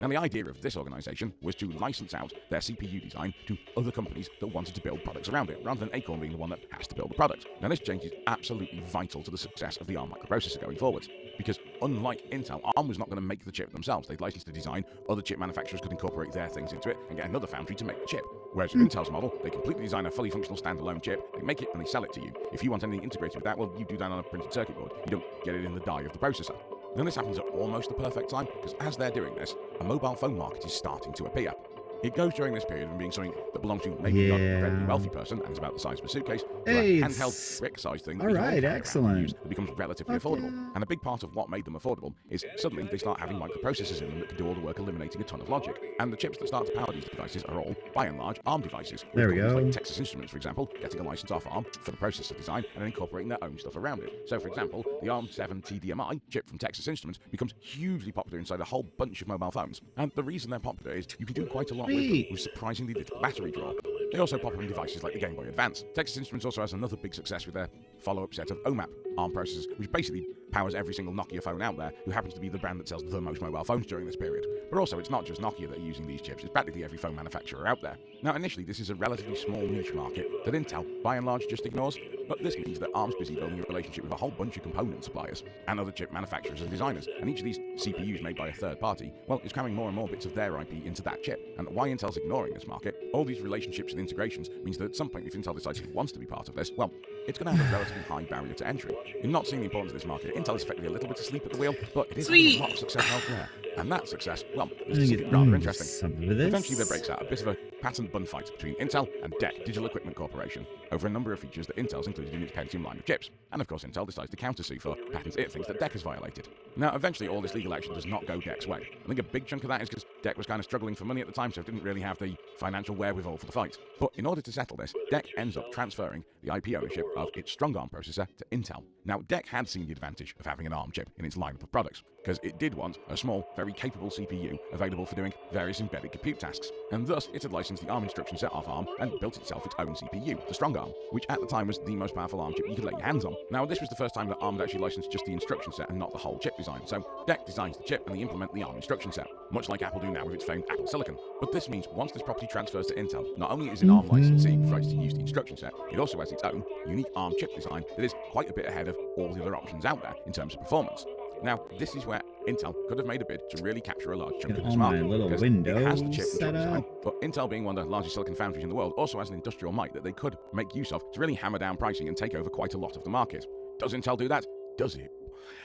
Now, the idea of this organization was to license out their CPU design to other companies that wanted to build products around it, rather than Acorn being the one that has to build the product. Now, this change is absolutely vital to the success of the ARM microprocessor going forward, because unlike Intel, ARM was not going to make the chip themselves. They'd license the design, other chip manufacturers could incorporate their things into it and get another foundry to make the chip. Whereas with Intel's model, they completely design a fully functional standalone chip, they make it and they sell it to you. If you want anything integrated with that, well, you do that on a printed circuit board. You don't get it in the die of the processor. Then this happens at almost the perfect time, because as they're doing this, a mobile phone market is starting to appear. It goes during this period from being something that belongs to maybe not a very wealthy person and is about the size of a suitcase, to a handheld brick-sized thing that excellent. That becomes relatively affordable. And a big part of what made them affordable is suddenly they start having microprocessors in them that can do all the work eliminating a ton of logic. And the chips that start to power these devices are all, by and large, ARM devices. There we go. Like Texas Instruments, for example, getting a license off ARM for the processor design and then incorporating their own stuff around it. So, for example, the ARM7 TDMI chip from Texas Instruments becomes hugely popular inside a whole bunch of mobile phones. And the reason they're popular is you can do quite a lot with them, with surprisingly little battery draw. They also pop up in devices like the Game Boy Advance. Texas Instruments also has another big success with their follow-up set of OMAP ARM processors, which basically powers every single Nokia phone out there, who happens to be the brand that sells the most mobile phones during this period. But also, it's not just Nokia that are using these chips, it's practically every phone manufacturer out there. Now, initially, this is a relatively small niche market that Intel, by and large, just ignores, but this means that ARM's busy building a relationship with a whole bunch of component suppliers and other chip manufacturers and designers, and each of these CPUs made by a third party, well, is cramming more and more bits of their IP into that chip. And why Intel's ignoring this market, all these relationships and integrations, means that at some point, if Intel decides it wants to be part of this, well, it's going to have a relatively high barrier to entry. In not seeing the importance of this market, Intel is effectively a little bit asleep at the wheel, but it is having a lot of success elsewhere. And that success, well, is rather interesting. Eventually there breaks out a bit of a patent bun fight between Intel and DEC, Digital Equipment Corporation, over a number of features that Intel's included in its Pentium line of chips. And of course Intel decides to countersue for patents it thinks that DEC has violated. Now eventually all this legal action does not go DEC's way. I think a big chunk of that is because DEC was kind of struggling for money at the time, so it didn't really have the financial wherewithal for the fight. But in order to settle this, DEC ends up transferring the IP ownership of its strong ARM processor to Intel. Now DEC had seen the advantage of having an ARM chip in its lineup of products, because it did want a small, very capable CPU available for doing various embedded compute tasks, and thus it had licensed the ARM instruction set off ARM and built itself its own CPU, the strong ARM, which at the time was the most powerful ARM chip you could lay your hands on. Now this was the first time that ARM had actually licensed just the instruction set and not the whole chip design, so DEC designs the chip and they implement the ARM instruction set, much like Apple do now with its famed Apple Silicon. But this means once this property transfers to Intel, not only is it ARM licensee with rights to use the instruction set, it also has its own unique ARM chip design that is quite a bit ahead of all the other options out there in terms of performance. Now, this is where Intel could have made a bid to really capture a large chunk of this market, because it has the chip and chip design, but Intel, being one of the largest silicon foundries in the world, also has an industrial might that they could make use of to really hammer down pricing and take over quite a lot of the market. Does Intel do that? Does it?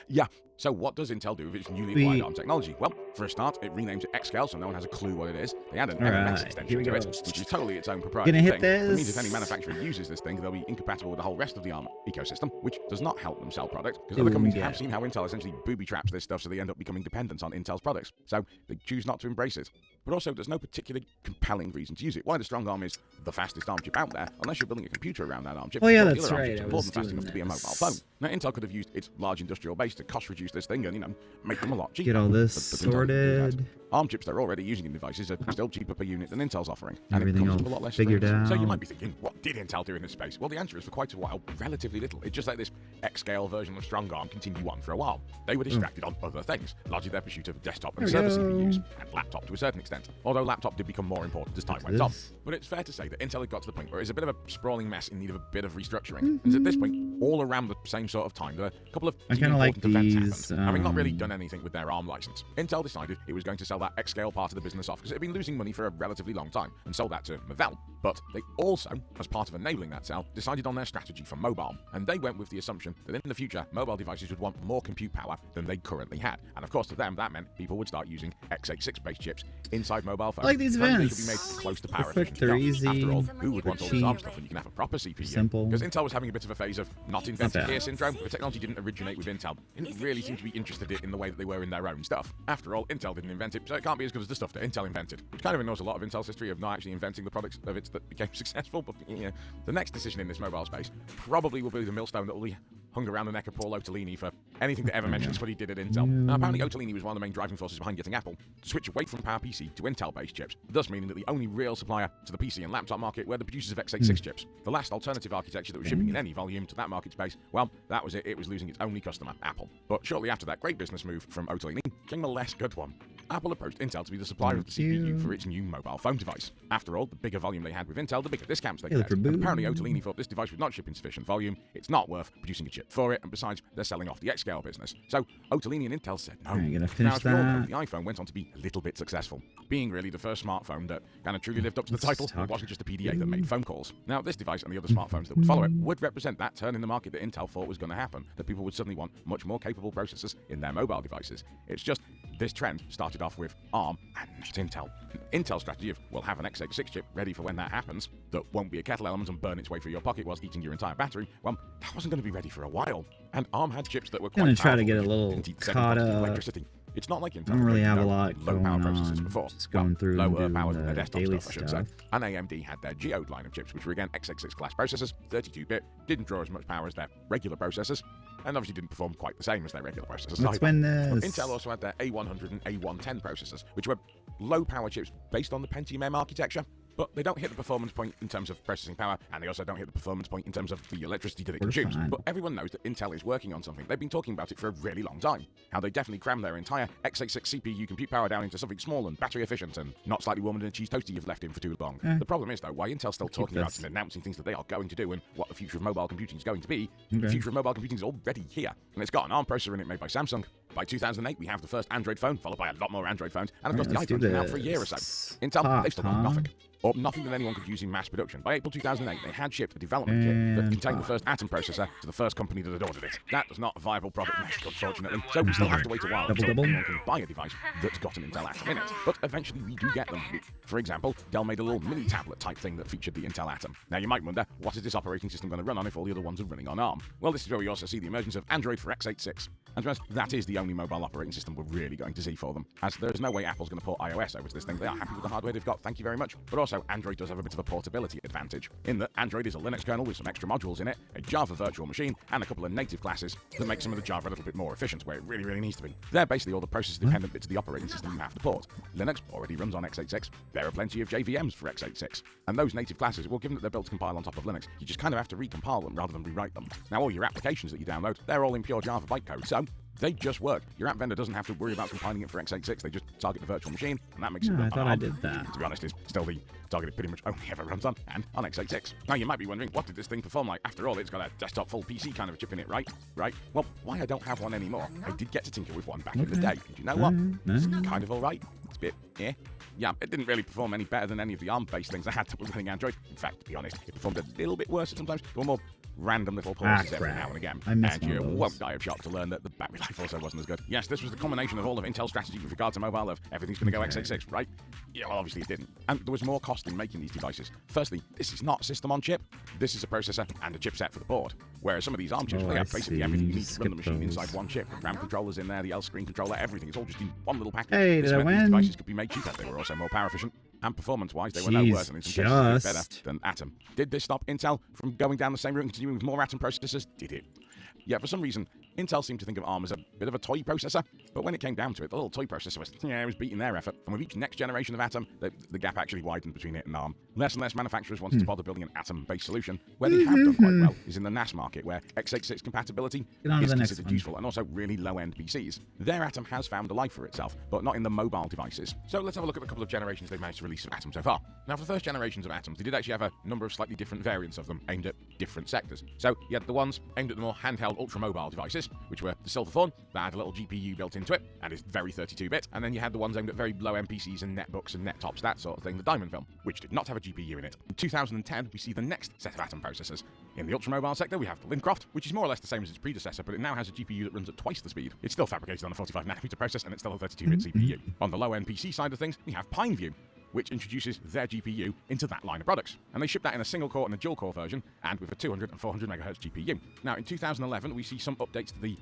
Yeah. So what does Intel do with its newly acquired ARM technology? Well, for a start, it renames it Xscale, so no one has a clue what it is. They add an MMX extension to it, which is totally its own proprietary thing. It means if any manufacturer uses this thing, they'll be incompatible with the whole rest of the ARM ecosystem, which does not help them sell products, because other companies have seen how Intel essentially booby-traps this stuff, so they end up becoming dependent on Intel's products. So they choose not to embrace it. But also, there's no particularly compelling reason to use it. Why the strong ARM is the fastest ARM chip out there, unless you're building a computer around that ARM chip. Oh yeah, that's right. More than fast enough to be a mobile phone. Now, Intel could have used its large industrial base to cost-reduce this thing and, you know, make them a lot cheaper. Get all this sorted. ARM chips they're already using in devices are still cheaper per unit than Intel's offering, and it comes with a lot less strings. So you might be thinking, what did Intel do in this space? Well, the answer is for quite a while, relatively little. It's just like this Xscale version of strong ARM continue on for a while. They were distracted on other things, largely their pursuit of desktop and server CPUs, and laptop to a certain extent, although laptop did become more important as time went on. But it's fair to say that Intel had got to the point where it's a bit of a sprawling mess in need of a bit of restructuring. And at this point, all around the same sort of time, there were a couple of important events happened, having not really done anything with their ARM license. Intel decided it was going to sell that Xscale part of the business off because it had been losing money for a relatively long time and sold that to Marvell. But they also, as part of enabling that sale, decided on their strategy for mobile. And they went with the assumption that in the future, mobile devices would want more compute power than they currently had. And of course, to them, that meant people would start using x86-based chips inside mobile phones. I like these events. They could be made close to power efficient. After all, who would want all this ARM stuff when you can have a proper CPU? Simple. Because Intel was having a bit of a phase of not invented here syndrome. The technology didn't originate with Intel. It didn't really seem to be interested in the way that they were in their own stuff. After all, Intel didn't invent it, so it can't be as good as the stuff that Intel invented. Which kind of ignores a lot of Intel's history of not actually inventing the products of it that became successful. But yeah, the next decision in this mobile space probably will be the millstone that will be hung around the neck of Paul Otellini for anything that ever mentions what he did at Intel. Now, apparently Otellini was one of the main driving forces behind getting Apple to switch away from PowerPC to Intel-based chips, thus meaning that the only real supplier to the PC and laptop market were the producers of x86 chips. The last alternative architecture that was shipping in any volume to that market space, well, that was it. It was losing its only customer, Apple. But shortly after that great business move from Otellini came a less good one. Apple approached Intel to be the supplier of the CPU for its new mobile phone device. After all, the bigger volume they had with Intel, the bigger discounts they get. And apparently Otolini thought this device would not ship in sufficient volume, it's not worth producing a chip for it, and besides, they're selling off the X-Scale business. So Otolini and Intel said no. Now, as we all know, the iPhone went on to be a little bit successful, being really the first smartphone that kind of truly lived up to the title. It wasn't just a PDA that made phone calls. Now, this device and the other smartphones that would follow it would represent that turn in the market that Intel thought was going to happen, that people would suddenly want much more capable processors in their mobile devices. It's just this trend started off with ARM and not Intel. Intel's strategy of, we'll have an x86 chip ready for when that happens, that won't be a kettle element and burn its way through your pocket whilst eating your entire battery, well, that wasn't going to be ready for a while. And ARM had chips that were quite powerful. I'm going to try to get a little caught up. Electricity. It's not like Intel. I don't really have a lot low power going processors on. before. Just going through lower power than their the desktop daily stuff, I should say. And AMD had their Geode line of chips, which were again x86 class processors, 32-bit, didn't draw as much power as their regular processors, and obviously didn't perform quite the same as their regular processors. Let's win this. Intel also had their A100 and A110 processors, which were low power chips based on the Pentium M architecture. But they don't hit the performance point in terms of processing power, and they also don't hit the performance point in terms of the electricity that it consumes. But everyone knows that Intel is working on something. They've been talking about it for a really long time. How they definitely cram their entire x86 CPU compute power down into something small and battery efficient and not slightly warmer than a cheese toastie you've left in for too long. The problem is, though, why Intel's still talking about and announcing things that they are going to do and what the future of mobile computing is going to be, the future of mobile computing is already here. And it's got an ARM processor in it made by Samsung. By 2008, we have the first Android phone, followed by a lot more Android phones, and of course the iPhone's been out for a year or so. Intel, they've still got nothing. Or nothing that anyone could use in mass production. By April 2008, they had shipped a development kit that contained the first Atom processor to the first company that had ordered it. That was not a viable product, unfortunately, so we still have to wait a while until anyone can buy a device that's got an Intel Atom in it. But eventually we do get them. For example, Dell made a little mini tablet type thing that featured the Intel Atom. Now you might wonder, what is this operating system going to run on if all the other ones are running on ARM? Well, this is where we also see the emergence of Android for x86. And to be honest, that is the only mobile operating system we're really going to see for them, as there is no way Apple's going to port iOS over to this thing. They are happy with the hardware they've got, thank you very much. But also, Android does have a bit of a portability advantage, in that Android is a Linux kernel with some extra modules in it, a Java virtual machine, and a couple of native classes that make some of the Java a little bit more efficient, where it really, really needs to be. They're basically all the process-dependent bits of the operating system you have to port. Linux already runs on x86. There are plenty of JVMs for x86. And those native classes, well, given that they're built to compile on top of Linux, you just kind of have to recompile them rather than rewrite them. Now, all your applications that you download, they're all in pure Java bytecode, so they just work. Your app vendor doesn't have to worry about compiling it for x86. They just target the virtual machine, and that makes it run I thought on I ARM. did that. To be honest, it's still the target it pretty much only ever runs on, and on x86. Now, you might be wondering, what did this thing perform like? After all, it's got a desktop full PC kind of a chip in it, right? Right? Well, why I don't have one anymore? I did get to tinker with one back in the day. And you know what? It's kind of alright. It's a bit, yeah, it didn't really perform any better than any of the ARM-based things I had that were running Android. In fact, to be honest, it performed a little bit worse at sometimes. There were more random little pauses every now and again. And you won't die of shock to learn that the battery life also wasn't as good. Yes, this was the combination of all of Intel's strategy with regard to mobile of everything's going to go x86, right? Yeah, well, obviously it didn't. And there was more cost in making these devices. Firstly, this is not a system on chip. This is a processor and a chipset for the board. Whereas some of these ARM chips, they have basically everything you need to run the machine inside one chip. The RAM controllers in there, the L screen controller, everything. It's all just in one little package. Hey, this did I meant these win? devices could be made cheaper. They were also more power efficient. And performance-wise, they were no worse, and in some cases better than Atom. Did this stop Intel from going down the same route and continuing with more Atom processors? Did it? Yeah, for some reason, Intel seemed to think of ARM as a bit of a toy processor, but when it came down to it, the little toy processor was, it was beating their effort. And with each next generation of Atom, the gap actually widened between it and ARM. Less and less manufacturers wanted to bother building an Atom-based solution. Where they have done quite well is in the NAS market, where x86 compatibility is considered useful, and also really low-end PCs. Their Atom has found a life for itself, but not in the mobile devices. So let's have a look at the couple of generations they've managed to release of Atom so far. Now, for the first generations of Atoms, they did actually have a number of slightly different variants of them aimed at different sectors. So you had the ones aimed at the more handheld, ultra-mobile devices, which were the Silverthorn, that had a little GPU built into it, and is very 32-bit. And then you had the ones aimed at very low-end PCs and netbooks and nettops, that sort of thing, the Diamond Film, which did not have a GPU in it. In 2010, we see the next set of Atom processors. In the ultra-mobile sector, we have the Lincroft, which is more or less the same as its predecessor, but it now has a GPU that runs at twice the speed. It's still fabricated on a 45nm process, and it's still a 32-bit CPU. On the low-end PC side of things, we have Pineview, which introduces their GPU into that line of products. And they ship that in a single core and a dual core version, and with a 200 and 400 MHz GPU. Now, in 2011, we see some updates to the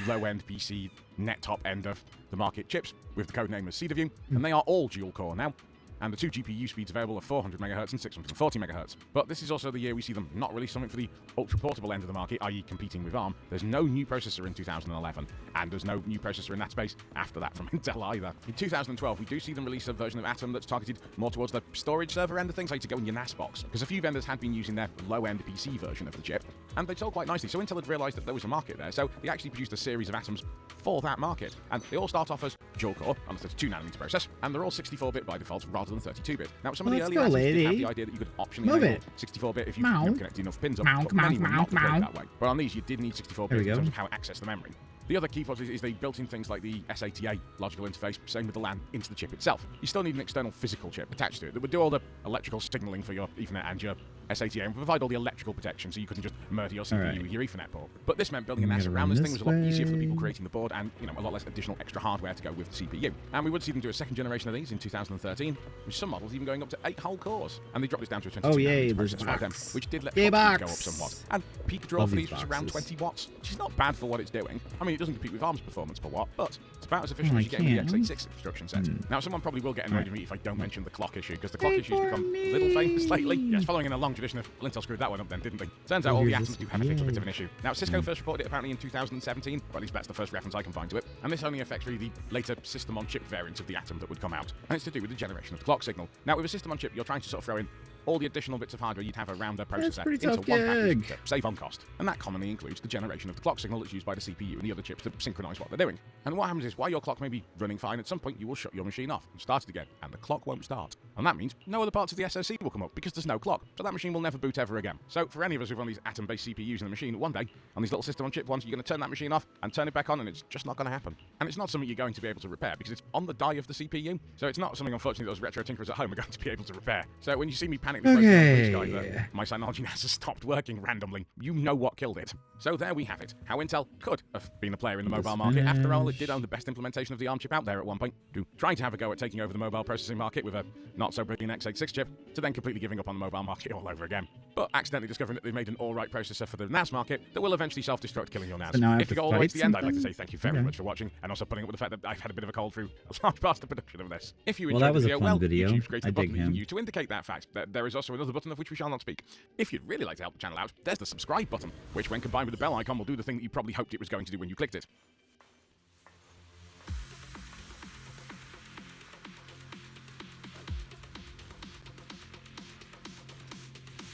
low-end PC net top end of the market chips, with the code name as Cedarview, and they are all dual core now. And the two GPU speeds available are 400 MHz and 640 MHz. But this is also the year we see them not release something for the ultra-portable end of the market, i.e. competing with ARM. There's no new processor in 2011, and there's no new processor in that space after that from Intel either. In 2012, we do see them release a version of Atom that's targeted more towards the storage server end of things, like to go in your NAS box, because a few vendors had been using their low-end PC version of the chip, and they sold quite nicely, so Intel had realized that there was a market there, so they actually produced a series of Atoms for that market, and they all start off as dual-core on the 32nm process, and they're all 64-bit by default rather than 32-bit. Now, some of the Let's earlier go, items did have lady. the idea that you could optionally Move enable it. 64-bit if you Meow. connected enough pins up, Meow, but meow, many were meow, not deployed meow. that way. But on these, you did need 64-bit There we in terms go. of how it accessed the memory. The other key part is they built in things like the SATA logical interface, same with the LAN, into the chip itself. You still need an external physical chip attached to it that would do all the electrical signaling for your Ethernet and your SATA and provide all the electrical protection so you couldn't just murder your CPU with your Ethernet port. But this meant building an S around this thing was a lot easier for the people creating the board and, a lot less additional extra hardware to go with the CPU. And we would see them do a second generation of these in 2013, with some models even going up to 8 whole cores. And they dropped this down to a 22 yay, nanometer there's process by them, box. which did let Yay, clock speeds box. go up somewhat. And peak draw Love for these these was around boxes. 20 watts, which is not bad for what it's doing. I mean, it doesn't compete with ARM's performance per watt, but it's about as efficient Oh, as I you get with can't. the x86 instruction set. Now, someone probably will get annoyed Right. with me if I don't mention the clock issue, because the clock Wait issue's for become me. a little famous lately. Yes, following in a long tradition of Intel screwed that one up then, didn't they? Turns out all the here's atoms this- do have a little bit yay. of an issue. Now, Cisco first reported it apparently in 2017, or at least that's the first reference I can find to it, and this only affects really the later system-on-chip variant of the atom that would come out, and it's to do with the generation of the clock signal. Now, with a system-on-chip, you're trying to sort of throw in all the additional bits of hardware you'd have around the processor pretty into tough one package gig. to save on cost. And that commonly includes the generation of the clock signal that's used by the CPU and the other chips to synchronize what they're doing. And what happens is, while your clock may be running fine, at some point you will shut your machine off and start it again, and the clock won't start. And that means no other parts of the SoC will come up because there's no clock. So that machine will never boot ever again. So for any of us who've run these atom-based CPUs in the machine, one day, on these little system-on-chip ones, you're going to turn that machine off and turn it back on, and it's just not going to happen. And it's not something you're going to be able to repair because it's on the die of the CPU. So it's not something, unfortunately, those retro tinkerers at home are going to be able to repair. So when you see me panically posting on Blue Sky that my Synology NAS has stopped working randomly, you know what killed it. So there we have it. How Intel could have been a player in the mobile market. After all, it did own the best implementation of the ARM chip out there at one point, trying to have a go at taking over the mobile processing market with a not-so-brilliant x86 chip, to then completely giving up on the mobile market all over again. But accidentally discovering that they've made an all-right processor for the NAS market that will eventually self-destruct, killing your NAS. So now I have If you to go all the way fight to the end, I'd like to something? say thank you very Okay. much for watching, and also putting up with the fact that I've had a bit of a cold through a large part of the production of this. If you Well, enjoyed that was the a video, fun well, video. YouTube's created I a button dig you can him. use to indicate that fact. There is also another button of which we shall not speak. If you'd really like to help the channel out, there's the subscribe button, which when combined with the bell icon will do the thing that you probably hoped it was going to do when you clicked it.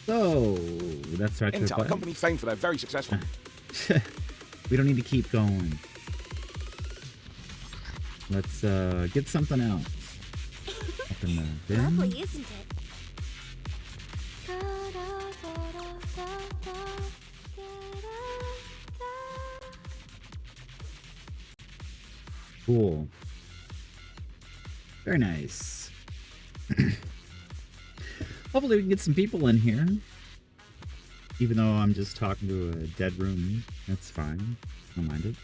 So that's our Intel, a company famed for their very successful We don't need to keep going. Let's get something else. Up in the bin. Lovely, isn't it? Cool. Very nice. Hopefully we can get some people in here. Even though I'm just talking to a dead room. That's fine. Don't mind it.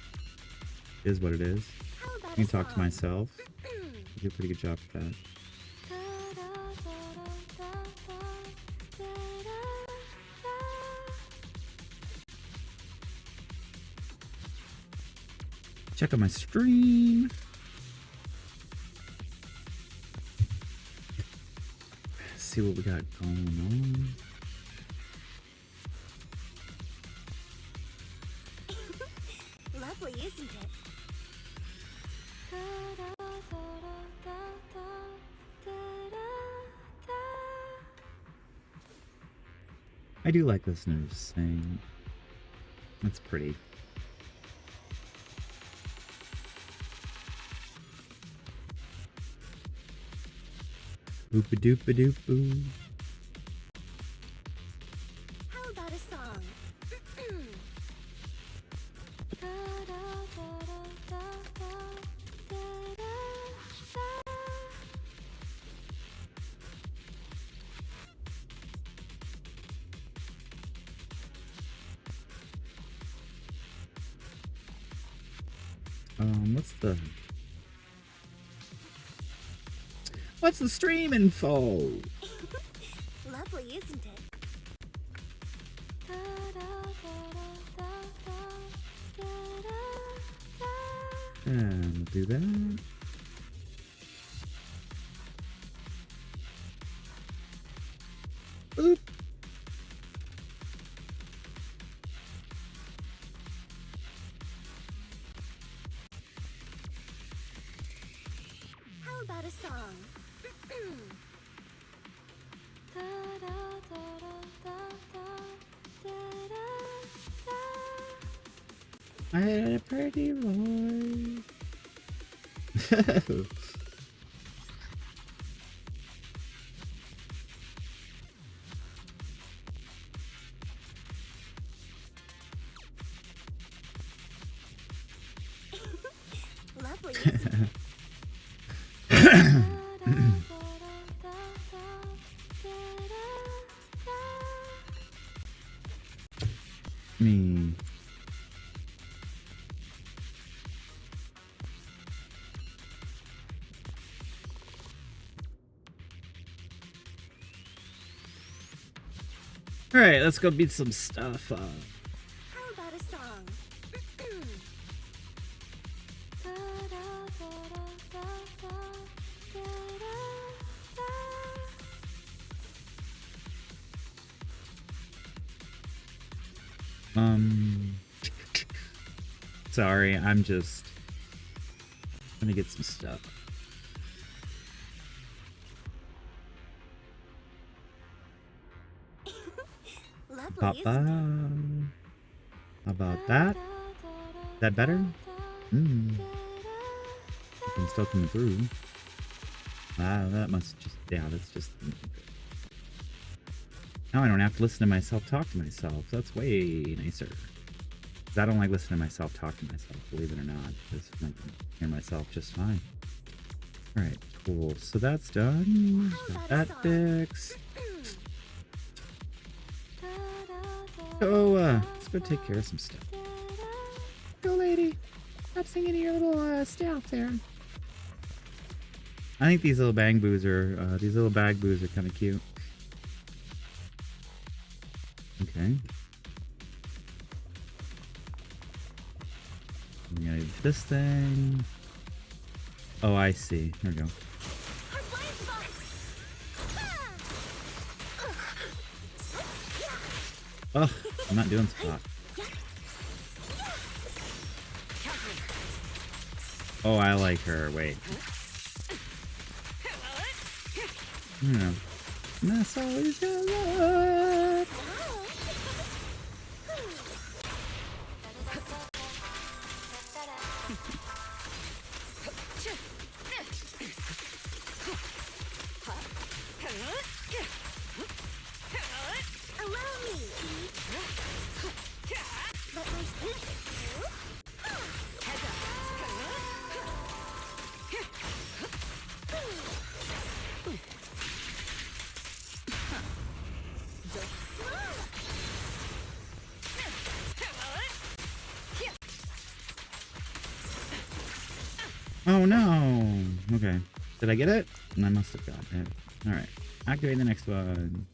It is what it is. How about I can a talk to song? myself. I do a pretty good job at that. Check out my stream. See what we got going on. Lovely, isn't it? I do like listeners saying that's pretty. Boop a doop a doop boo. How about a song? What's the stream info? Lovely, isn't it? And do that. Boop. How about a song? I had a pretty voice. Lovely, isn't Me. All right, let's go beat some stuff up. How about a song? Sorry, I'm just gonna get some stuff. Lovely, Ba-ba. isn't How about that? Is that better? I can still come through. Wow, that must just, yeah, that's just. Now I don't have to listen to myself talk to myself. That's way nicer. Because I don't like listening to myself talk to myself, believe it or not. Because I can hear myself just fine. Alright, cool. So that's done. Got that fixed. So, let's go take care of some stuff. Go, lady. Stop singing your little staff there. I think these little bag boos are kind of cute. Okay. I'm gonna do this thing. Oh, I see. There we go. Her blind spot. Oh, I'm not doing spot. Oh, I like her. Wait. No. That's always your love. Allow me. Let my speak. Oh no. Okay. Did I get it? I must have got it. Alright. Activate the next one.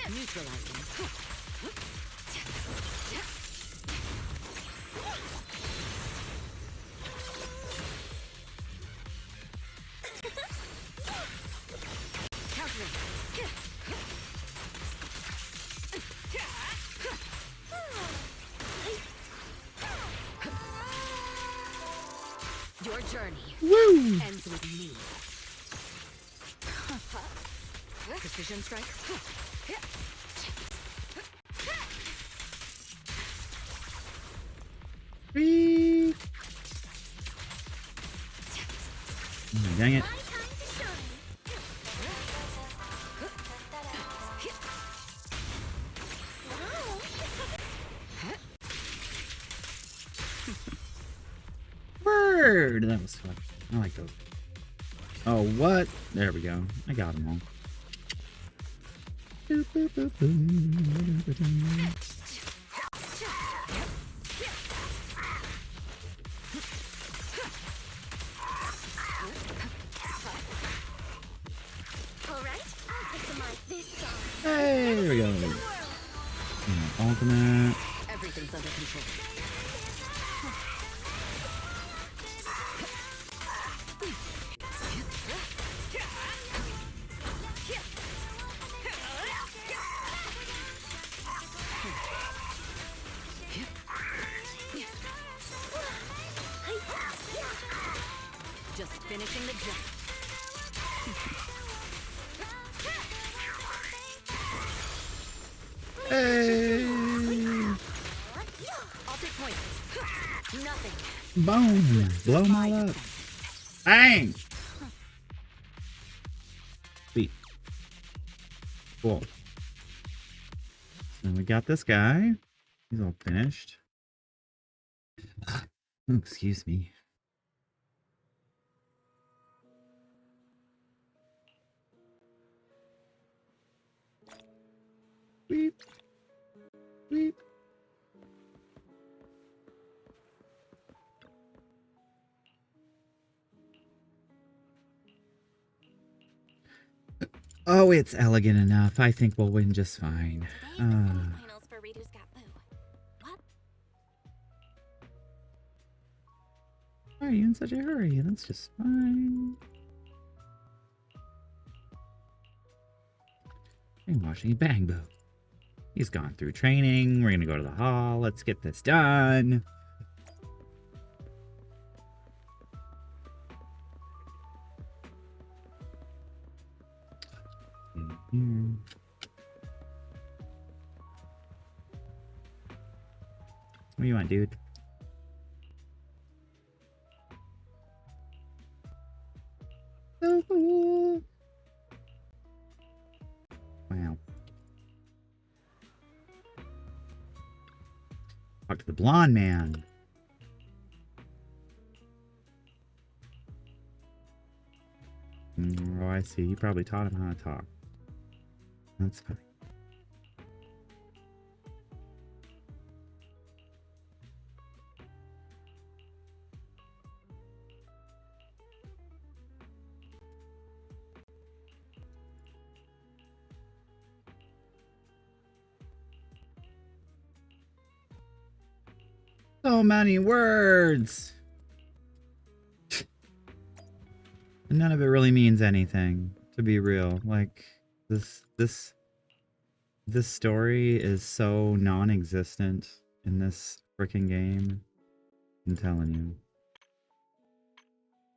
Neutralizing. Your journey ends with me. Precision strike. Whee! Oh, dang it. My time to shine. Word! That was fun. I like those. Oh, what? There we go. I got them all. Boop, boop, boop, boop. All right, I'll customize this song. Hey, there we go. Ultimate. Everything's under control. Just finishing the job. Hey! I'll take point. Nothing. Boom! Blow them all up. Bang! Sweet. Cool. So we got this guy. He's all finished. Oh, excuse me. Beep. Beep. Oh, it's elegant enough. I think we'll win just fine. Finals for Reader's Got Boo. What? Why are you in such a hurry? That's just fine. Brainwashing Bang Boo. He's gone through training. We're gonna go to the hall. Let's get this done. In here. What do you want, dude? So cool. Wow. Talk to the blonde man. Oh, I see. You probably taught him how to talk. That's fine. So many words. And none of it really means anything, to be real. Like this story is so non-existent in this freaking game. I'm telling you.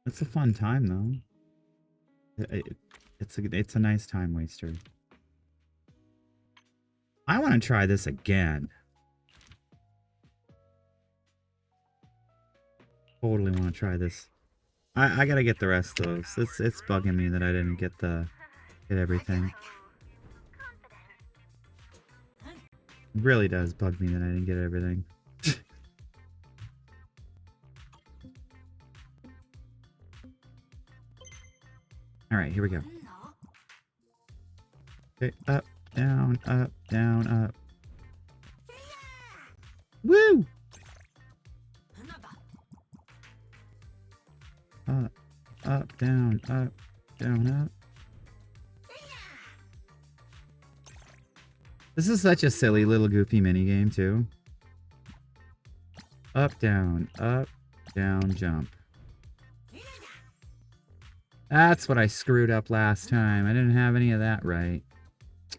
It's a fun time though. It's a nice time waster. I want to try this again. Totally want to try this. I gotta get the rest of those. It's bugging me that I didn't get everything. It really does bug me that I didn't get everything. Alright, here we go. Okay, up, down, up, down, up. Woo! Up, down, up, down, up. This is such a silly little goofy mini game too. Up, down, jump. That's what I screwed up last time. I didn't have any of that right.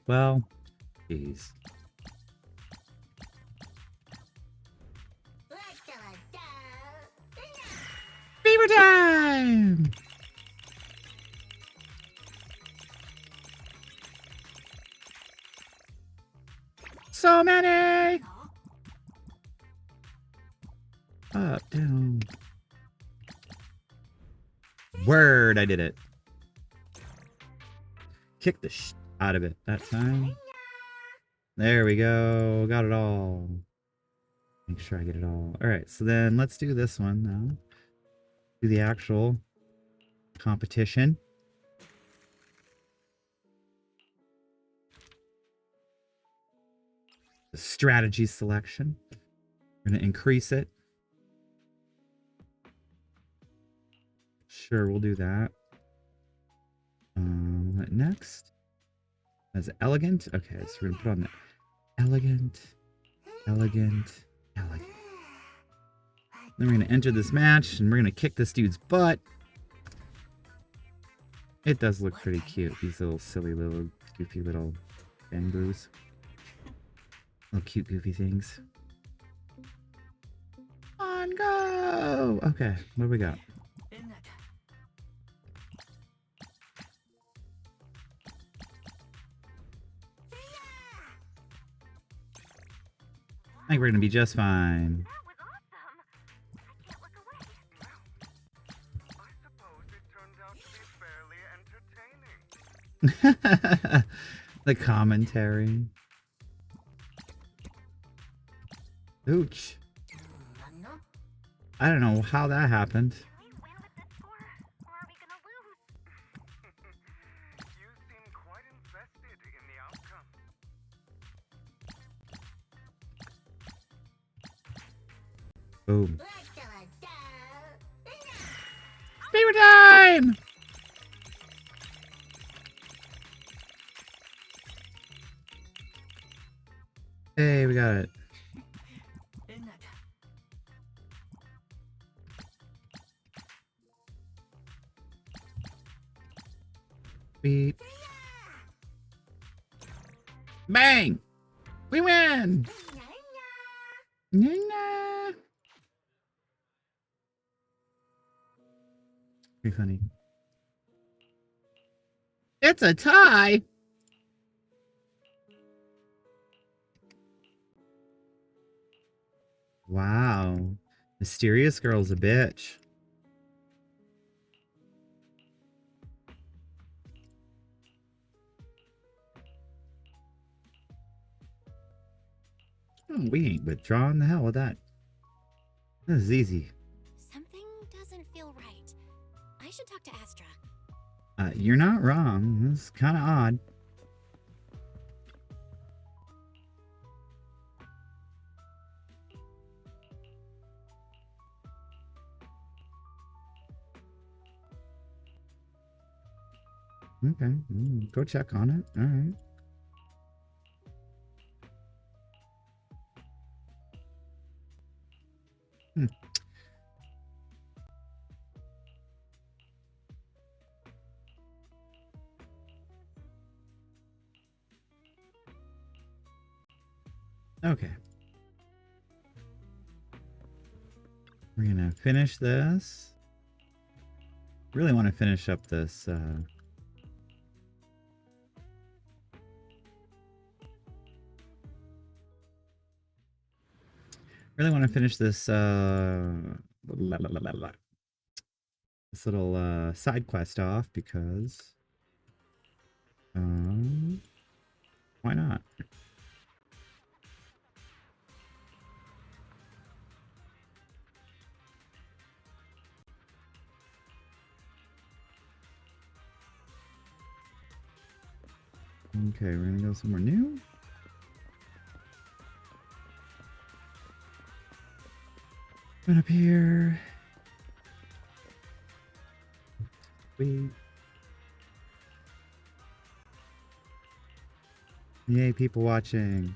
Well, jeez. Beaver time! So many! Up, down. Word, I did it. Kick the out of it that time. There we go. Got it all. Make sure I get it all. Alright, so then let's do this one now. Do the actual competition. The strategy selection. We're going to increase it. Sure, we'll do that. Next. As elegant. Okay, so we're going to put on the elegant, elegant, elegant. Then we're going to enter this match, and we're going to kick this dude's butt. It does look pretty cute. These little silly little goofy little bamboos. Little cute goofy things. On go! Okay, what do we got? I think we're gonna be just fine. That was awesome. I can't look away. I suppose it turned out to be fairly entertaining. The commentary. Ooch. I don't know how that happened. Can we win with this score, or are we gonna lose? You seem quite invested in the outcome. Boom. Favorite time! Hey, we got it. Beep. Bang! We win! Nyah. Pretty funny. It's a tie! Wow. Mysterious girl's a bitch. Oh, we ain't withdrawn. The hell with that. This is easy. Something doesn't feel right. I should talk to Astra. You're not wrong. This is kind of odd. Okay, go check on it. All right. Okay. We're gonna finish this. Really want to finish up this this little side quest off because why not? Okay, we're gonna go somewhere new. Went up here. Yay, people watching.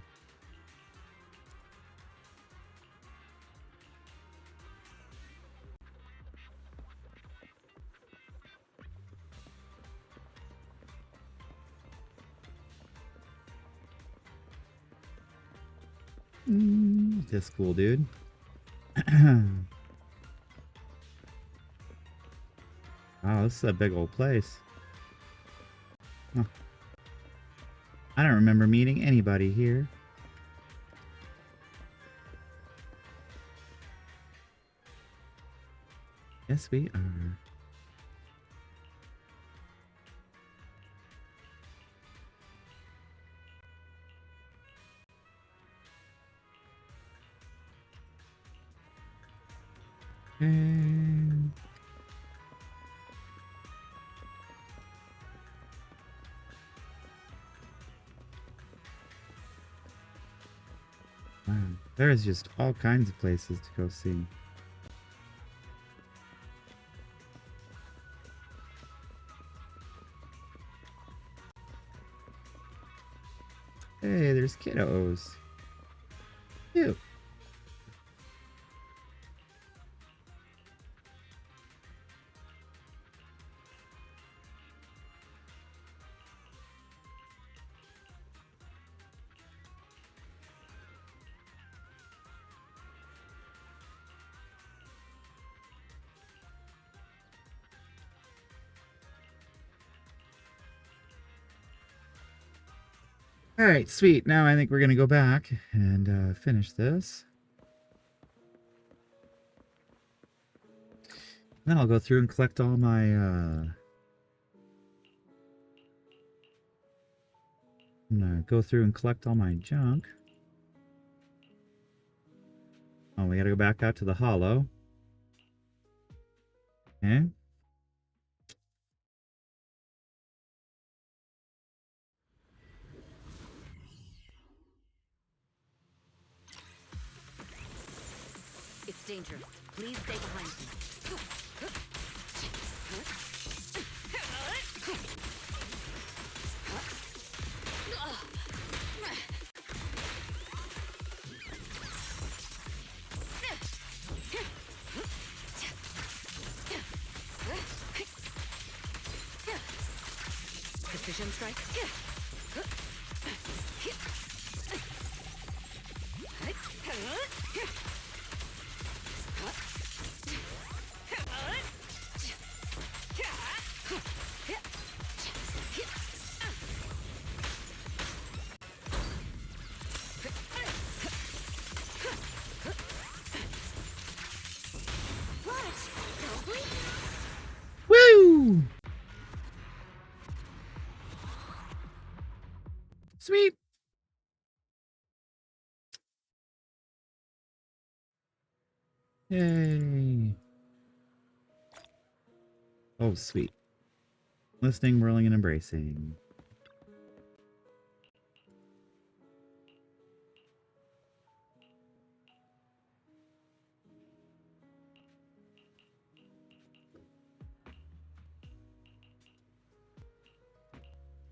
This cool, dude. Wow, this is a big old place. Huh. I don't remember meeting anybody here. Yes, we are. And wow, there's just all kinds of places to go see. Hey, there's kiddos. Cute. All right, sweet. Now I think we're gonna go back and finish this. Then I'll go through and collect all my I'm gonna go through and collect all my junk. Oh, we gotta go back out to the hollow. Okay. It's dangerous. Please stay behind me. Precision strike. Woo! Sweet. Yay. Oh, sweet. Listening, whirling, and embracing.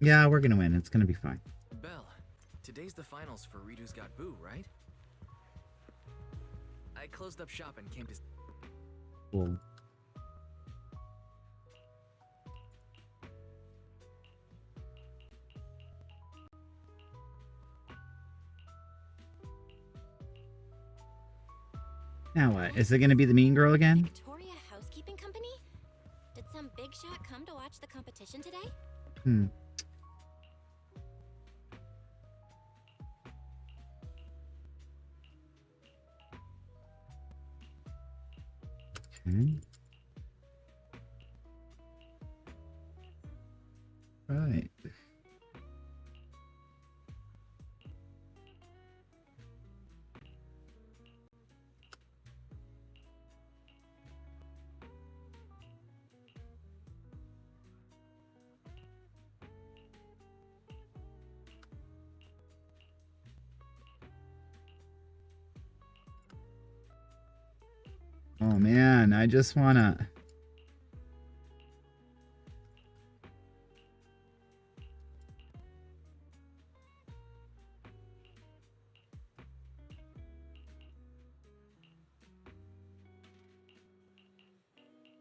Yeah, we're gonna win. It's gonna be fine. Belle, today's the finals for Redo's Got Boo, right? I closed up shop and came to... Cool. Now what? Is it gonna be the mean girl again? Victoria Housekeeping Company? Did some big shot come to watch the competition today? Hmm. Okay. Right. Oh man, I just wanna...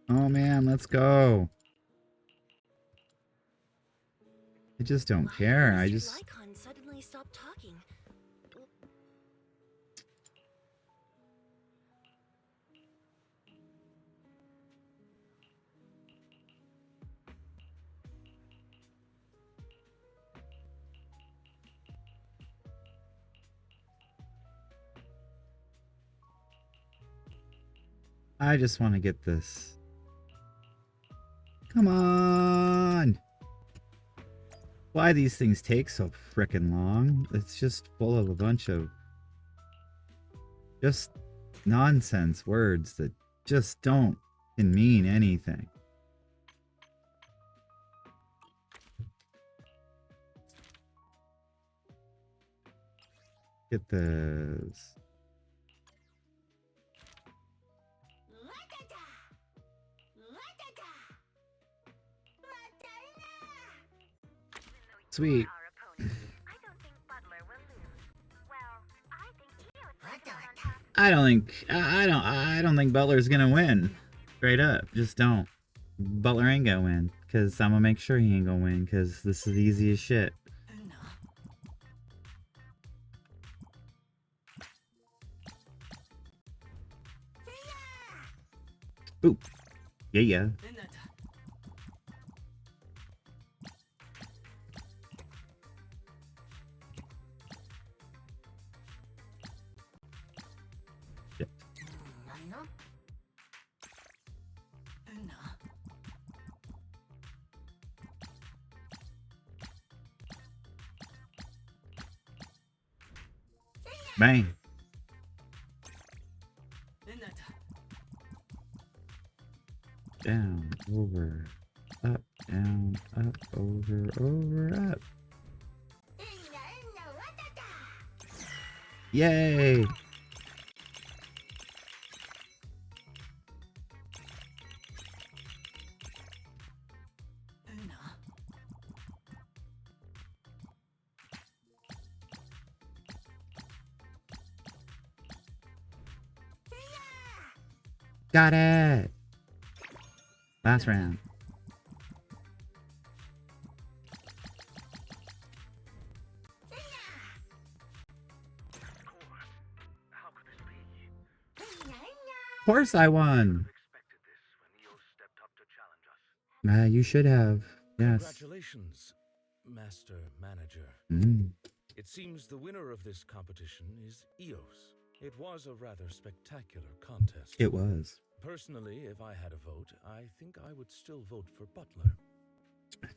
Oh man, let's go. I just don't care. I just... Lycon suddenly stopped talking. I just want to get this. Come on! Why these things take so frickin' long? It's just full of a bunch of just nonsense words that just don't mean anything. Get this. Sweet. I don't think Butler's gonna win. Straight up, just don't. Butler ain't gonna win, cause I'm gonna make sure he ain't gonna win, cause this is easy as shit. Boop. Yeah. Bang. Down, over, up, down, up, over, up. Yay! Got it! Last round. How could this be? Of course I won! Expected this when Io stepped up to challenge us. You should have. Yes. Congratulations, Master Manager. Mm. It seems the winner of this competition is Eos. It was a rather spectacular contest. It was. Personally, if I had a vote, I think I would still vote for Butler.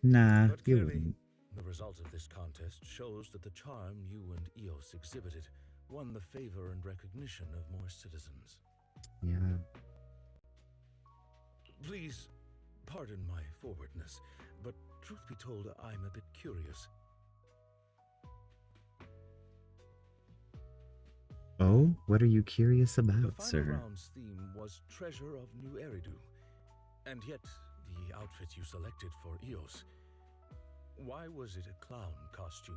Nah, But you clearly, wouldn't. the result of this contest shows that the charm you and Eos exhibited won the favor and recognition of more citizens. Yeah. Please, pardon my forwardness, but truth be told, I'm a bit curious. Oh, what are you curious The about, final sir? round's theme was Treasure of New Eridu, and yet the outfit you selected for Eos. Why was it a clown costume?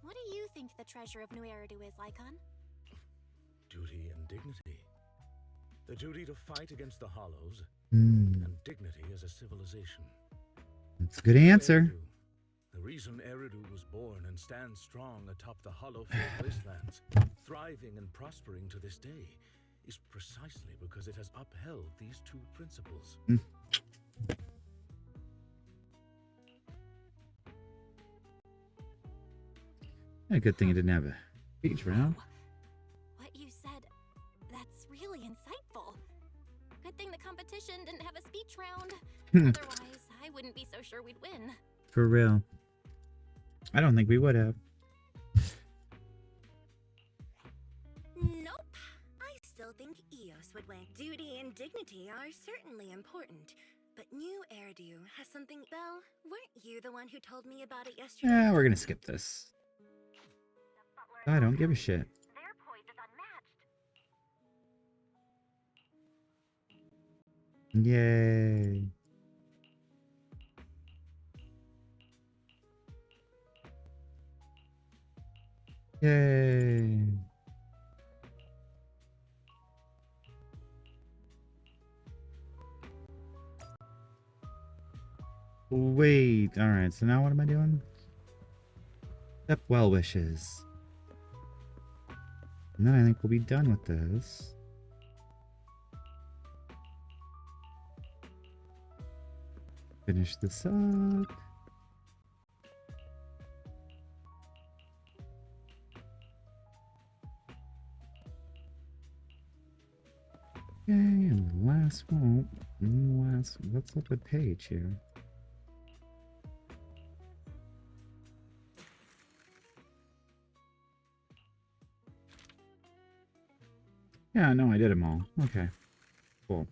What do you think the treasure of New Eridu is, Lycon? Duty and dignity. The duty to fight against the Hollows, Hmm. and dignity as a civilization. That's a good answer. Eridu. The reason Eridu was born and stands strong atop the hollow-filled wastelands, thriving and prospering to this day, is precisely because it has upheld these two principles. A good thing it didn't have a speech round. What you said, that's really insightful. Good thing the competition didn't have a speech round. Otherwise, I wouldn't be so sure we'd win. For real. I don't think we would have. Nope. I still think Eos would win. Duty and dignity are certainly important. But New Eridu has something. Belle, weren't you the one who told me about it yesterday? Yeah, we're gonna skip this. I don't give a shit. Their poise is unmatched. Yay. Yay. Wait, alright, so now what am I doing? Accept well wishes. And then I think we'll be done with this. Finish this up. Okay, and the last one. What's up with Paige here? Yeah, no, I did them all. Okay, cool.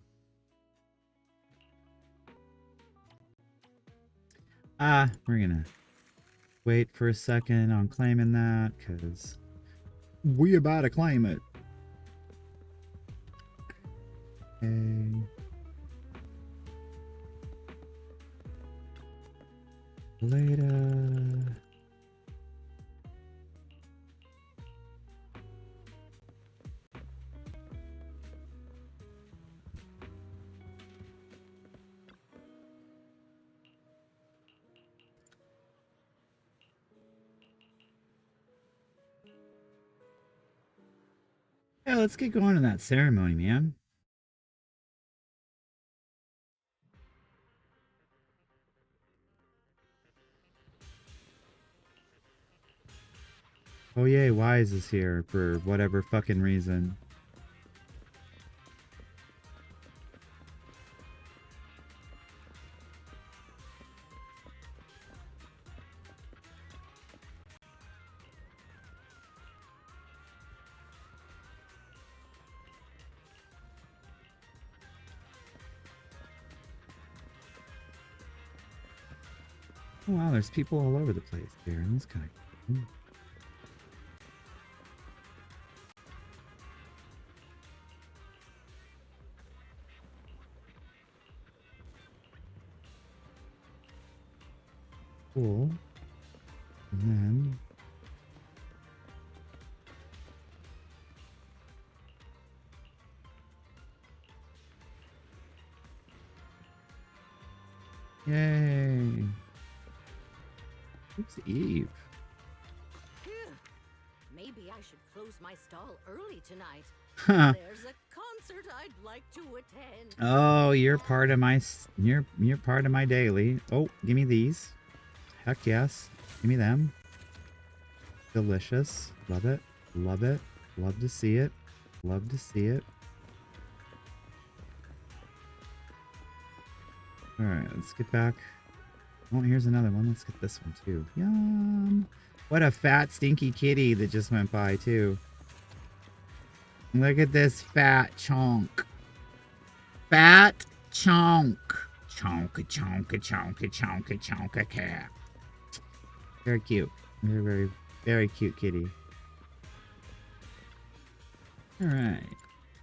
We're gonna wait for a second on claiming that, because we about to claim it. Okay. Later. Yeah, let's get going in that ceremony, man. Oh yay, Wise is here for whatever fucking reason. Oh, wow, there's people all over the place here, and that's kind of cool. Cool. And then yay! It's Eve. Phew. Maybe I should close my stall early tonight. Huh. There's a concert I'd like to attend. Oh, you're part of my you're part of my daily. Oh, give me these. Heck yes. Give me them. Delicious. Love it. Love it. Love to see it. Love to see it. Alright, let's get back. Oh, here's another one. Let's get this one too. Yum. What a fat, stinky kitty that just went by too. Look at this fat chunk. Fat chunk. Chonka, chonka, chonka, chonka, chonka cat. Very cute. Very, very, very cute kitty. Alright.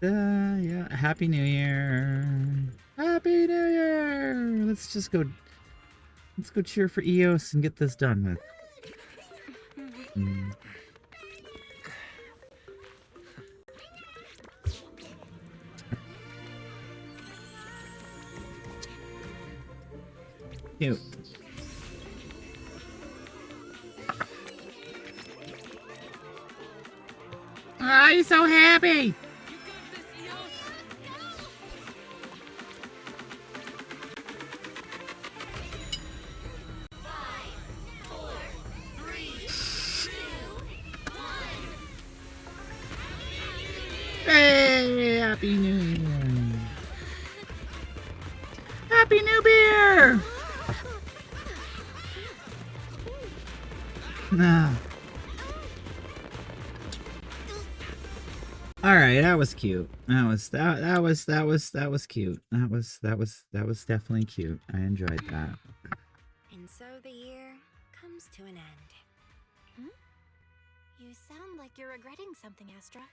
Yeah. Happy New Year. Happy New Year. Let's go cheer for Eos and get this done with. Cute. Oh, he's so happy. Hey, Happy New Year. Happy New Beer. Nah. All right, that was cute. That was cute. That was definitely cute. I enjoyed that. And so the year comes to an end. You sound like you're regretting something, Astra.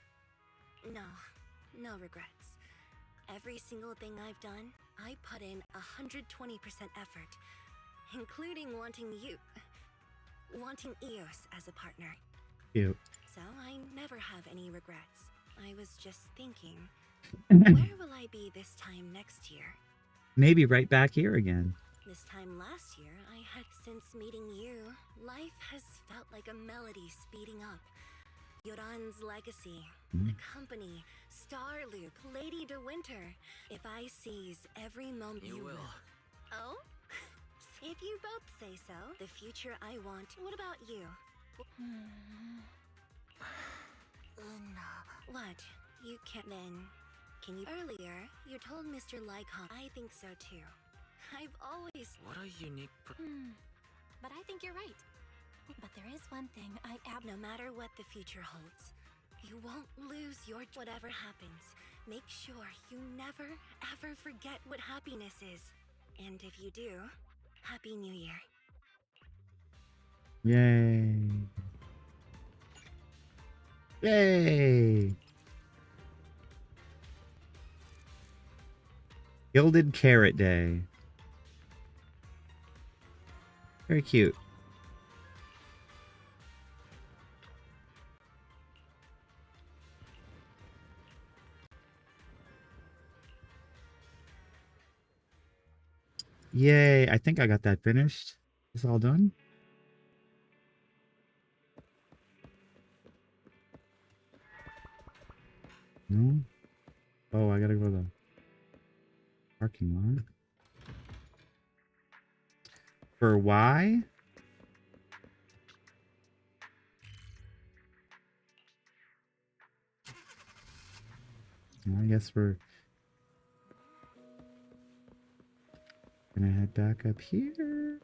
No regrets. Every single thing I've done, I put in 120% effort, including wanting Eos as a partner. Cute. So I never have any regrets. I was just thinking, where will I be this time next year? Maybe right back here again. This time last year, since meeting you, life has felt like a melody speeding up. Yoran's legacy, the company, Starloop, Lady de Winter. If I seize every moment, You will. Oh? If you both say so, the future I want. What about you? What? You can't then. Can you? Earlier, you told Mr. Lycon. I think so too. I've always. What a unique. But I think you're right. But there is one thing No matter what the future holds, you won't lose your. Whatever happens, make sure you never ever forget what happiness is. And if you do, Happy New Year. Yay. Yay. Gilded Carrot Day. Very cute. Yay, I think I got that finished. It's all done. No? Oh, I gotta go to the parking lot. For why? I guess we're gonna head back up here.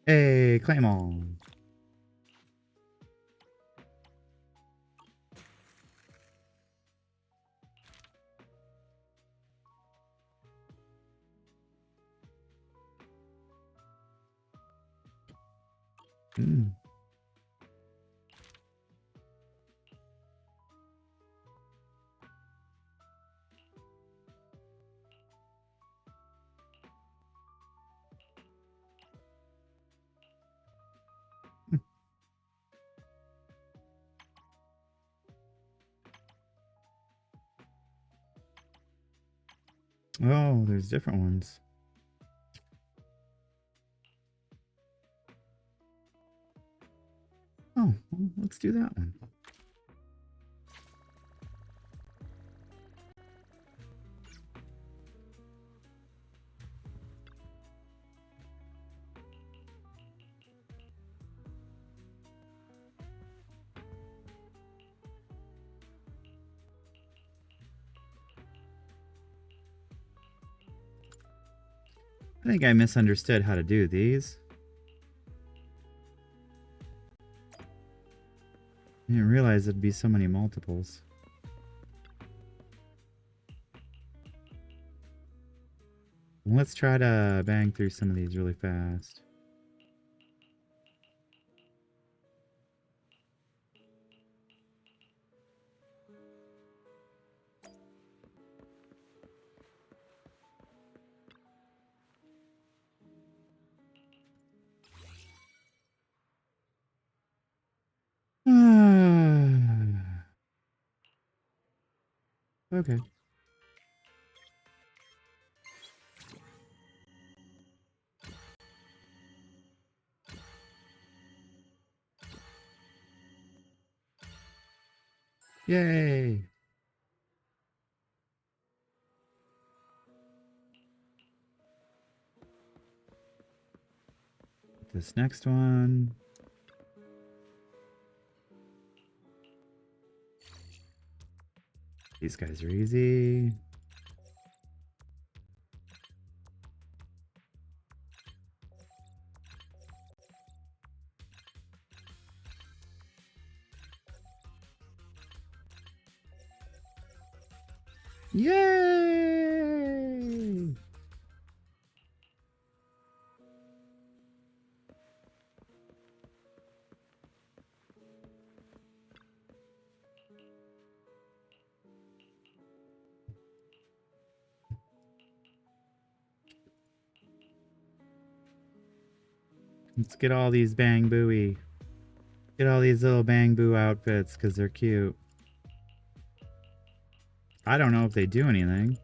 Hey, claim on. Hmm. Oh, there's different ones. Oh, well, let's do that one. I think I misunderstood how to do these. I didn't realize there'd be so many multiples. Let's try to bang through some of these really fast. Okay. Yay! This next one. These guys are easy. Yay! Let's get all these Bang Booey. Get all these little Bang Boo outfits because they're cute. I don't know if they do anything.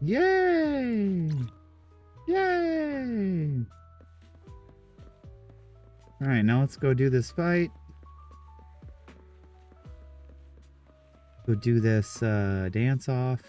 Yay! Yay! Alright, now let's go do this fight. Go do this dance off.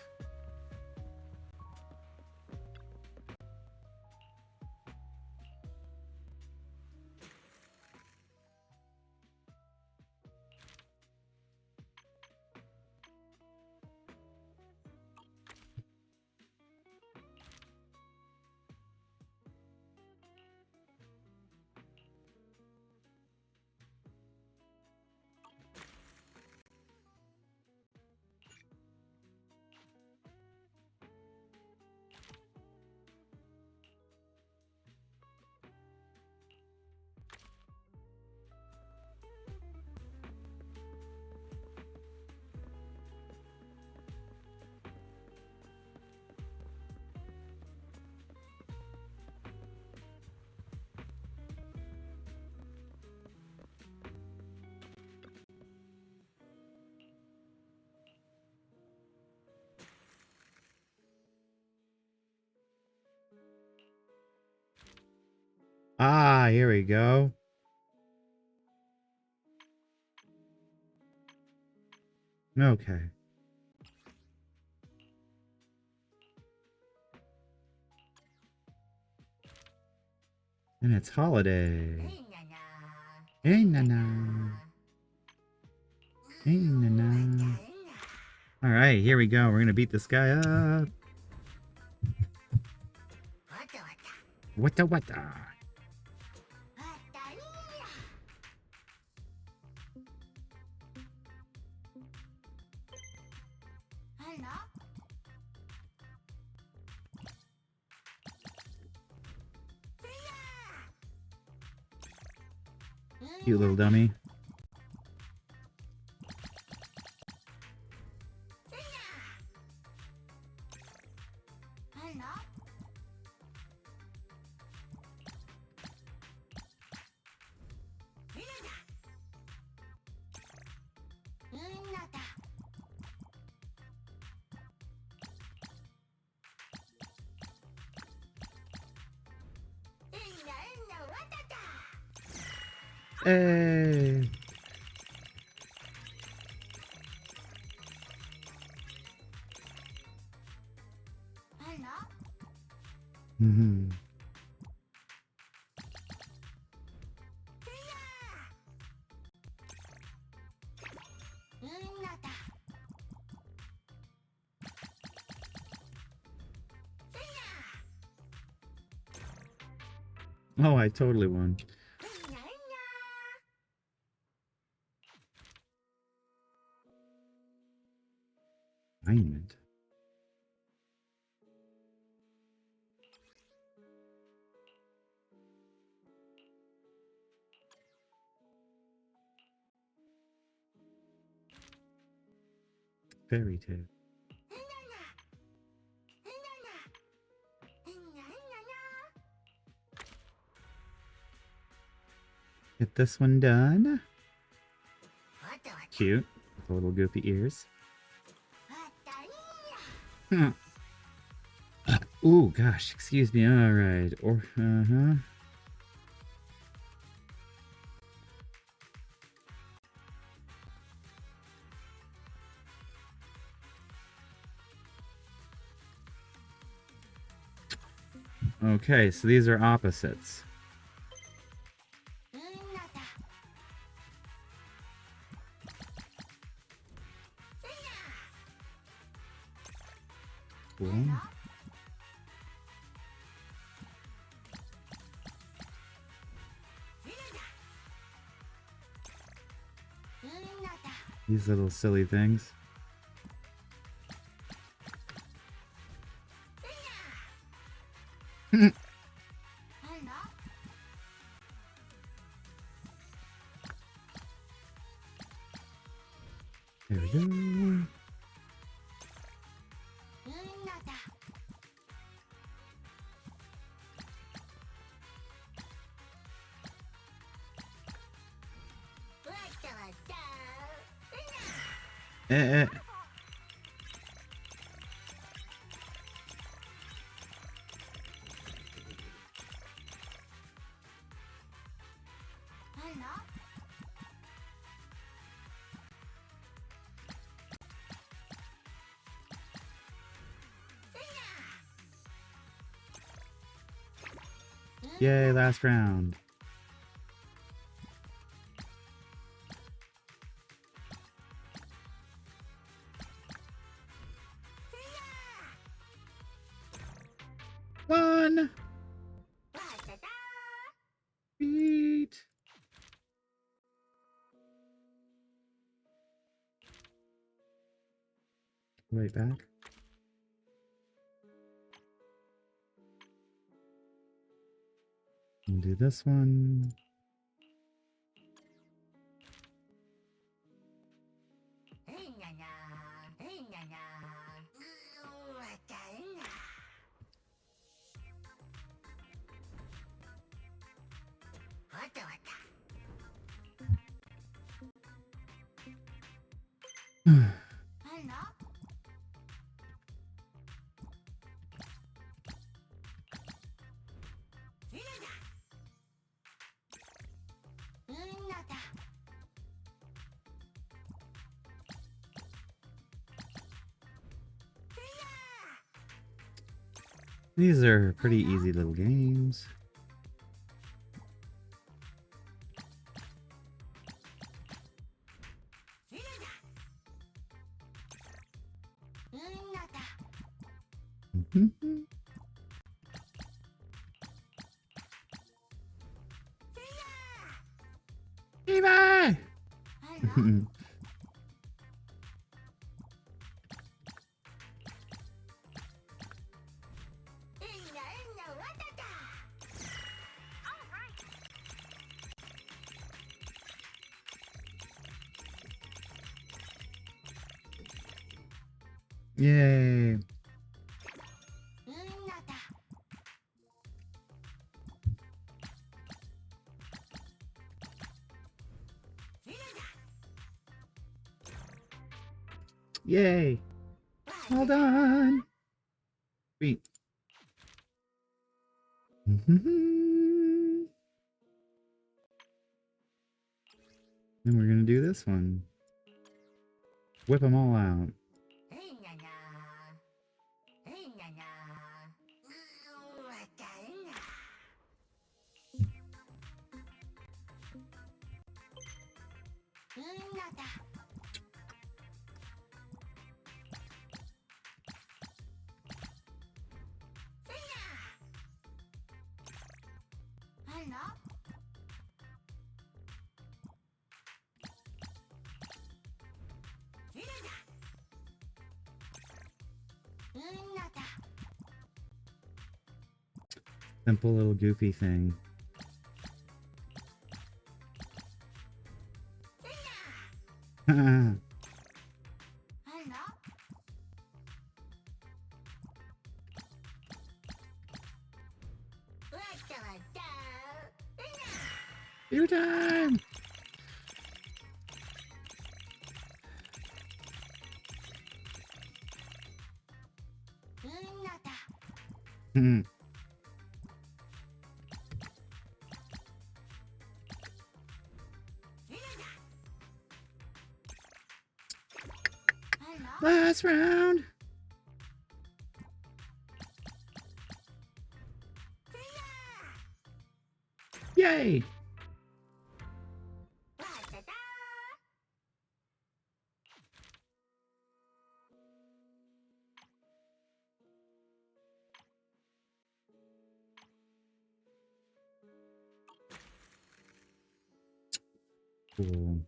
Ah, here we go. Okay. And it's holiday. Hey, Nana. Hey, Nana. All right, here we go. We're gonna beat this guy up. Wata wata. Cute little dummy. Hey. Mm-hmm. Oh, I totally won. Alignment. Fairy tale. Get this one done. Cute. With little goofy ears. Huh. Ooh, gosh, excuse me. All right. Or, Okay, so these are opposites. Cool. These little silly things. There we go. Eh. Yay, last round. One. Beat. Right back. We'll do this one. These are pretty easy little games. Eva! Yay. Yay. Well done. Sweet. Then we're gonna do this one. Whip them all out. Simple little goofy thing. Your time! Hmm. Last round. Yay! Cool.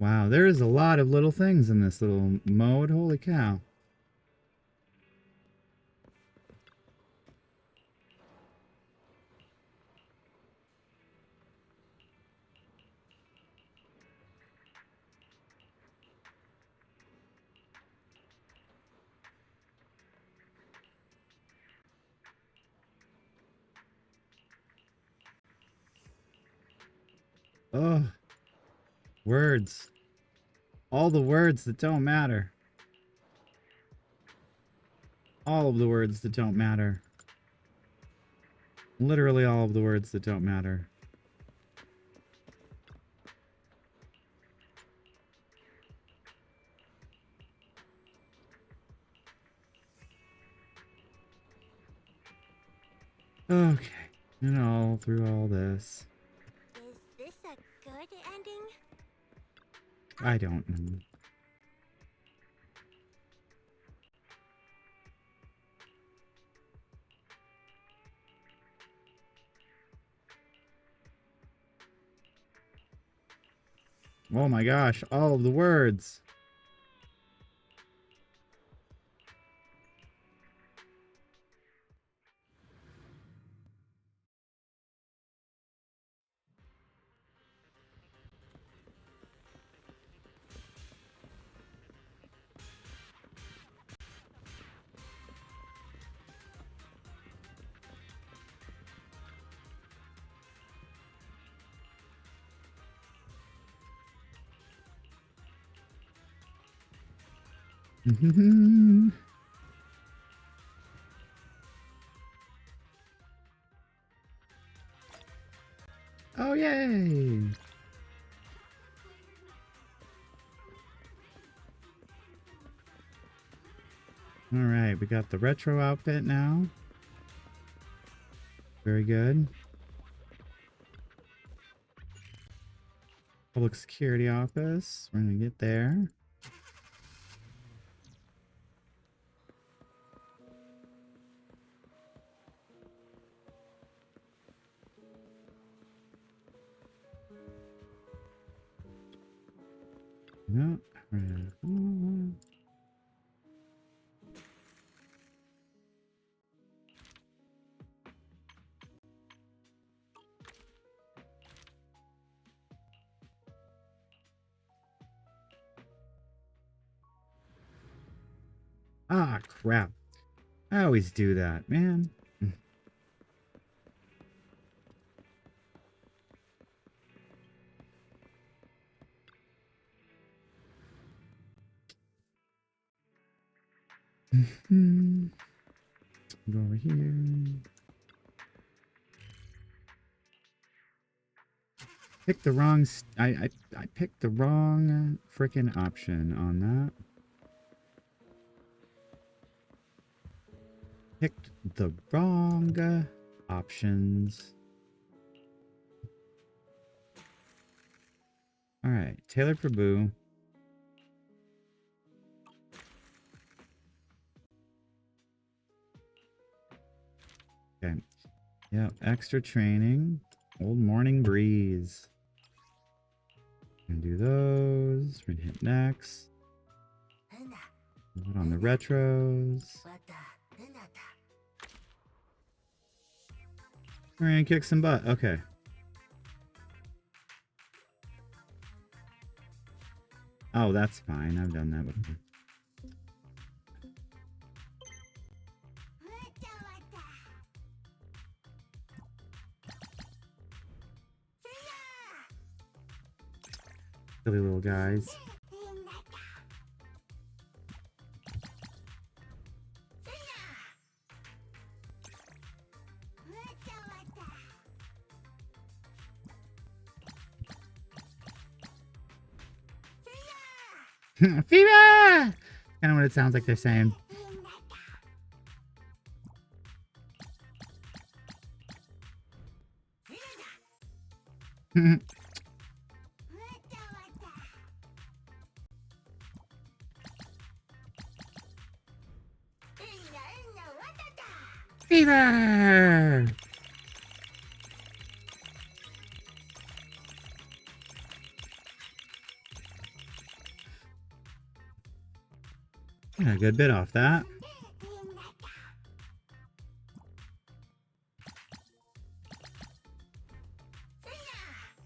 Wow, there is a lot of little things in this little mode. Holy cow. Oh, words. All the words that don't matter. All of the words that don't matter. Literally all of the words that don't matter. Okay, and all through all this. Is this a good ending? I don't know. Oh my gosh, all of the words. Oh, yay! All right, we got the retro outfit now. Very good. Public security office. We're gonna get there. No. Ah, crap. I always do that, man. Go over here. Picked the wrong. I picked the wrong freaking option on that. Picked the wrong options. All right, tailored for Boo. Okay. Yep, extra training. Old Morning Breeze. Gonna do those. We're gonna hit next. Put on the retros. We're gonna kick some butt. Okay. Oh, that's fine. I've done that before. Silly little guys. Fever! Kind of what it sounds like they're saying. Fever! Got a good bit off that.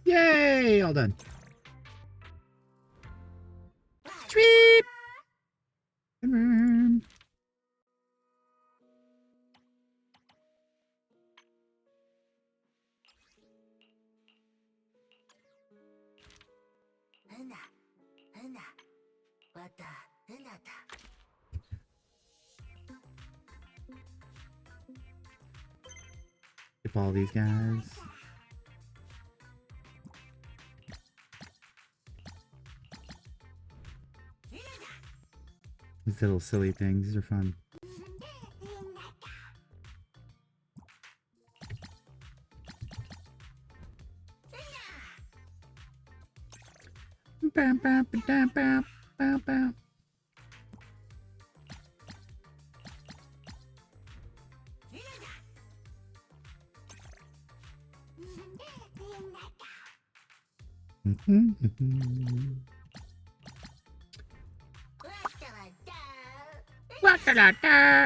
Yay! All done. Tweet! Skip all these guys. These little silly things, these are fun. Bam, bam, bam, bam, bam, bam.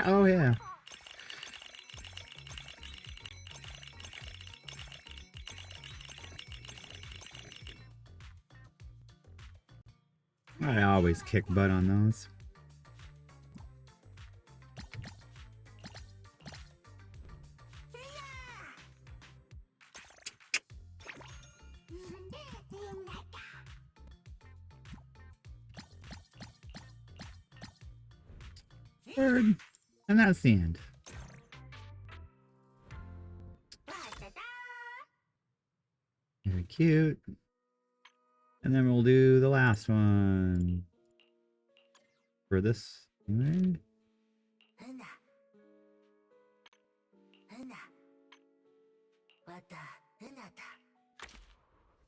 Oh yeah. I always kick butt on those. Word. And that's the end. Very cute. And then we'll do the last one for this. Right?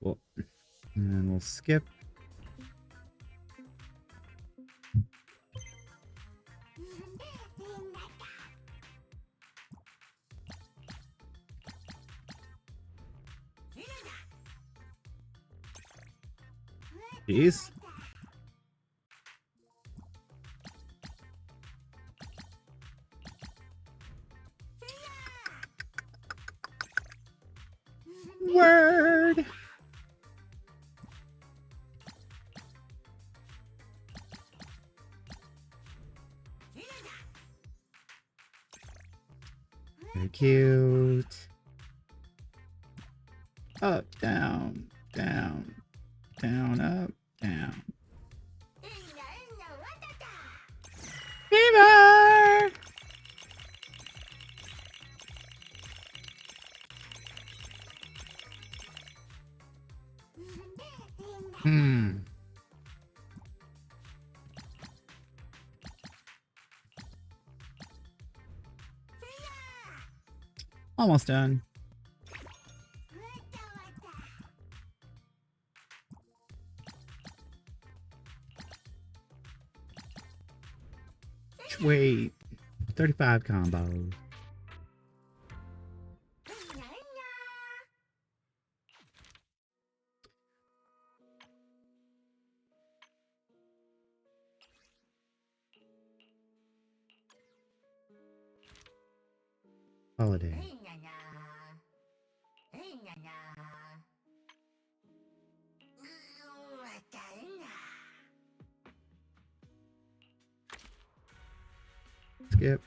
Well, and then we'll skip. Jeez. Word. Very cute. Up, down, down, down, up, down. Fever! Hmm. Almost done. Wait. 35 combo. Holiday. Skip.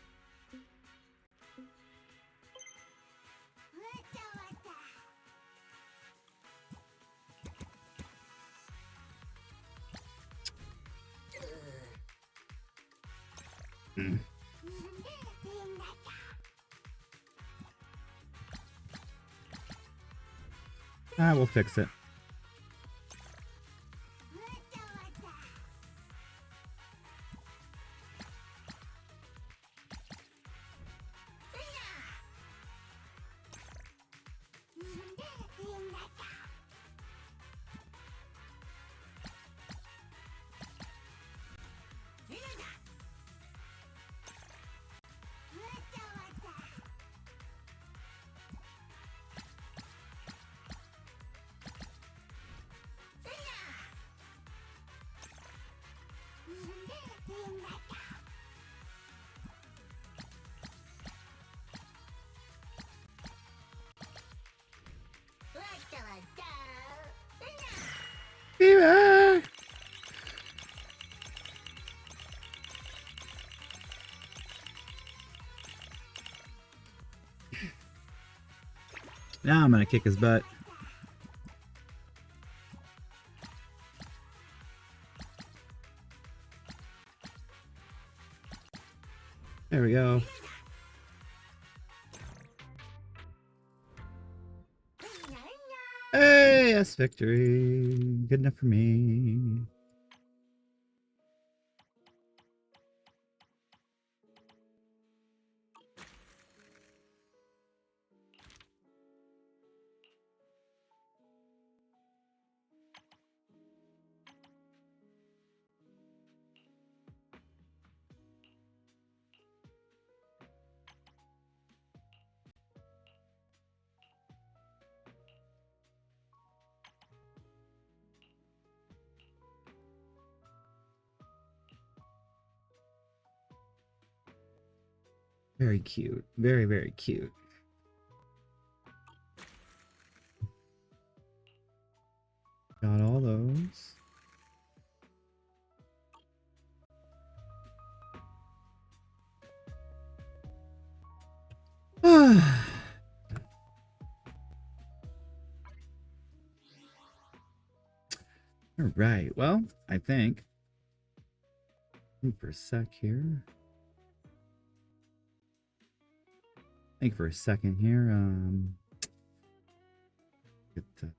Hmm. I will fix it. Fever! Now I'm gonna kick his butt. There we go. Hey, yes, victory. Good enough for me. Very cute. Very, very cute. Got all those. All right. Well, I think for a sec here. Think for a second here. Get turn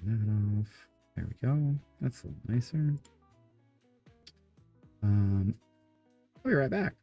that off. There we go. That's a little nicer. I'll be right back.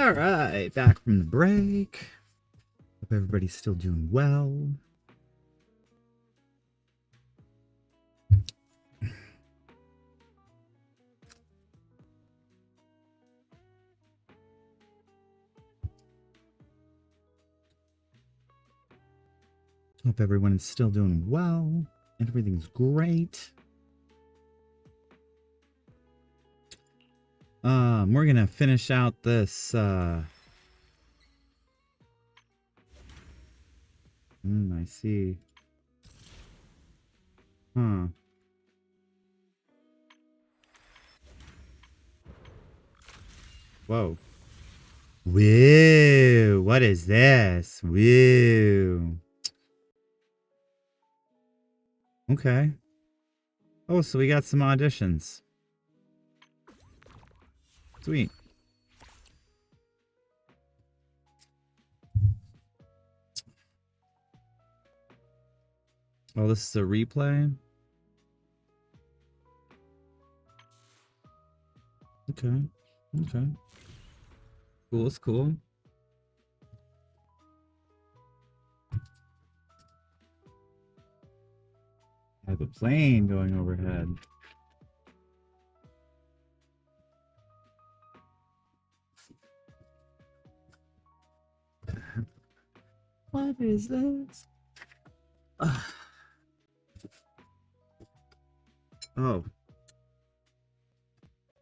All right, back from the break. Hope everybody's still doing well. Hope everyone is still doing well. Everything's great. We're gonna finish out this. I see. Huh. Whoa. Woo! What is this? Woo! Okay. Oh, so we got some auditions. Sweet. Oh, this is a replay? Okay. Okay. Cool, it's cool. I have a plane going overhead. What is this? Oh.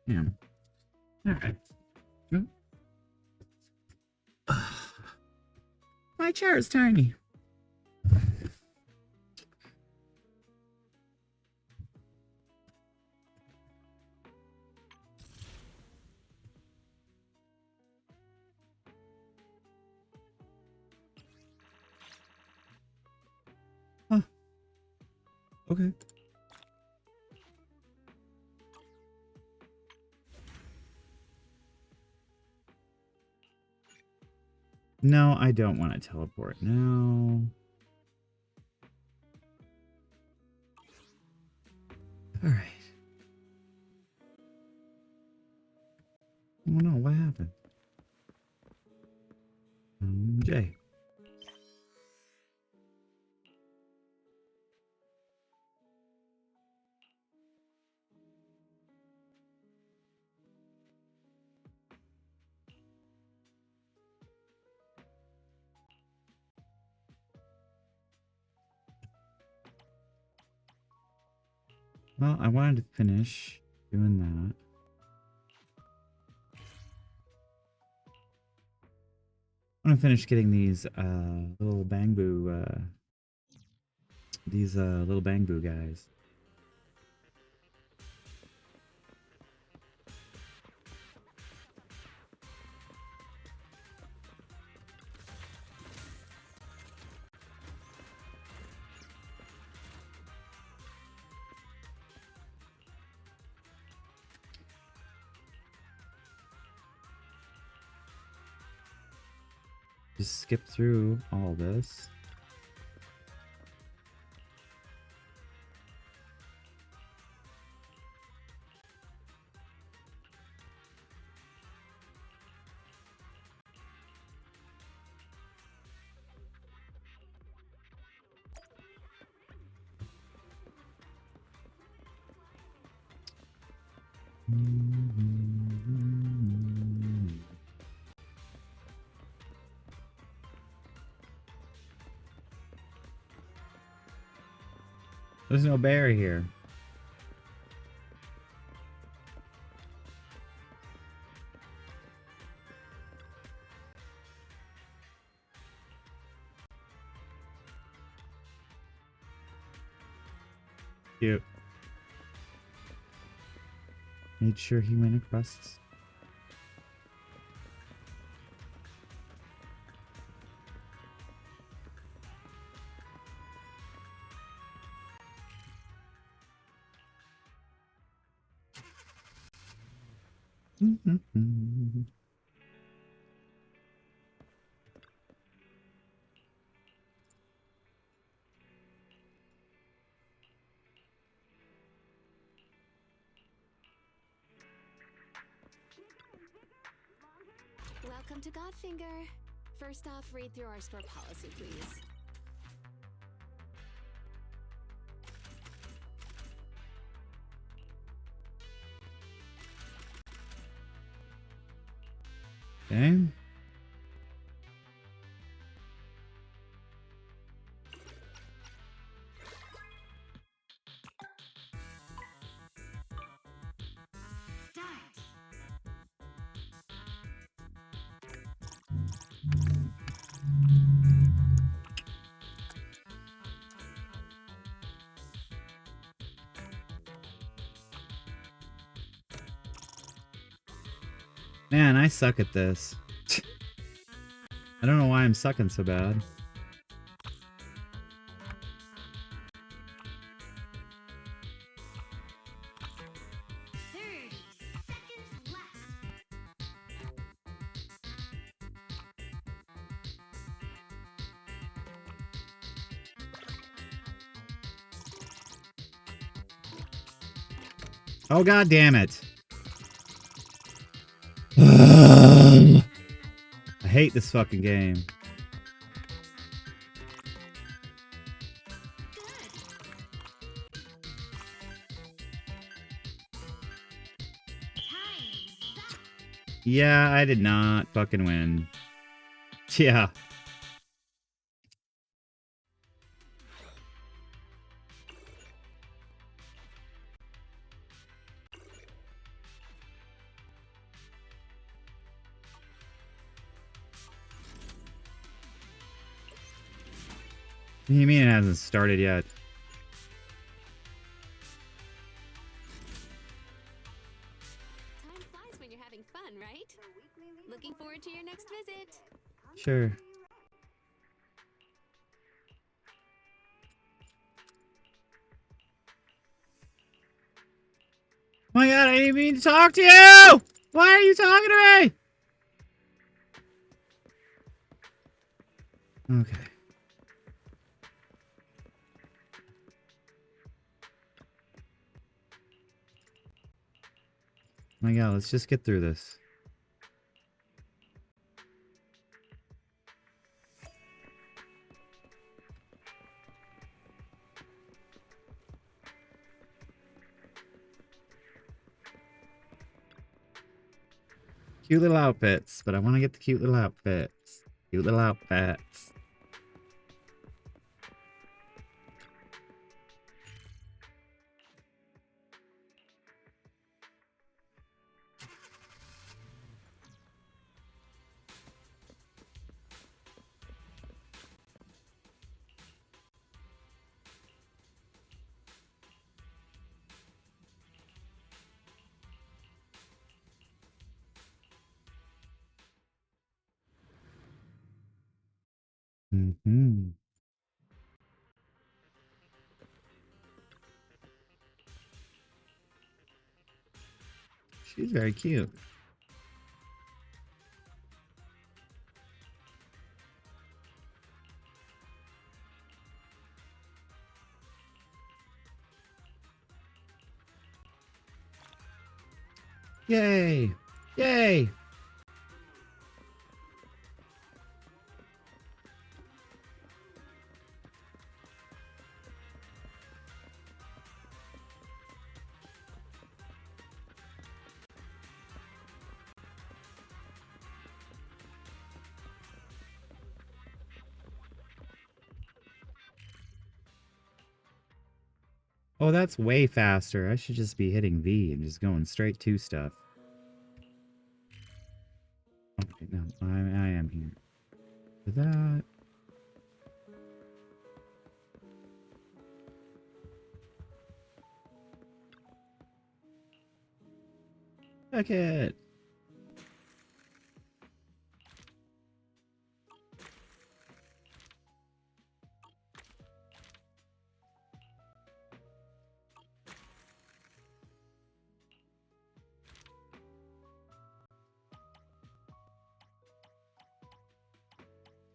Damn. Alright. My chair is tiny. Huh. Okay. No, I don't want to teleport now. All right. Oh no, what happened? Jay. Well, I wanted to finish doing that. I want to finish getting these little bangbu little bangbu guys. Just skip through all this. There's no bear here. Cute. Made sure he went across. Welcome to Godfinger. First off, read through our store policy, please. Okay. Man, I suck at this. I don't know why I'm sucking so bad. Oh, god damn it. I hate this fucking game. Yeah, I did not fucking win. Yeah. What do you mean it hasn't started yet? Time flies when you're having fun, right? Looking forward to your next visit. Sure. My god, I didn't mean to talk to you! Why are you talking to me? Okay. My god, let's just get through this. Cute little outfits, but I want to get the cute little outfits. Cute little outfits. Mm-hmm. She's very cute. Yay! Yay! Oh, that's way faster. I should just be hitting V and just going straight to stuff. Okay, no, I am here. For that. Fuck it.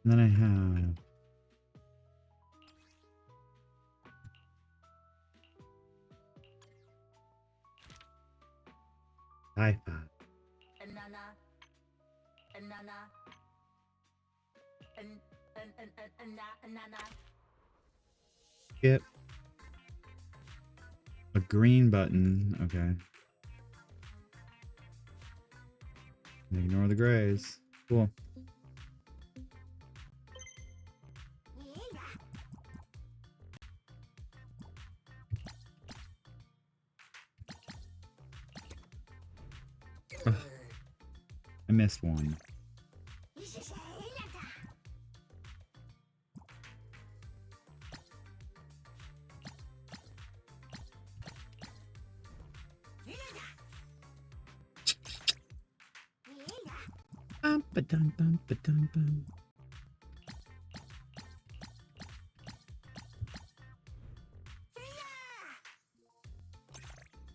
And then I have high five. Another Skip. A green button. Okay. Ignore the grays. Cool. Ugh. I missed one. Bum ba dum bum ba dum bum.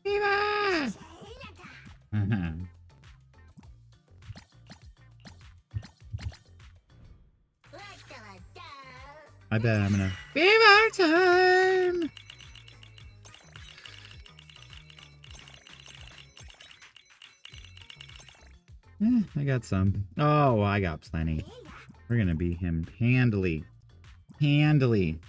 Viva! I bet I'm gonna Viva time! I got some. Oh, I got plenty. We're gonna beat him handily. Handily.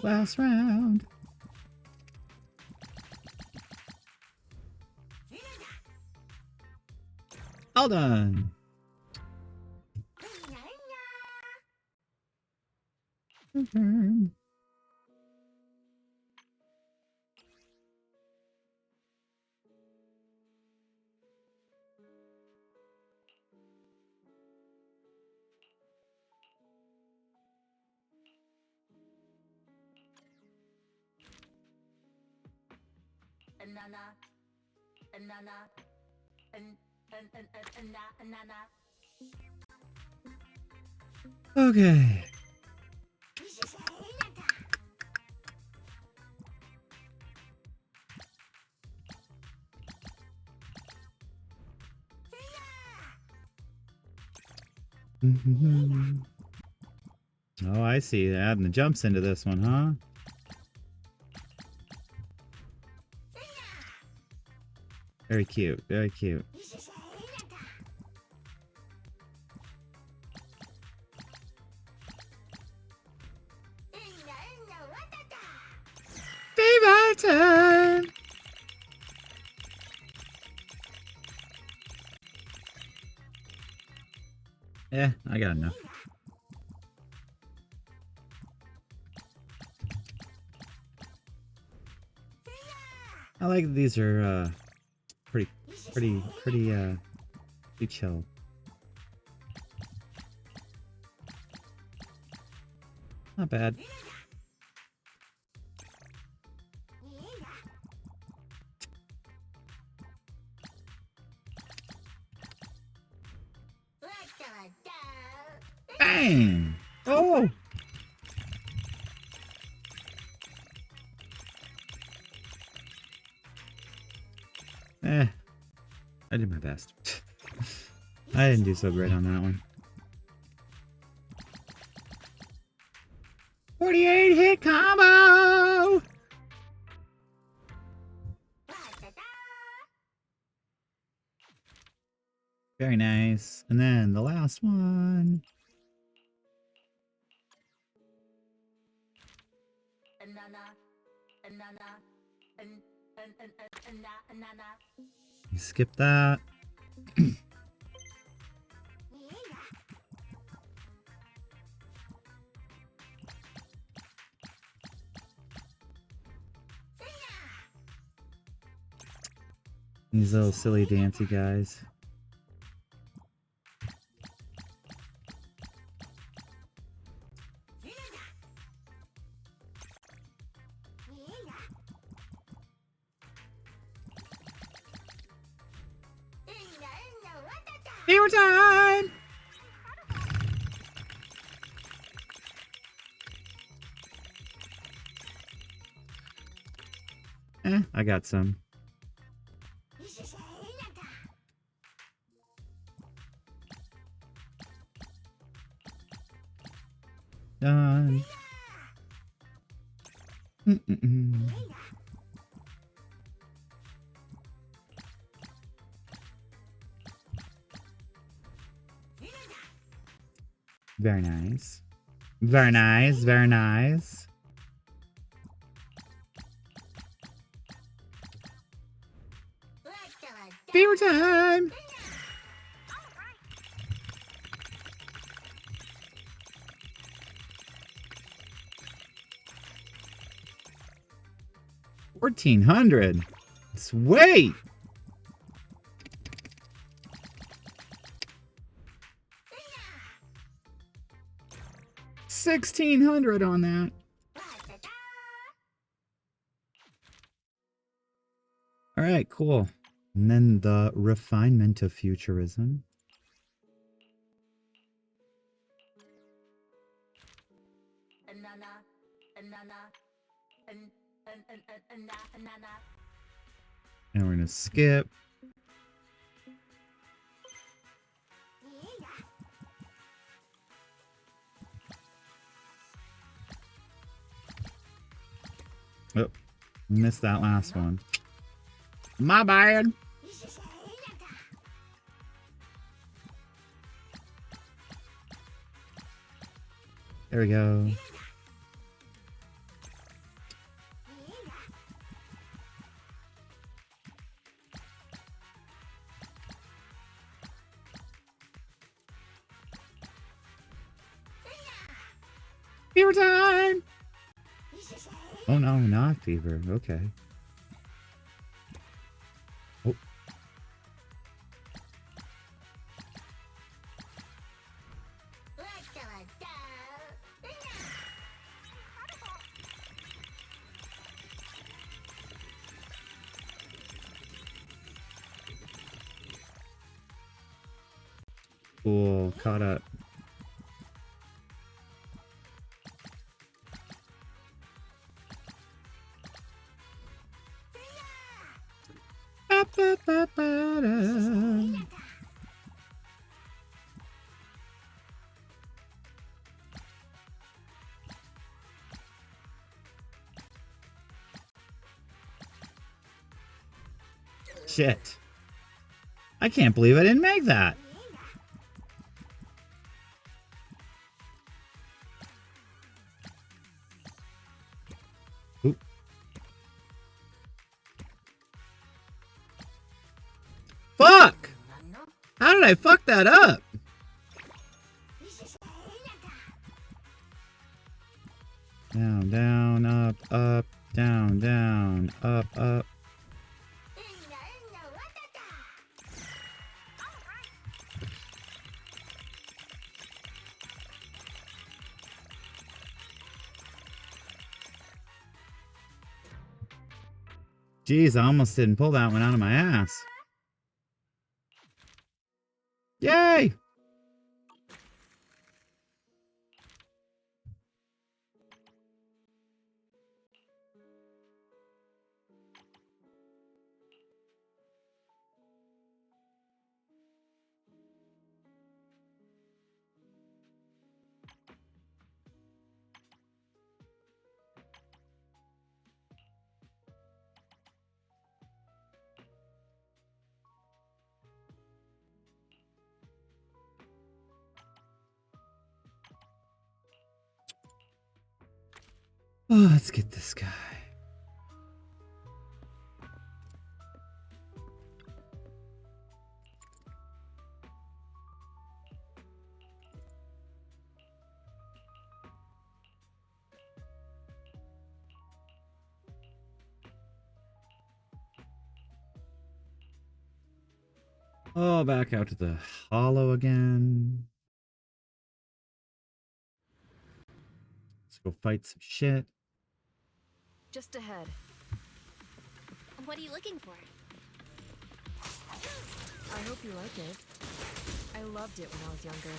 Last round. All done. Okay. Okay. Oh, I see. Adding the jumps into this one, huh? Very cute. Very cute. Fever time! Yeah, I got enough. I like that these are pretty chill. Not bad. Bang! Oh! I did my best. I didn't do so great on that one. 48 hit combo! Very nice. And then the last one. You skip that. These little silly dancy guys. Fever time! I got some. Mm-mm-mm. Very nice. Very nice. Very nice. Fever time! $1,400. Sweet! 1,600 on that. All right, cool. And then the refinement of futurism. And we're gonna skip. Oh, missed that last one. My bad. There we go. Fever time! Oh no, not fever. Okay. Oh. Cool, caught up. Shit. I can't believe I didn't make that. Oop. Fuck! How did I fuck that up? Down, down, up, up, down, down, up, up. Jeez, I almost didn't pull that one out of my ass. Yay! Oh, let's get this guy. Oh, back out to the hollow again. Let's go fight some shit. Just ahead. What are you looking for? I hope you like it. I loved it when I was younger.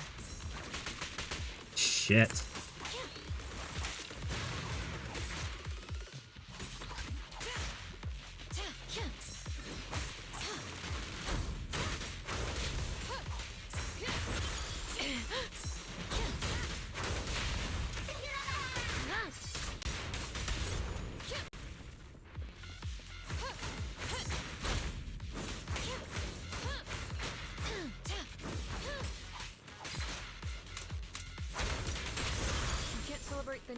Shit.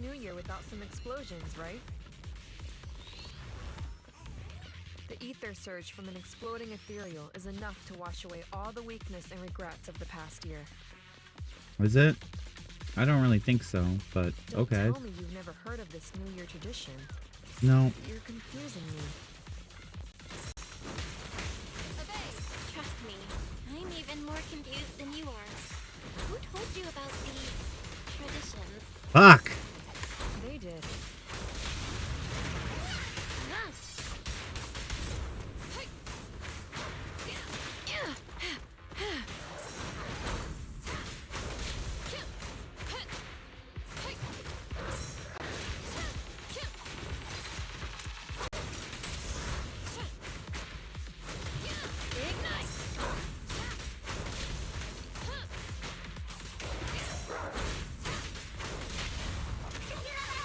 new year without some explosions, right? The ether surge from an exploding ethereal is enough to wash away all the weakness and regrets of the past year. Was it? I don't really think so, but Don't okay. tell me you've never heard of this New Year tradition. No. You're confusing me. Obey! Trust me, I'm even more confused than you are. Who told you about these traditions? Fuck! They did.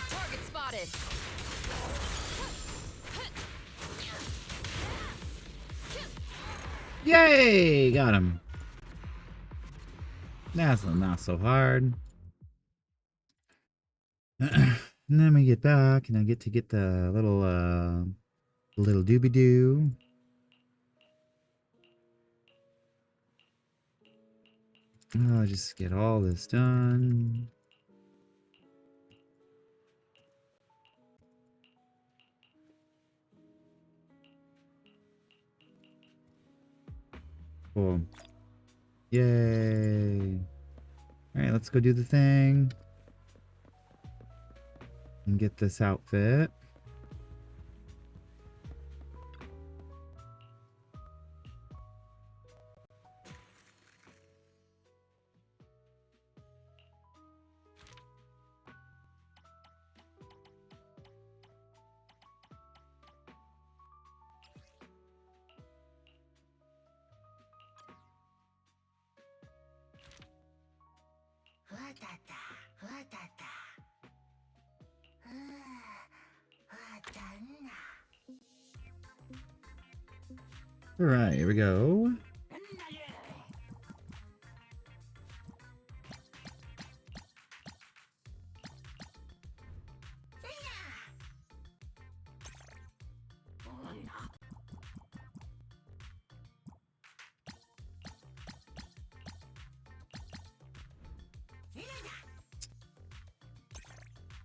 Target spotted. Yay! Got him. That's not so hard. And then we get back, and I get to get the little doobie-doo. I'll just get all this done. Cool. Yay. Alright, let's go do the thing. And get this outfit. Alright, here we go.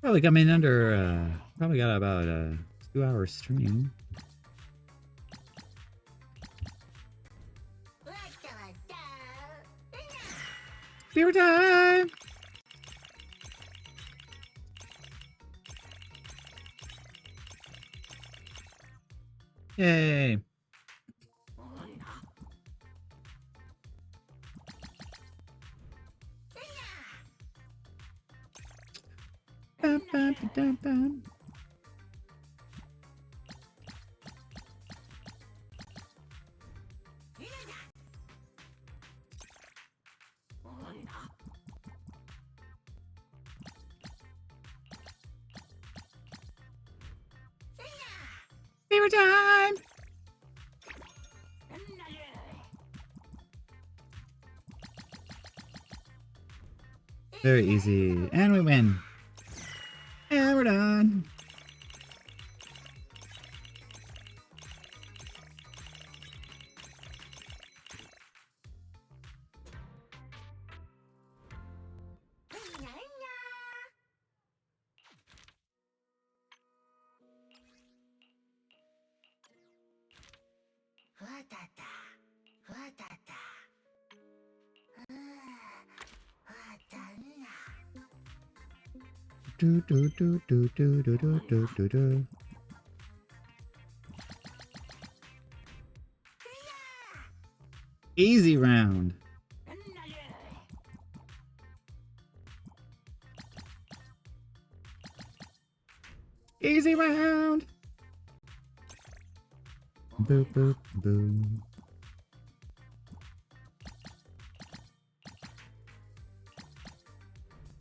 Probably coming under, probably got about a 2-hour stream. Beer time! Yay! Bum, bum, ba-dum, bum. Beaver time! Very easy. And we win. And we're done. Do do do do do do do do do do. Easy round. Easy round. Boop boop boom.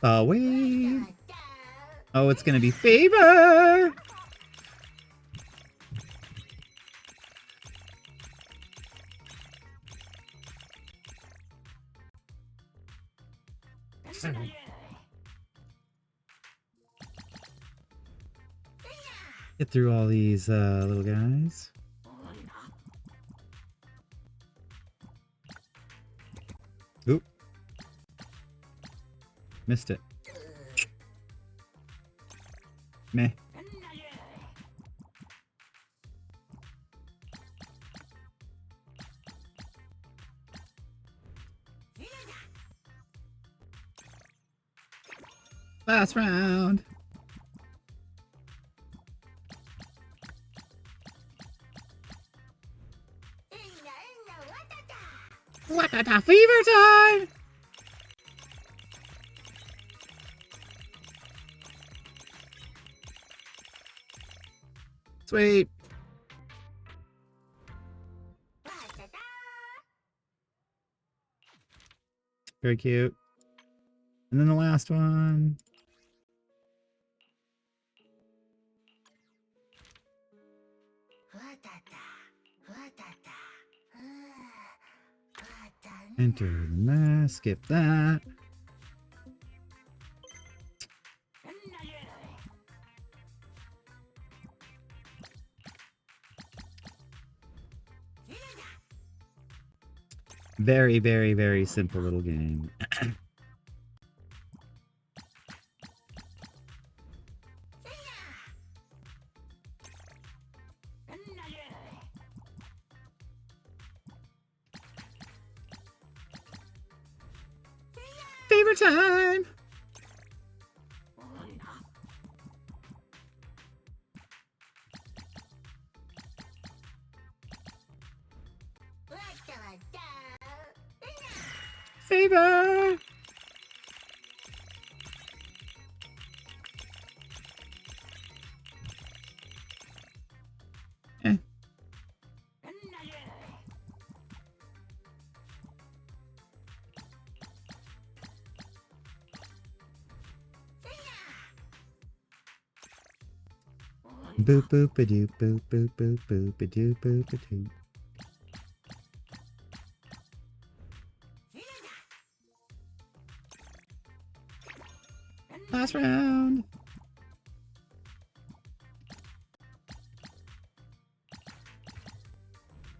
Wait. Oh, it's gonna be favor. Get through all these little guys. Oop. Missed it. Meh. Last round. What the fever time? Sweet. Very cute. And then the last one. Enter the mask, skip that. Very, very, very simple little game. Favorite time! Favor! Eh. Boop boop a doop boop boop boop boop a doop boop a doop. Last round.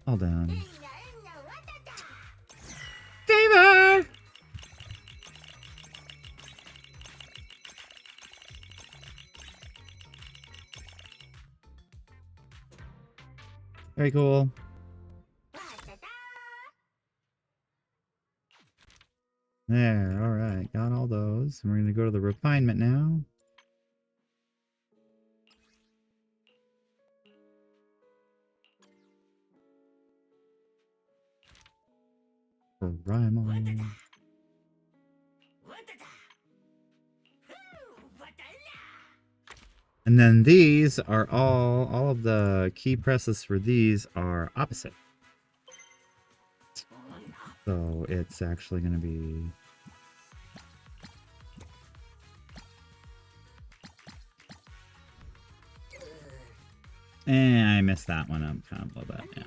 All done. Favor! Very cool. There, alright. Got all those. And we're going to go to the refinement now. Primal. And then these are all of the key presses for these are opposite. So it's actually going to be... I missed that one up kind of a little bit, yeah.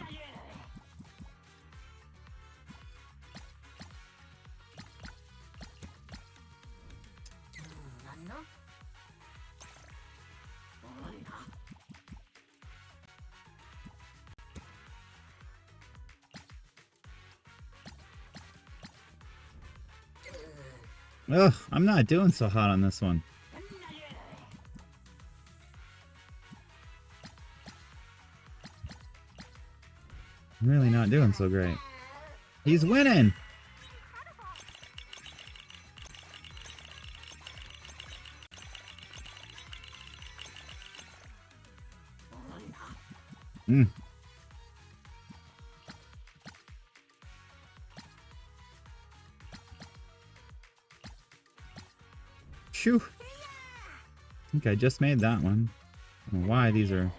Ugh, I'm not doing so hot on this one. I'm really not doing so great. He's winning! Mm. Phew. I think I just made that one. I don't know why these are...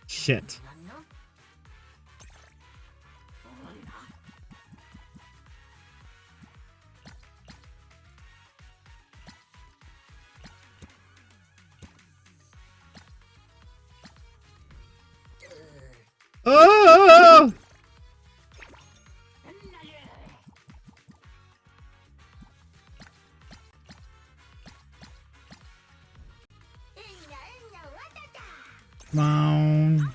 Shit. Oh! Come on.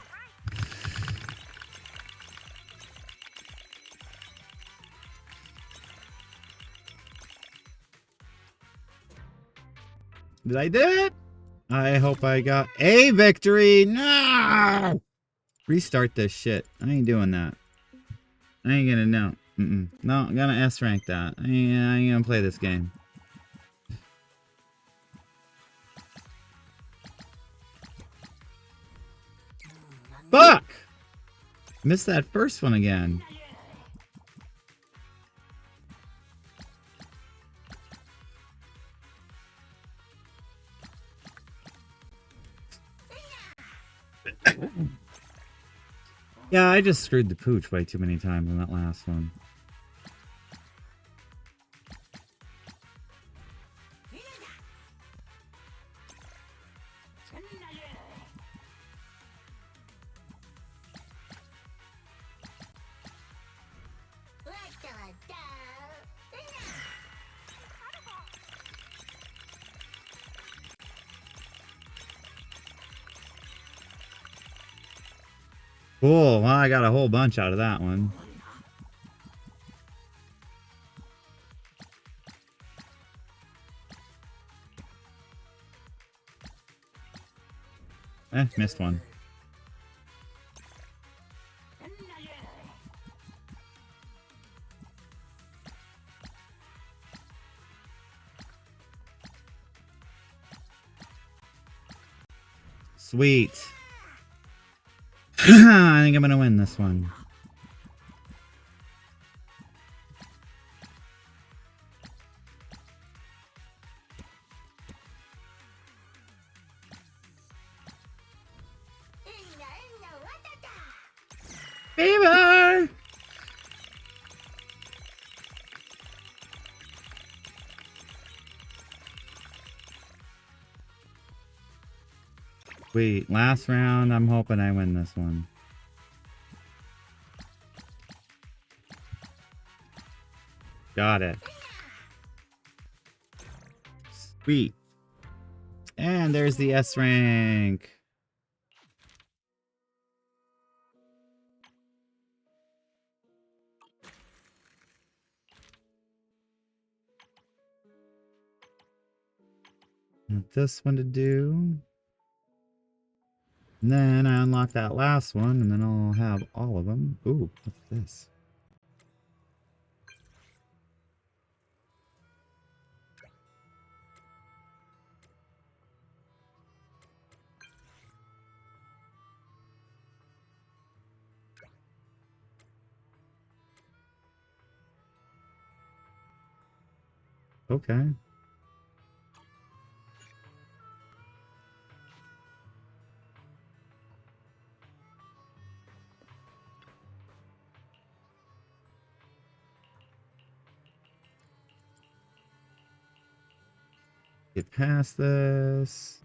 Did I do it? I hope I got a victory. No! Restart this shit. I ain't doing that. I ain't gonna know. No, I'm gonna S rank that. I ain't gonna play this game. Fuck! Missed that first one again. Yeah, I just screwed the pooch way too many times on that last one. Cool. Well, I got a whole bunch out of that one. Missed one. Sweet. I think I'm gonna win this one. Fever! Sweet. Last round, I'm hoping I win this one. Got it. Sweet. And there's the S rank. Want this one to do. And then I unlock that last one, and then I'll have all of them. Ooh, what's this? Okay. Get past this.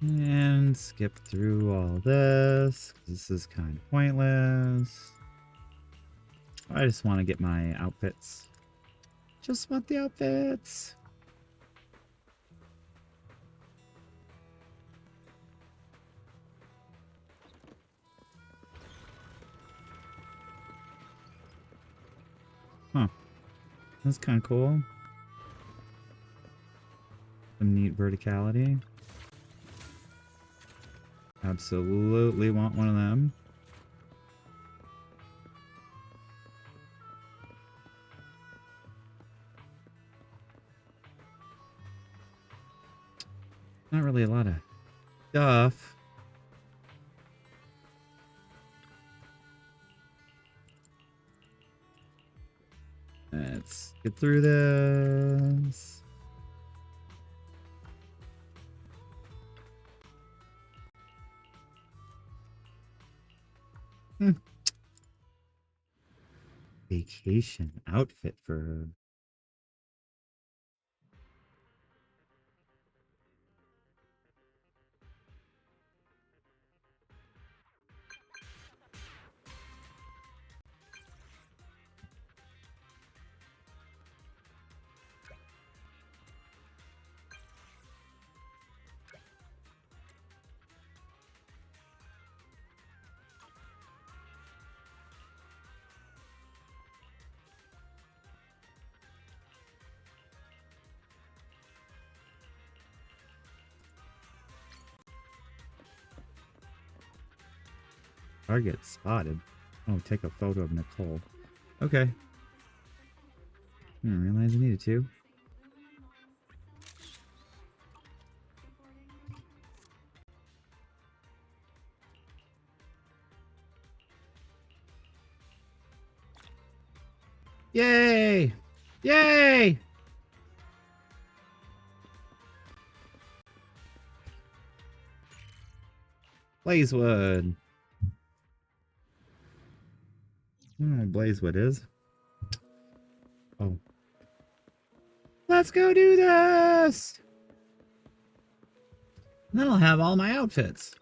And skip through all this. This is kind of pointless. I just want to get my outfits. Just want the outfits. Huh. That's kind of cool. Some neat verticality. Absolutely want one of them. Not really a lot of stuff. Let's get through this. Vacation outfit for her. Target spotted. Oh, take a photo of Nicole. Okay. Didn't realize I needed to. Yay! Yay! Blazewood. I don't know what Blazewood is. Oh. Let's go do this! And then I'll have all my outfits.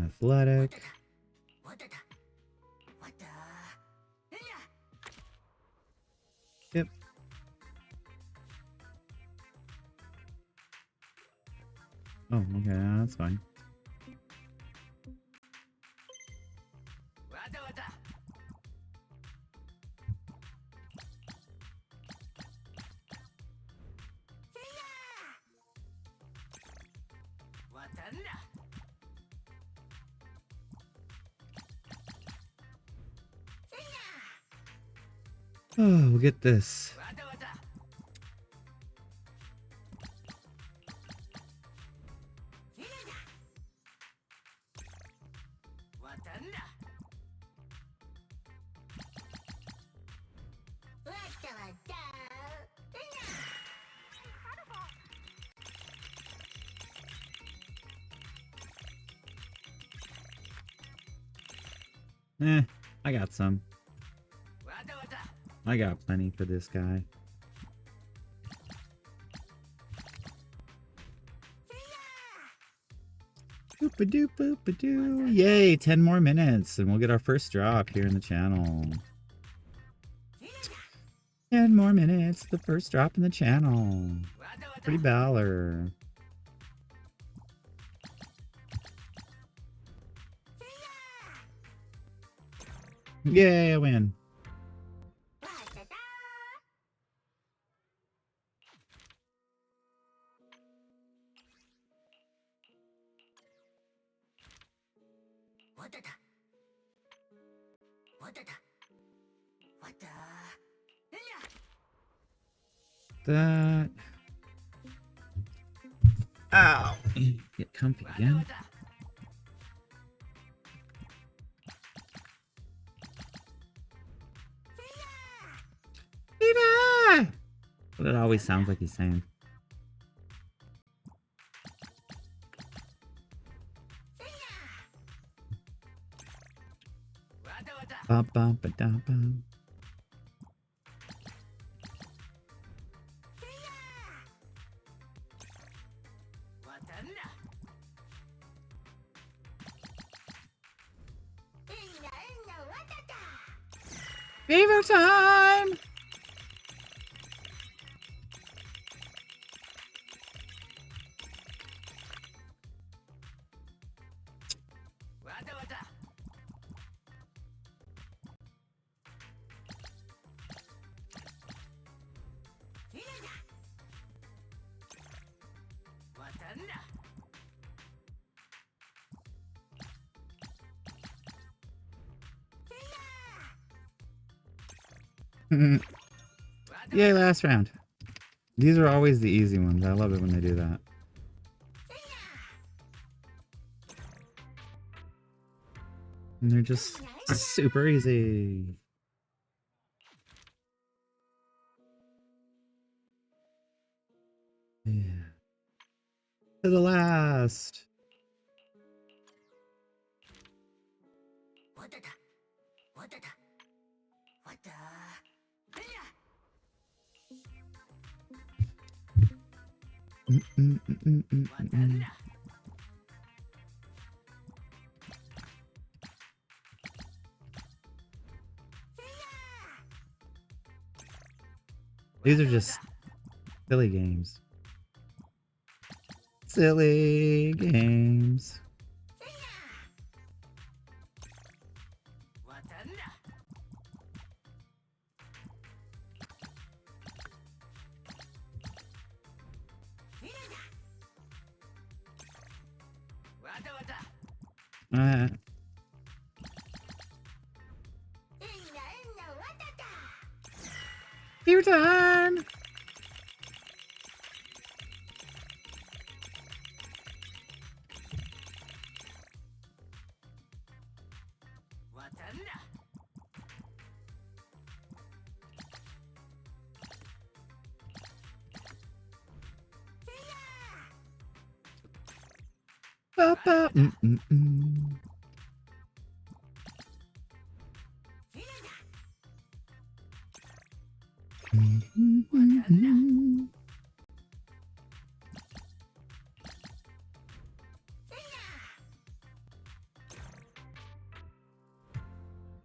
Athletic. Yep. Oh, okay, that's fine. Oh, we'll get this. I got some. I got plenty for this guy. Boop-a-doo, boop-a-doo. Yay, 10 more minutes and we'll get our first drop here in the channel. 10 more minutes, the first drop in the channel. Pretty baller. Yay, I win. That. Ow. Get comfy again. Viva! What it always sounds like he's saying. Bum bum ba dum bum. Fever time! Yay, last round. These are always the easy ones. I love it when they do that. And they're just super easy. Yeah. To the last. These are just silly games. Silly games. Uh, your turn. Ba, ba,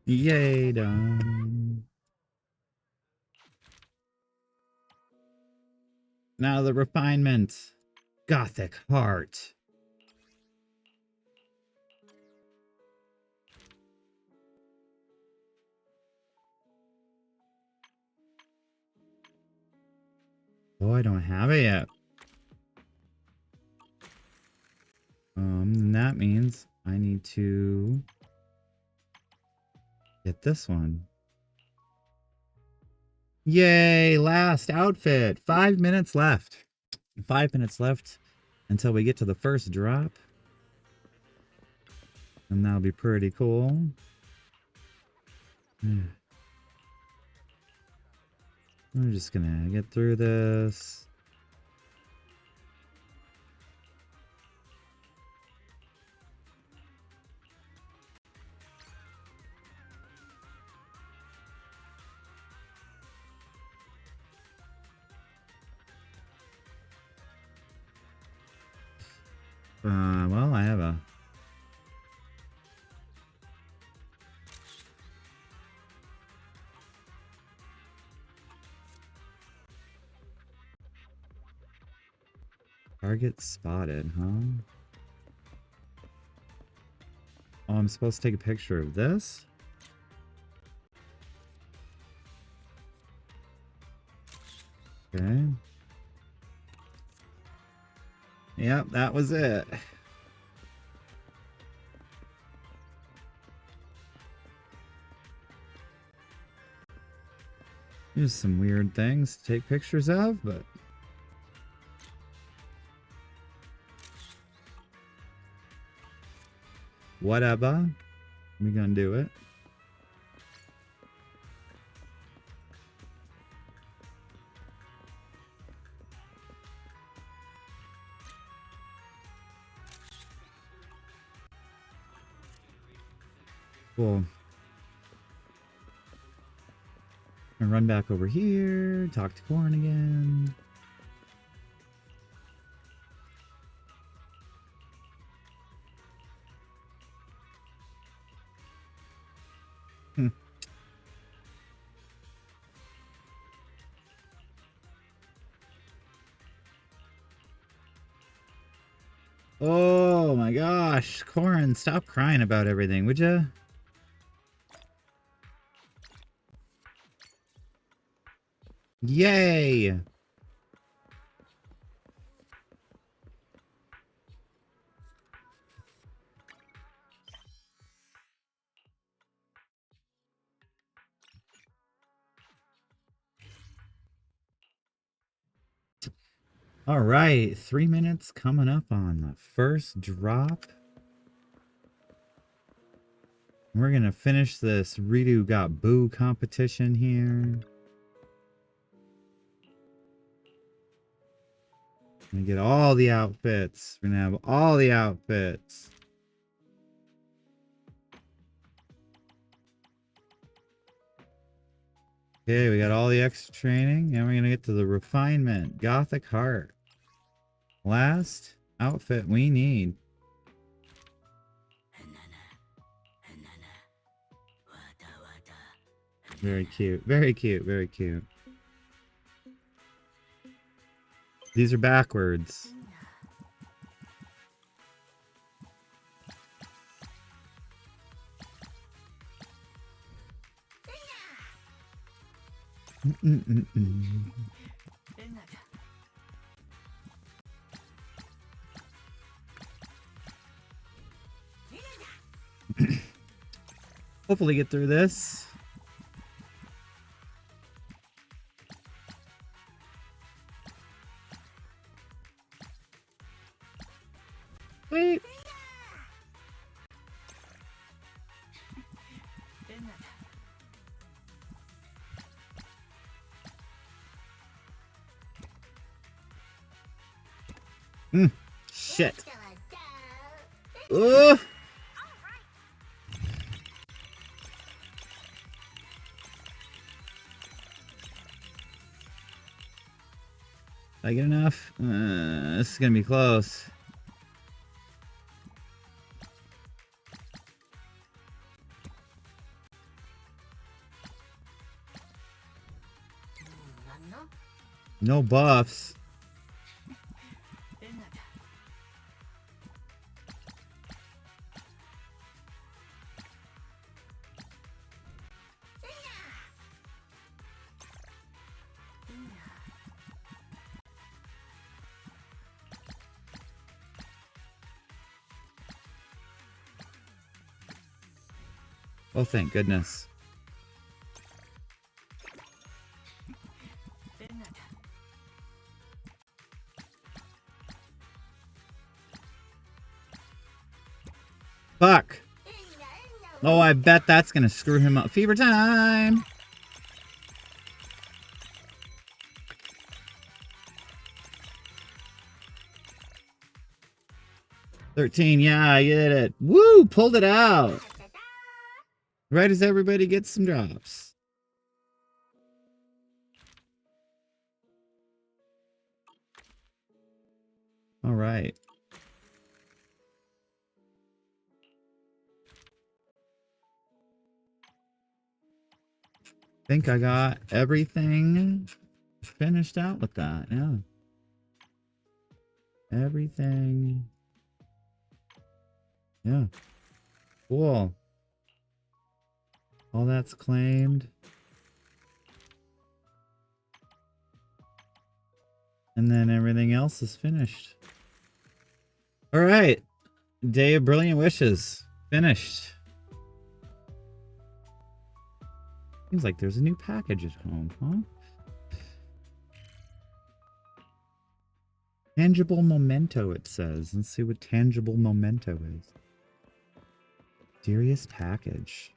Yay, done. Now the refinement. Gothic heart. Oh, I don't have it yet. And that means I need to get this one. Yay, last outfit. 5 minutes left. 5 minutes left until we get to the first drop. And that'll be pretty cool. I'm just gonna get through this. Well, I have a... Target spotted, huh? Oh, I'm supposed to take a picture of this? Okay. Yep, that was it. There's some weird things to take pictures of, but... whatever. We're gonna do it. Cool. And run back over here, talk to Corn again. Oh my gosh, Corn, stop crying about everything, would ya? Yay! All right, 3 minutes coming up on the first drop. We're gonna finish this Redo Got Boo competition here. We're gonna get all the outfits. We're gonna have all the outfits. Okay, we got all the extra training, and we're gonna get to the refinement. Gothic Heart. Last outfit we need. Very cute, very cute, very cute. These are backwards. Hopefully get through this. Wait. Shit. Ugh. Did I get enough? This is gonna be close. No buffs. Oh, thank goodness. Fuck. Oh, I bet that's gonna screw him up. Fever time. $13. Yeah, I get it. Woo! Pulled it out. Right as everybody gets some drops. All right. I think I got everything finished out with that. Yeah. Everything. Yeah. Cool. All that's claimed. And then everything else is finished. All right. Day of Brilliant Wishes. Finished. Seems like there's a new package at home, huh? Tangible memento, it says. Let's see what tangible memento is. Serious package.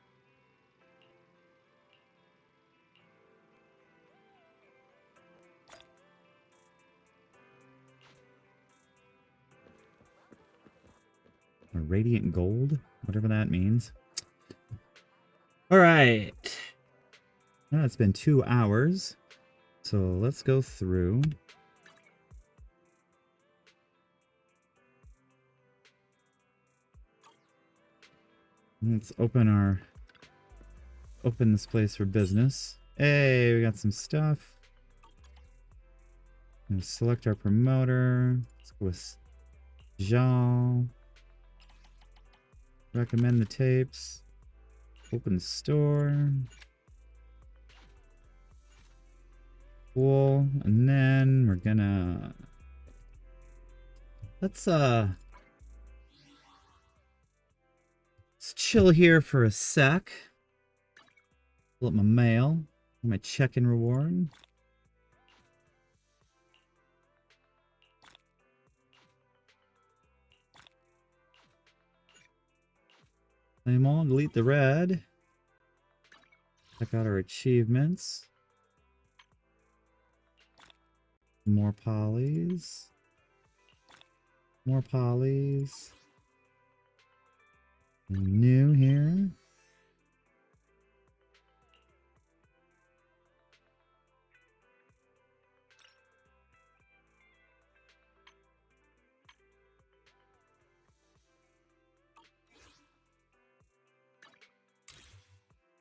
A radiant gold, whatever that means. All right. Now it's been 2 hours. So let's go through. Let's open this place for business. Hey, we got some stuff. I'm gonna select our promoter. Let's go with Jean. Recommend the tapes. Open the store. Cool. And then we're gonna let's chill here for a sec. Pull up my mail. My check-in reward. Claim all, delete the red. Check out our achievements. More polys. More polys. New here.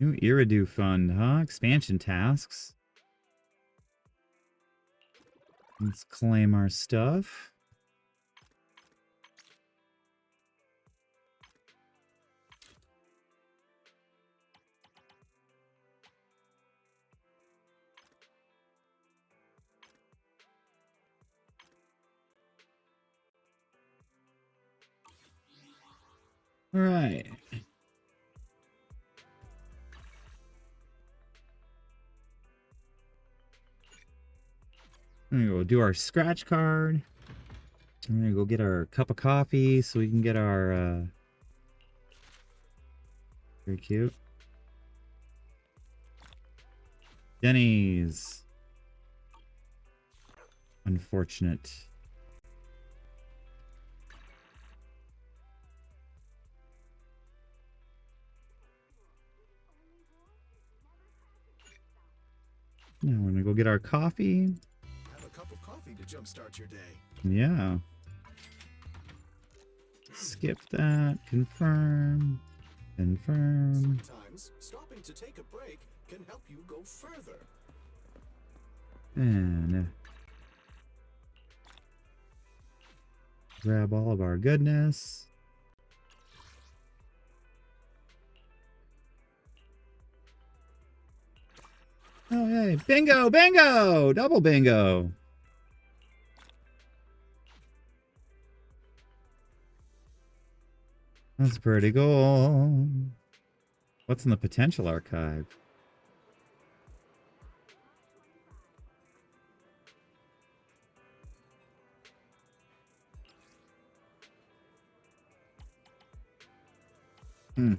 New Iridu fund, huh? Expansion tasks. Let's claim our stuff. All right. We're gonna go do our scratch card. We're gonna go get our cup of coffee so we can get our very cute. Denny's. Unfortunate. Now we're gonna go get our coffee. Have a cup of coffee to jumpstart your day. Yeah. Skip that. Confirm. Confirm. Sometimes stopping to take a break can help you go further. And grab all of our goodness. Oh, hey, bingo, bingo, double bingo. That's pretty cool. What's in the potential archive? Hmm.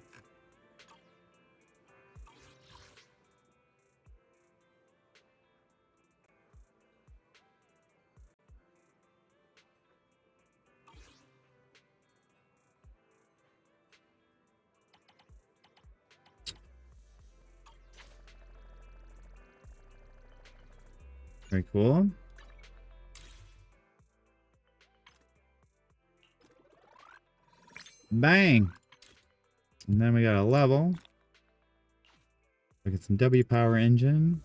Very cool. Bang. And then we got a level. Look at some W power engine.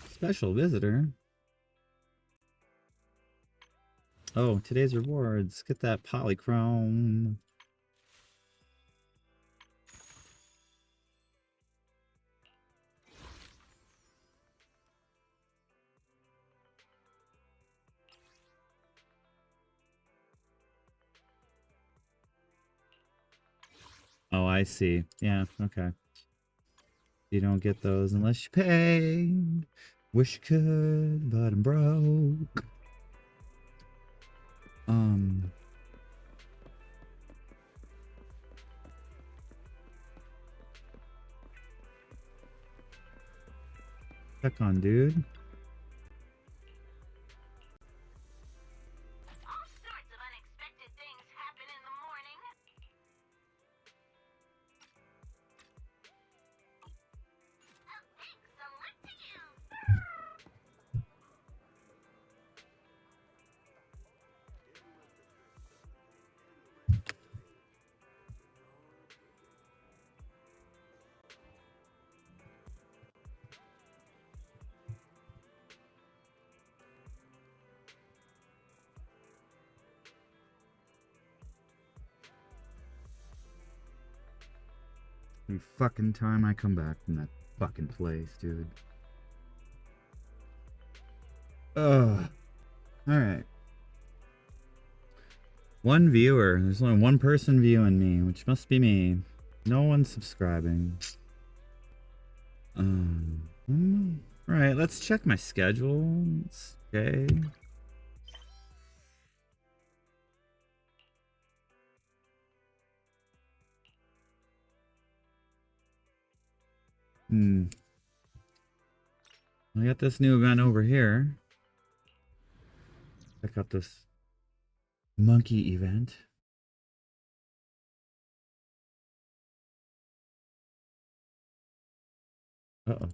Special visitor. Oh, today's rewards. Get that polychrome. Oh, I see. Yeah, okay. You don't get those unless you pay. Wish you could, but I'm broke. Check on, dude. Every fucking time I come back from that fucking place, dude. Ugh. Alright. One viewer. There's only one person viewing me, which must be me. No one subscribing. Alright, let's check my schedules. Okay. I got this new event over here. Check out this monkey event. Uh-oh.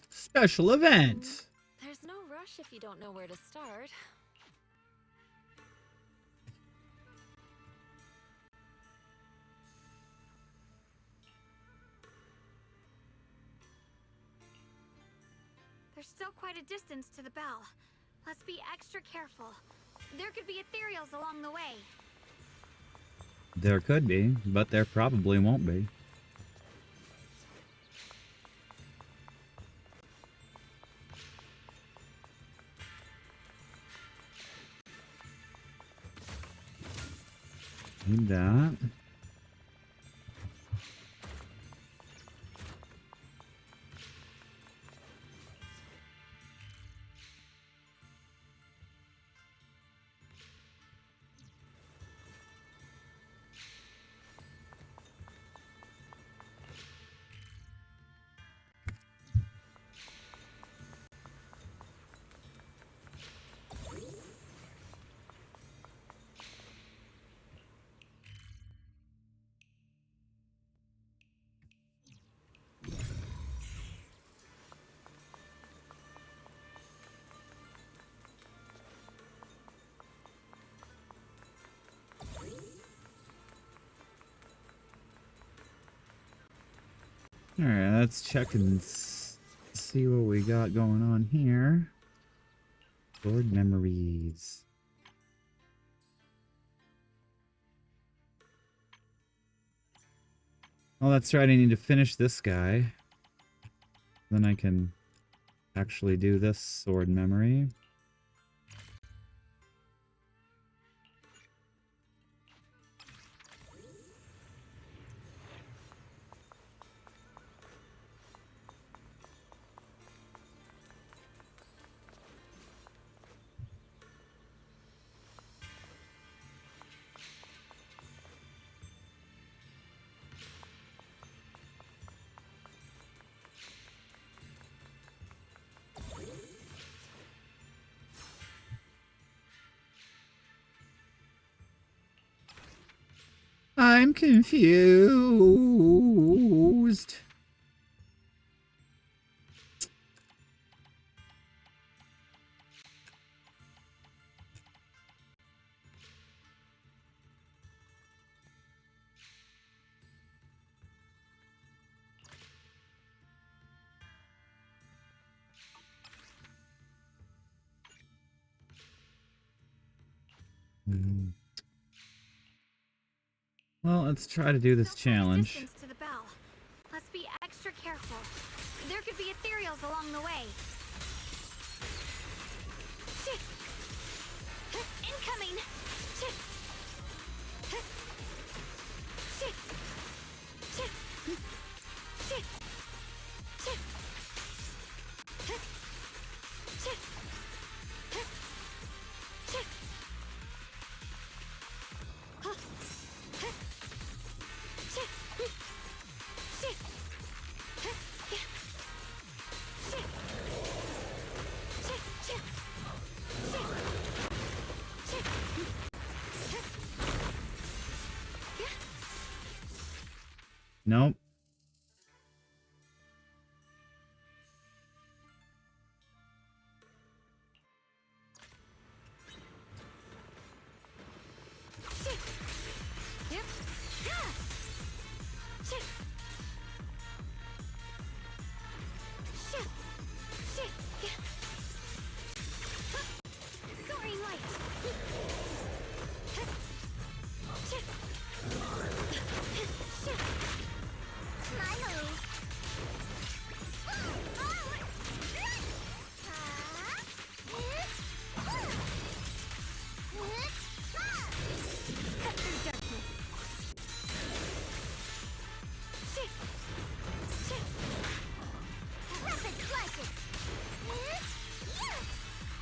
Special event. There's no rush if you don't know where to start. There's still quite a distance to the bell. Let's be extra careful. There could be ethereals along the way. There could be, but there probably won't be. Need that. Alright, let's check and see what we got going on here. Stored memories. Oh, that's right, I need to finish this guy. Then I can actually do this sword memory. I'm confused. Well, let's try to do this challenge. Distance to the bell. Let's be extra careful. There could be ethereals along the way. Shit. Incoming. Shit. Shit. Shit. Shit. Shit. Shit. Shit. Nope.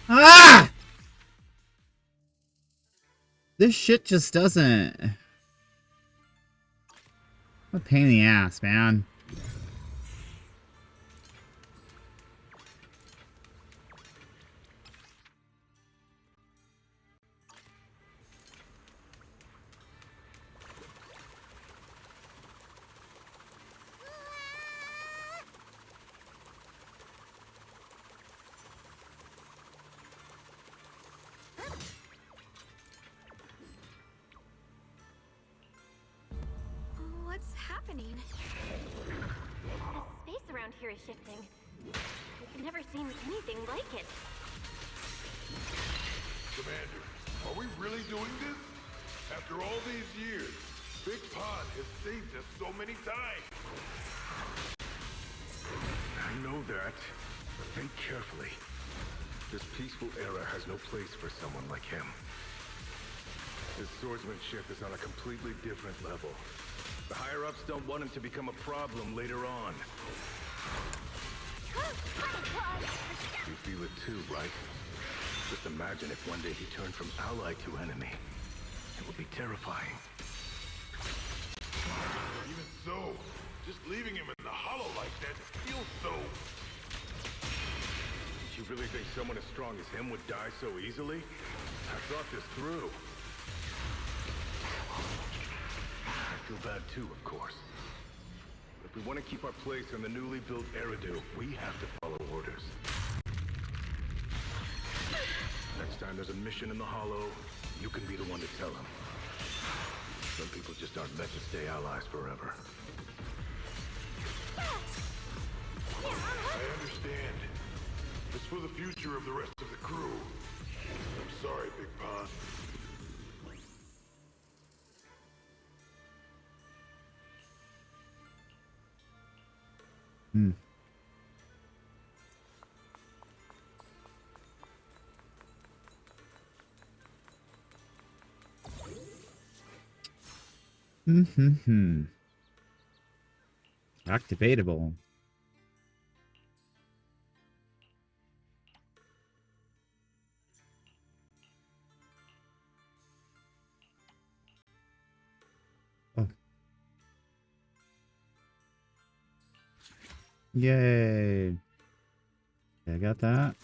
Ah! This shit just doesn't... What a pain in the ass, man. What's happening? The space around here is shifting. I've never seen anything like it. Commander, are we really doing this? After all these years, Big Pond has saved us so many times. I know that, but think carefully. This peaceful era has no place for someone like him. His swordsmanship is on a completely different level. The higher-ups don't want him to become a problem later on. You feel it too, right? Just imagine if one day he turned from ally to enemy. It would be terrifying. Even so, just leaving him in the hollow like that feels so... You really think someone as strong as him would die so easily? I thought this through. I feel bad too, of course. But if we want to keep our place in the newly built Eridu, we have to follow orders. Next time there's a mission in the Hollow, you can be the one to tell them. Some people just aren't meant to stay allies forever. I understand. It's for the future of the rest of the crew. I'm sorry, Big Pond. Activatable. Oh. Yay. I got that.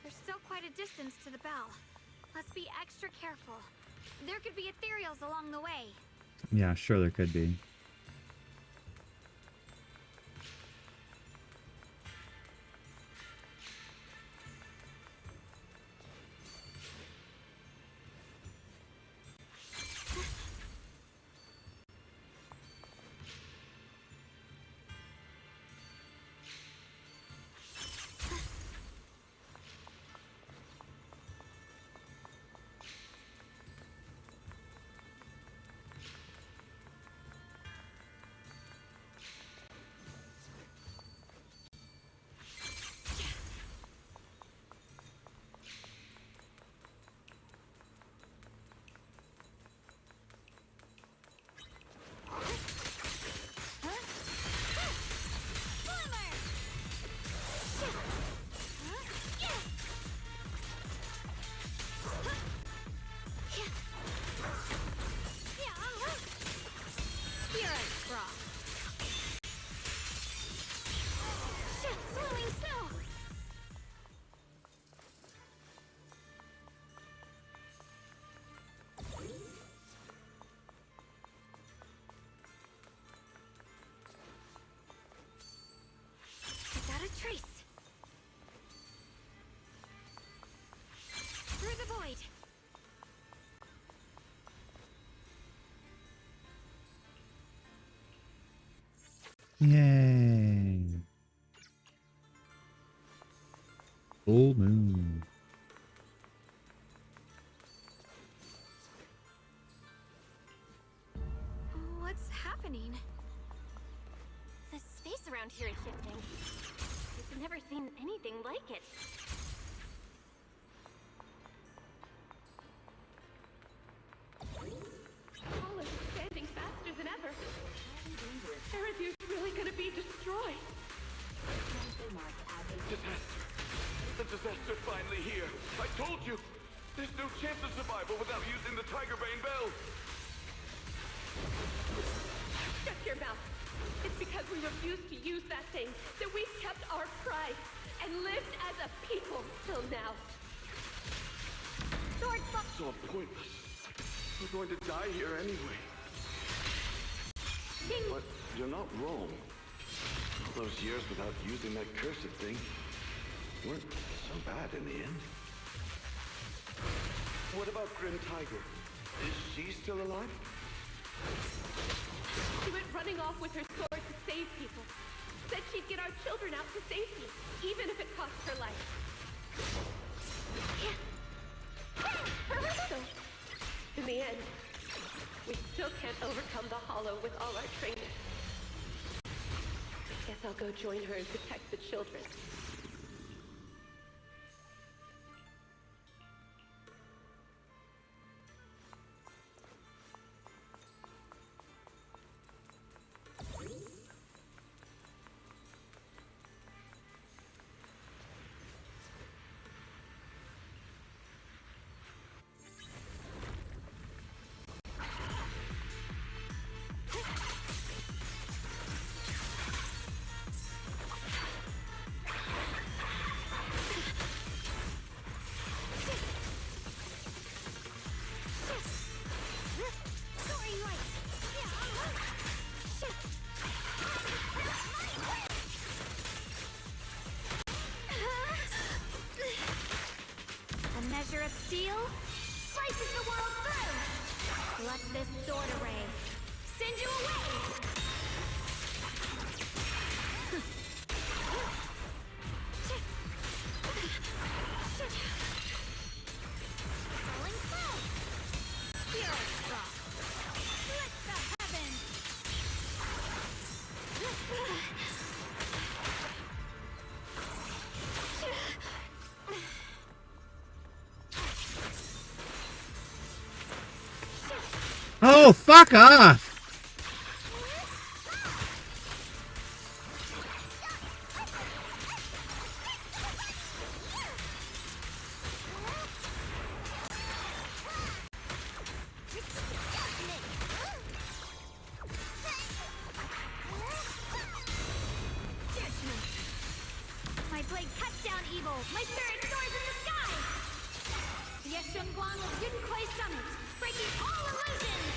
There's still quite a distance to the bell. Let's be extra careful. There could be ethereals along the way. Yeah, sure there could be. Trace. Through the void. Yay. Full moon. What's happening? The space around here is shifting. I've never seen anything like it. destroyed. Disaster. The disaster's finally here. I told you. There's no chance of survival without using the Tiger Bane Bell. Shut your mouth. It's because we refused to use that thing that we've kept our pride and lived as a people till now. So pointless. We're going to die here anyway. But you're not wrong. All those years without using that cursed thing weren't so bad in the end. What about Grim Tiger? Is she still alive? She went running off with her sword to save people. Said she'd get our children out to safety, even if it cost her life. So, in the end, we still can't overcome the Hollow with all our training. Guess I'll go join her and protect the children. Of steel slices the world through. Let this sword array send you away. Rolling slow. Pure frost. Split the heavens. Oh, fuck off! My blade cuts down evil. My spirit soars in the sky. Yeshun Guan with Yun Kuei Summit, breaking all illusions.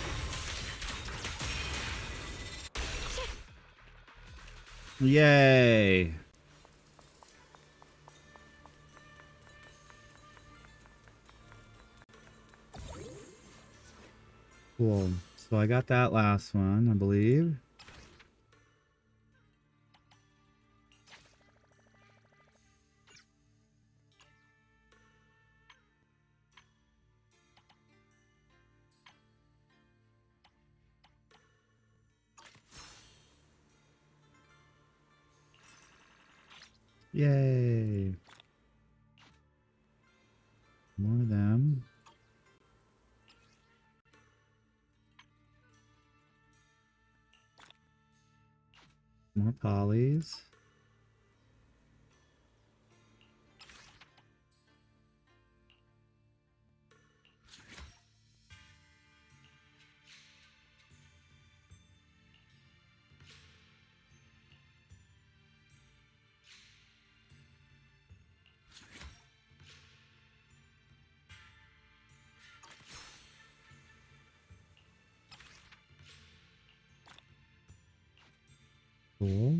Yay! Cool. So I got that last one, I believe. Yay! More of them. More polys. Cool.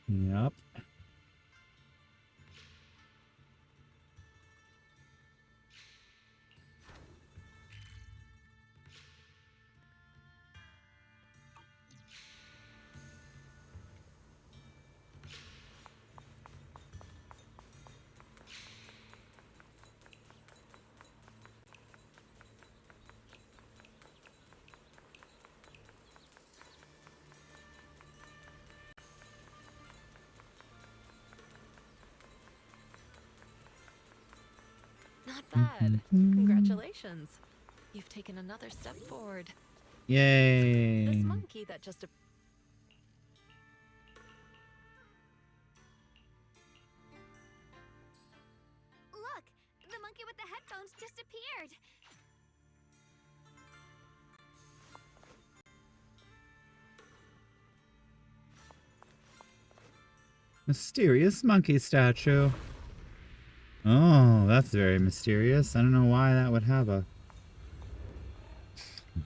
Yep. Not bad. Congratulations. You've taken another step forward. Yay. This monkey that just... Look, the monkey with the headphones disappeared. Mysterious monkey statue. Oh, that's very mysterious. I don't know why that would have a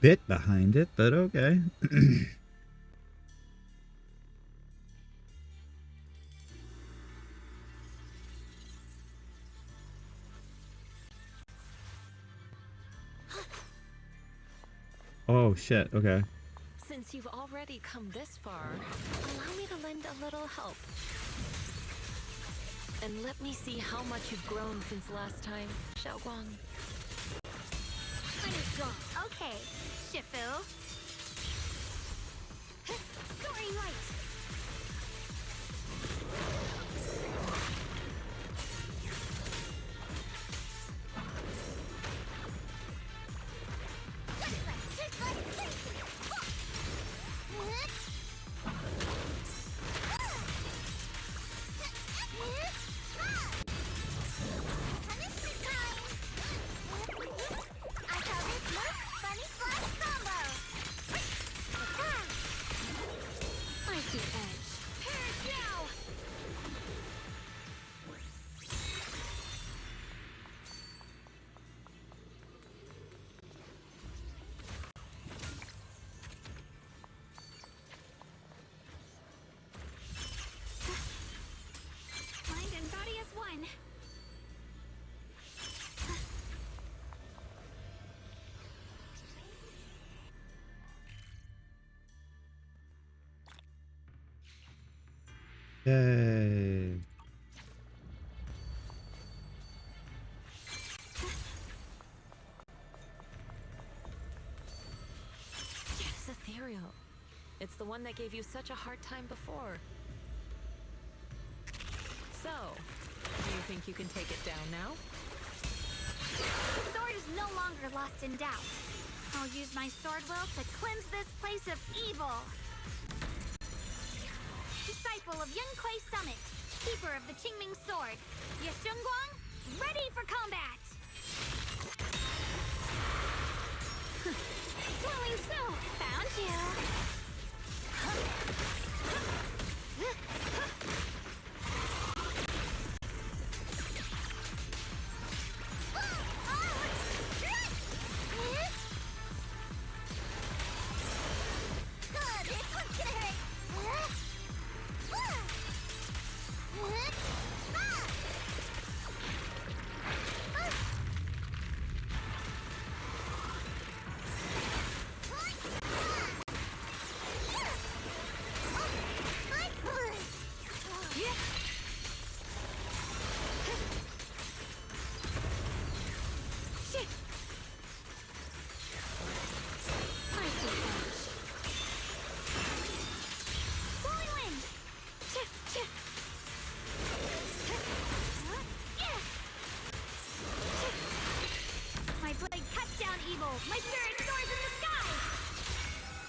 bit behind it, but okay. Oh shit, okay. Since you've already come this far, allow me to lend a little help. And let me see how much you've grown since last time, Xiaoguang. Pretty strong. Okay, Shifu. Soaring light. Mind and body as one. Yay. Yes, ethereal. It's the one that gave you such a hard time before. So, do you think you can take it down now? The sword is no longer lost in doubt. I'll use my sword will to cleanse this place of evil. Disciple of Yun Kuei Summit, keeper of the Qingming sword, Yeshunguang, ready for combat! Swelling snow, found you! This one's gonna hurt! My blade cuts down evil. My spirit soars in the sky.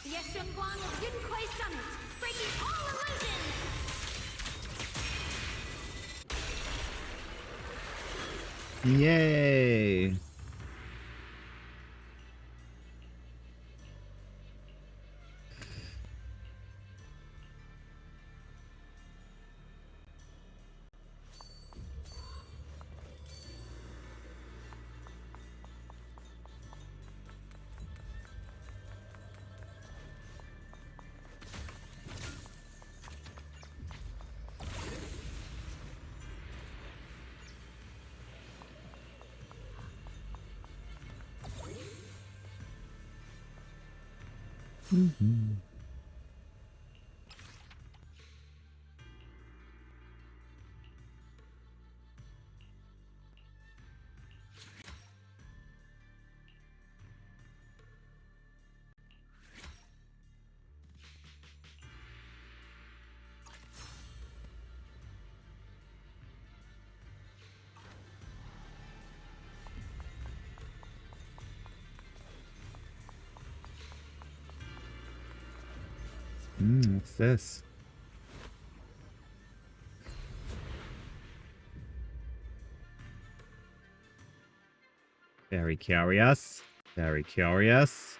Yeshunguang of Yun Kuei Summit, breaking all illusions. Yay. Mm-hmm. What's this? Very curious. Very curious.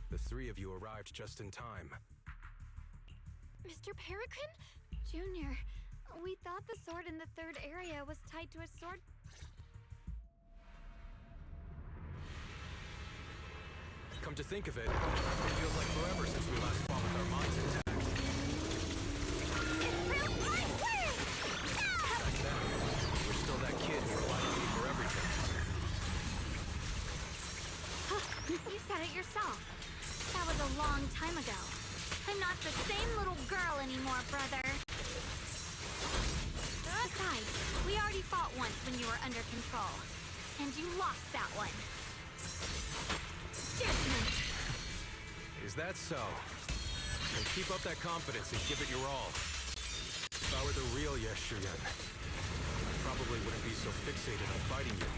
The three of you arrived just in time. Mr. Peregrine? Junior, we thought the sword in the third area was tied to a sword. Come to think of it, it feels like forever since we last fought with our minds intact. Back then, you were still that kid who relied on me for everything. You said it yourself. That was a long time ago. I'm not the same little girl anymore, brother. Besides, we already fought once when you were under control. And you lost that one. Judgment! Is that so? Then keep up that confidence and give it your all. If I were the real Yeshurun, I probably wouldn't be so fixated on fighting you.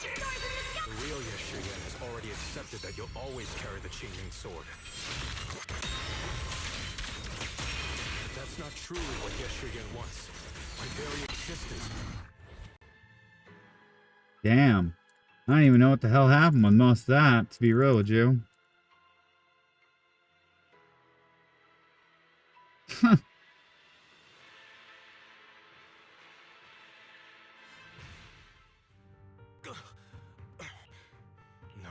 The real Yeshurun has already accepted that you'll always carry the changing sword. But that's not truly what Yeshurun wants. My very existence. Damn. I don't even know what the hell happened with most of that, to be real with you. No.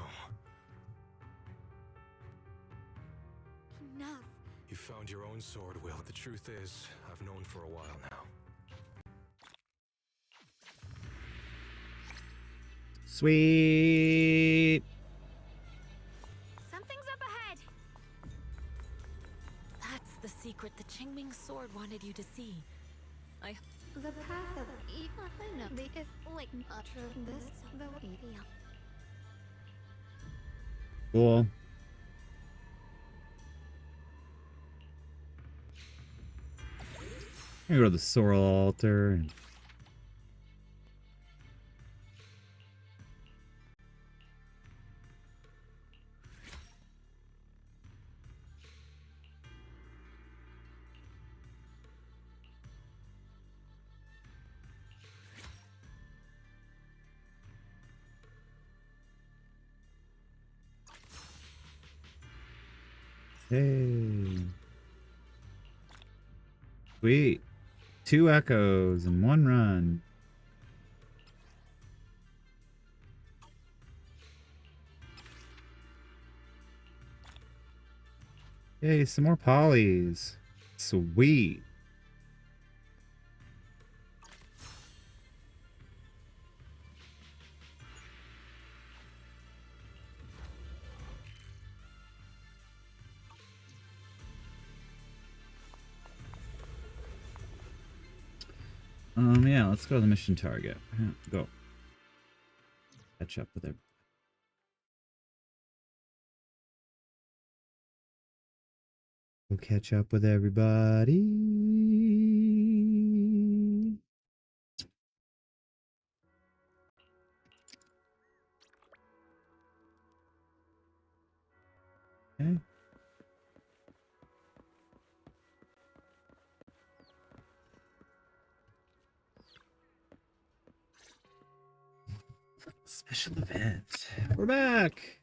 Enough. You found your own sword, Will. The truth is, I've known for a while now. Sweet. Something's up ahead. That's the secret the Qingming sword wanted you to see. The path of evil. If like this the way. Cool. I go to the Sorrel altar and hey. Sweet. 2 echoes and 1 run. Yay, some more polys. Sweet. Yeah, let's go to the mission target. Yeah, go. Catch up with it. Go catch up with everybody. Okay. Special event. We're back.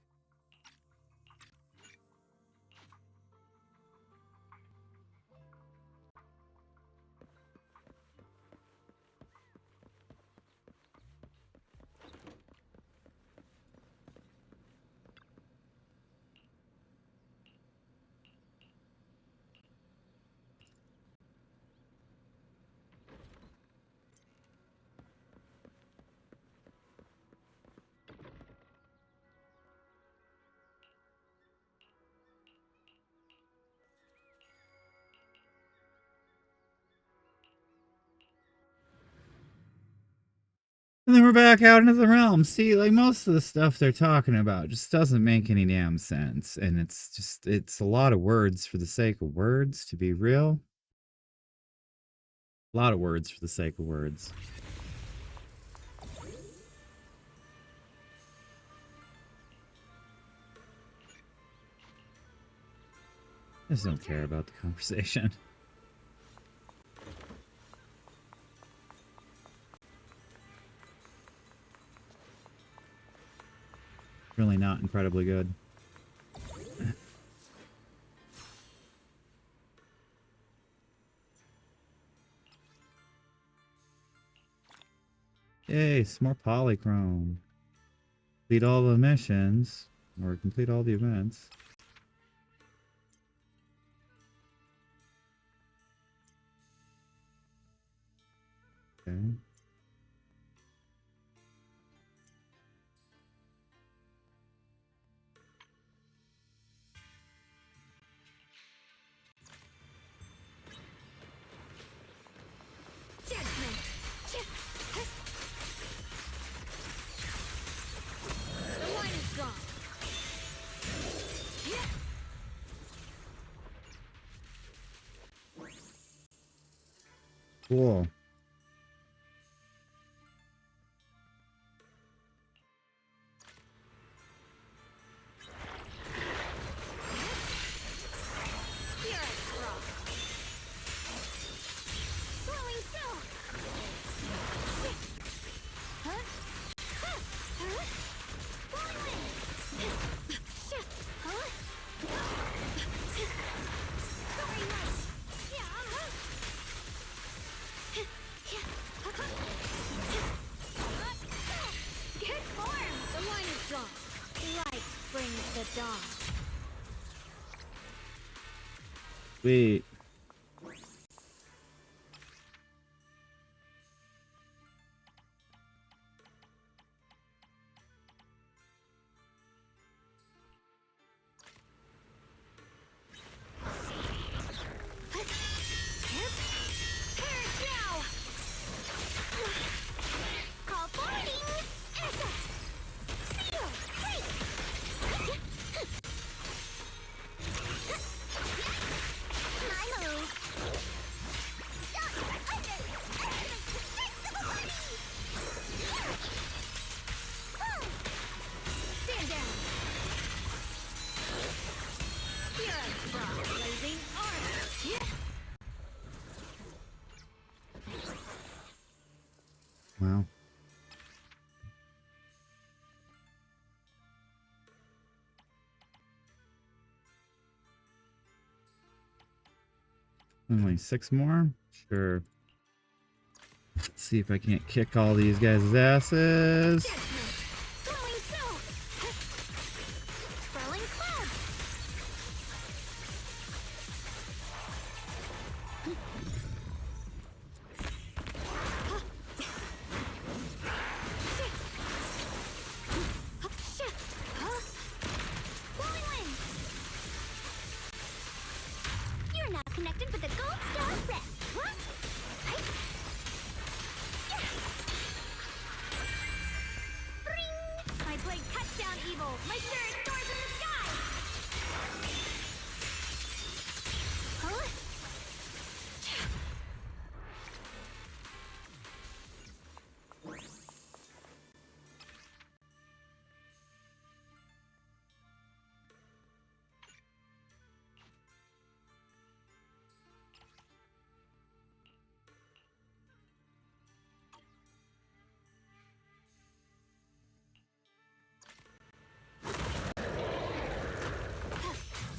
And then we're back out into the realm. See, like most of the stuff they're talking about just doesn't make any damn sense. And it's a lot of words for the sake of words, to be real. A lot of words for the sake of words. I just don't care about the conversation. Really not incredibly good. Yay, some more polychrome. Complete all the missions, or complete all the events. Okay. Judgment. The line is drawn. Cool. Get form! The line is drawn. Light brings the dawn. Sweet. Call boarding! Asset! Seal! Break! My move! Stand down! You're a frog, blazing armor! Wow. Only 6 more? Sure. Let's see if I can't kick all these guys' asses. Flowing snow! Swirling clouds! Blowing wind! You're now connected with the Gold Star Rep. Huh? Bring! My blade cuts down evil. My spirit soars in the sky. Huh?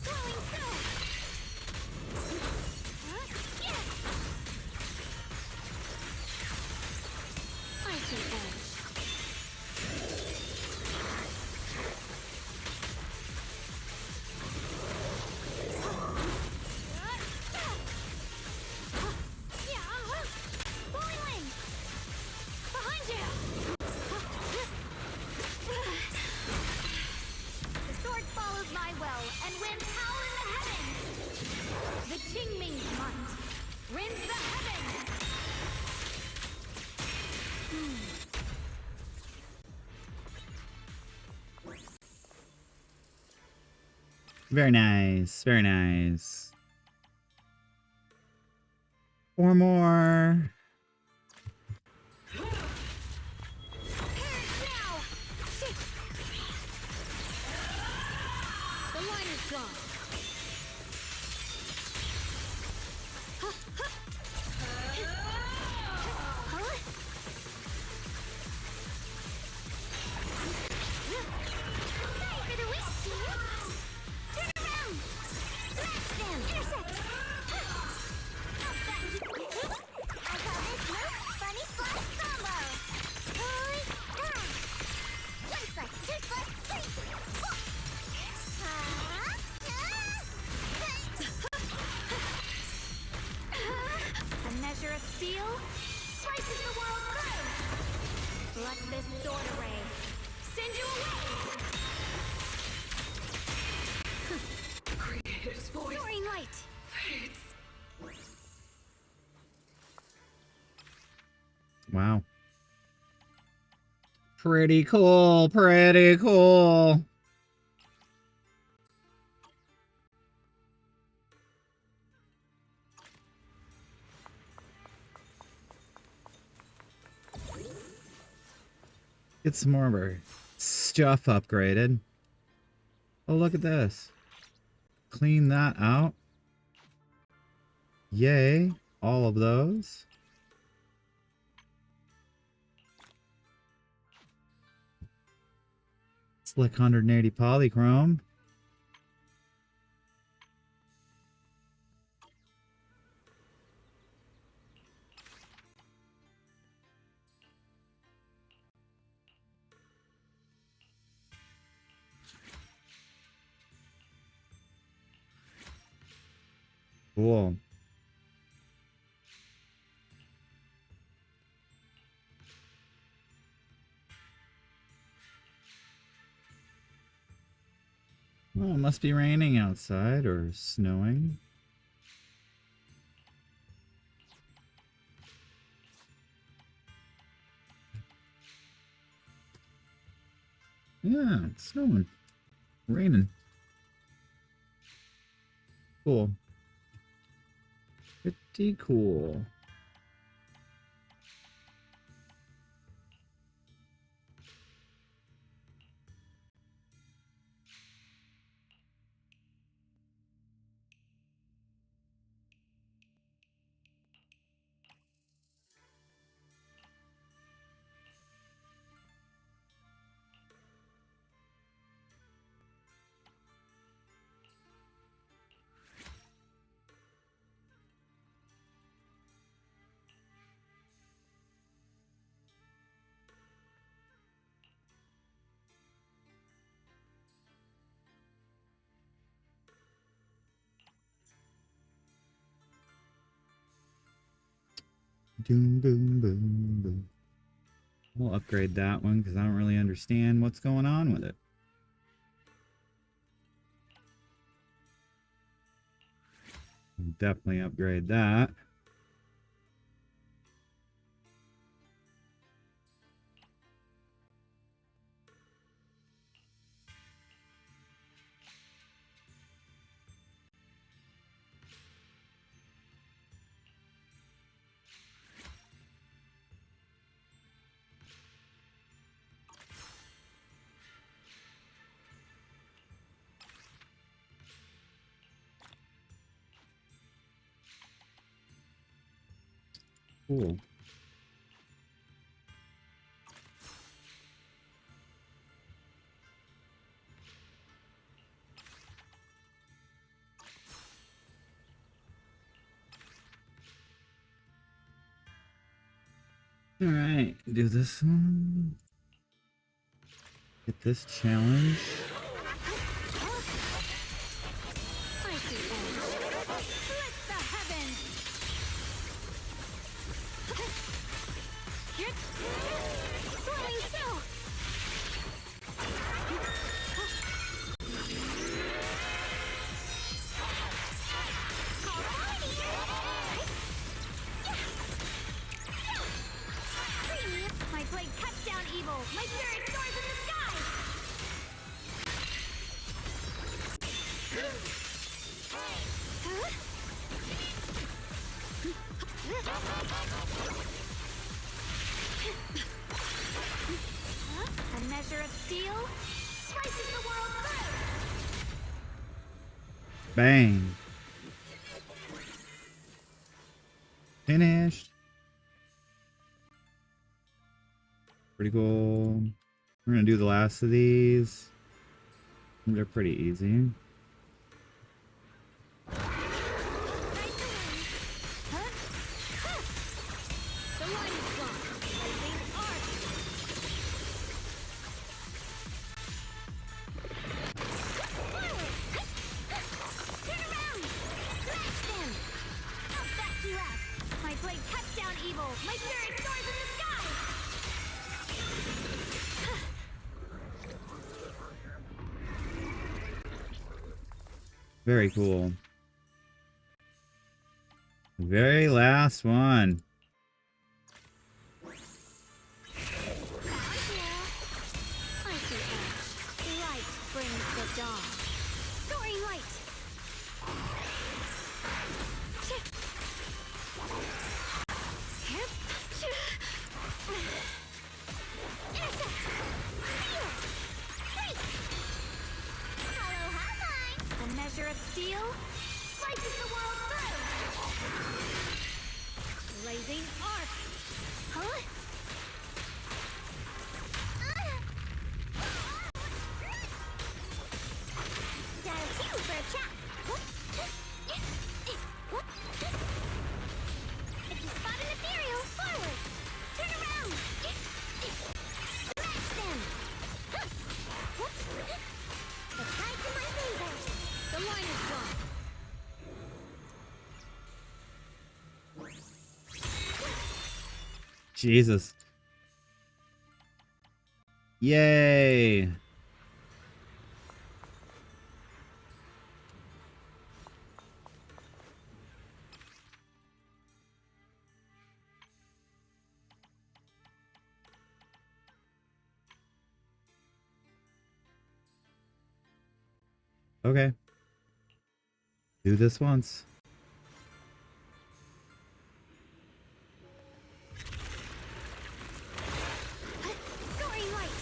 Flowing snow! Yes! Icy edge. Blowing wind! Behind you! The sword follows my well, and winds howl in the heavens! The Qingming's might rends the heavens! Very nice. Very nice. 4 more. The line is gone. Sorry for the waste, dear. Turn around. Smash them. Intersect. I call this move Funny Slash Combo. One slash, two slash, three. A measure of steel slices the world through. Let this sword array send you away. Creator's voice. Soaring light. Fades. Wow. Pretty cool. Pretty cool. Get some more of our stuff upgraded. Oh, look at this. Clean that out. Yay. All of those. Slick 180 polychrome. Cool. Well, it must be raining outside or snowing. Yeah, it's snowing. Raining. Cool. Pretty cool. Boom, boom, boom, boom. We'll upgrade that one because I don't really understand what's going on with it. Definitely upgrade that. Cool. All right, do this one. Get this challenge. My blade cuts down evil. My spirit soars in the sky. Bang. Finished. Pretty cool. We're gonna do the last of these. They're pretty easy. My blade cuts down evil. My spirit soars in the sky. Very cool. Very last one. I see ash. Light brings the dawn. Soaring light. A measure of steel slices the world through. Blazing arc. Huh? That's you for a chat. If you spot an ethereal, forward. Turn around. Smash them. The tide's in my favor. The line is drawn. Jesus. Yay. Okay. Do this once. Soaring light.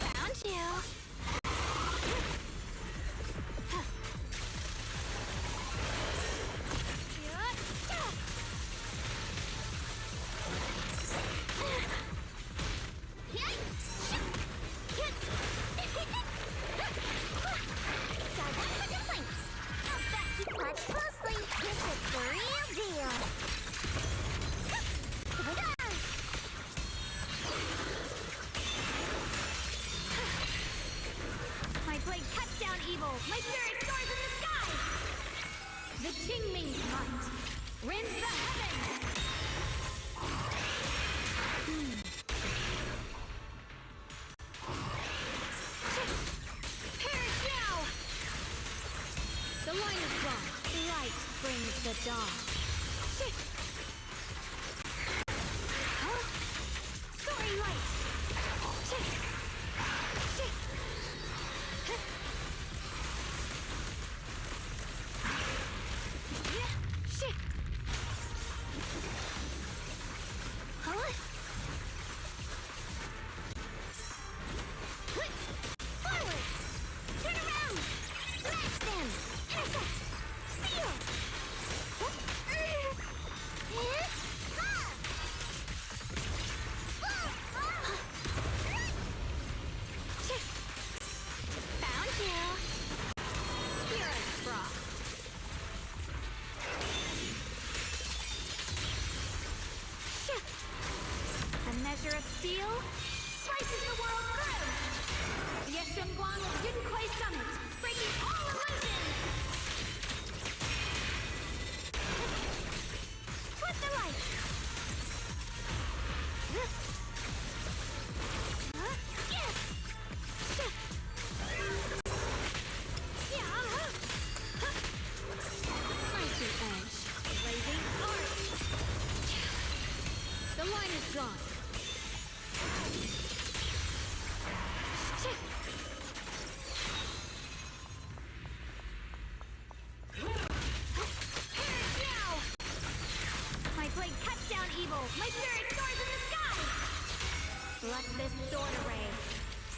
Found you. Watch closely. This is the real deal. My blade cuts down evil. My spirit soars in the sky. The Qingming's might rends the heavens. Perish now. The line is drawn. Light brings the dawn. Huh? Soaring light. Huh? Forward! Turn around! Smash them! Intercept! Seal! Found you! Pure as frost. A measure of steel slices the world through. Yeshunguan will Yunquay Summit, breaking all illusions. Flip the light. Mighty edge, blazing arc. The line is drawn. spirit soars in the sky! Let this sword array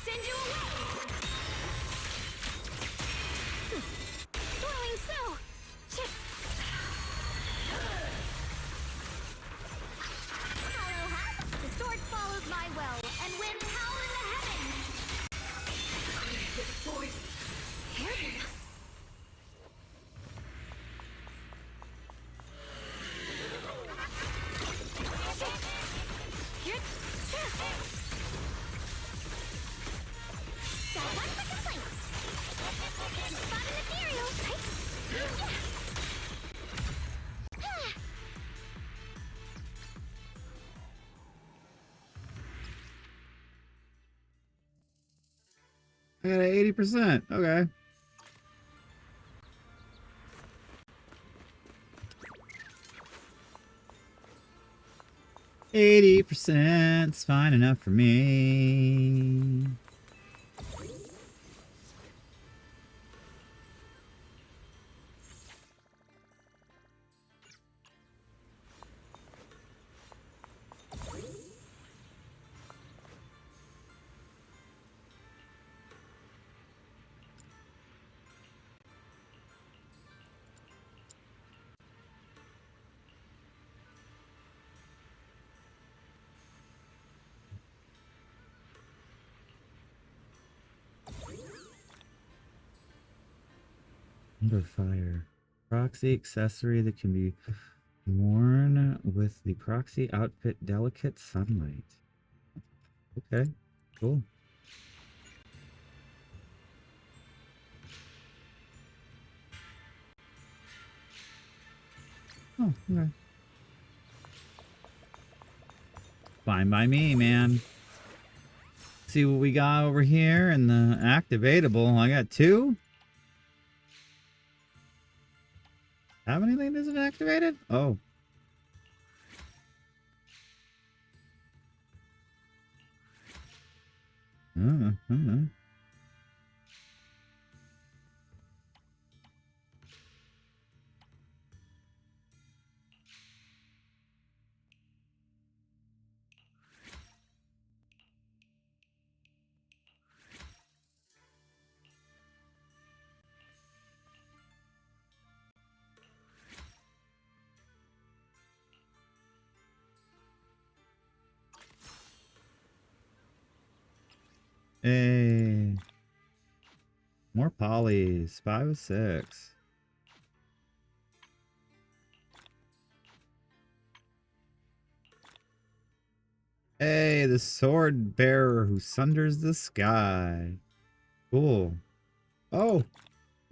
send you away! Swirling snow! Aloha! The sword follows my will and winds howl in the heavens! The sword! Here it is! I got 80%. Okay. %'s fine enough for me. Under fire. Proxy accessory that can be worn with the proxy outfit delicate sunlight. Okay, cool. Oh, okay. Fine by me, man. See what we got over here in the activatable. I got 2. Have anything that's activated? Oh. Hey. More polys. 5 of 6. Hey, the sword bearer who sunders the sky. Cool. Oh,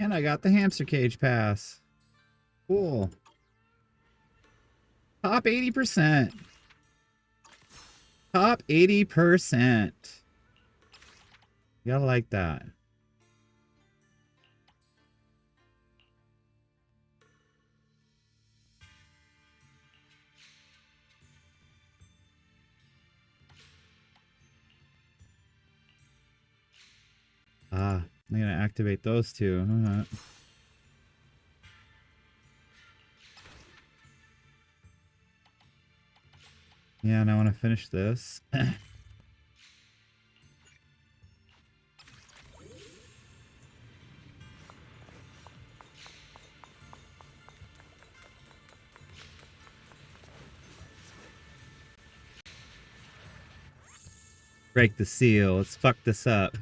and I got the hamster cage pass. Cool. Top 80%. Top 80%. You gotta like that. Ah, I'm gonna activate those 2. Yeah, and I want to finish this. Break the seal. Let's fuck this up.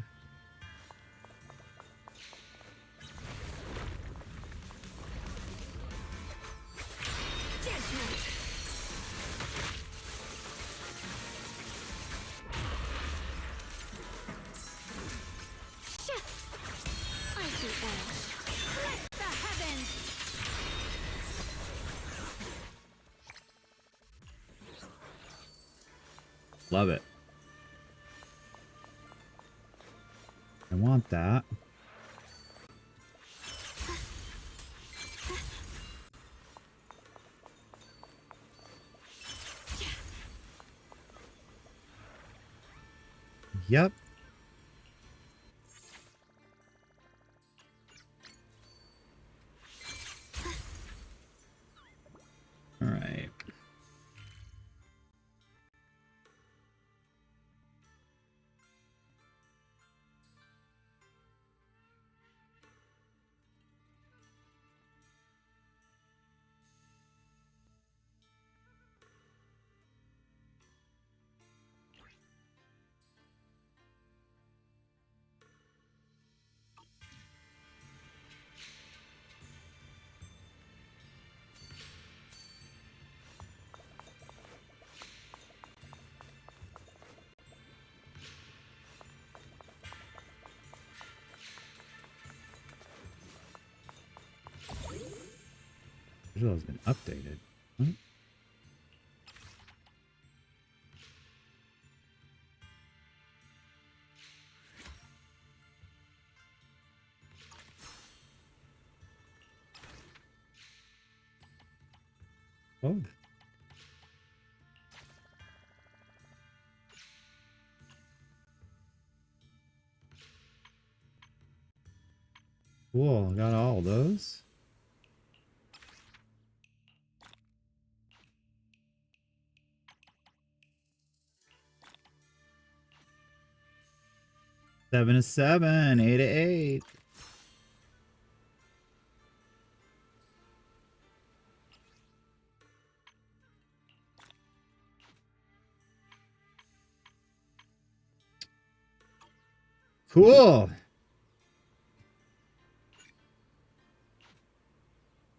Love it. I want that. Yep. All right. Visual has been updated. Huh? Oh. Cool, got all those. Seven to 7, 8 to 8. Cool.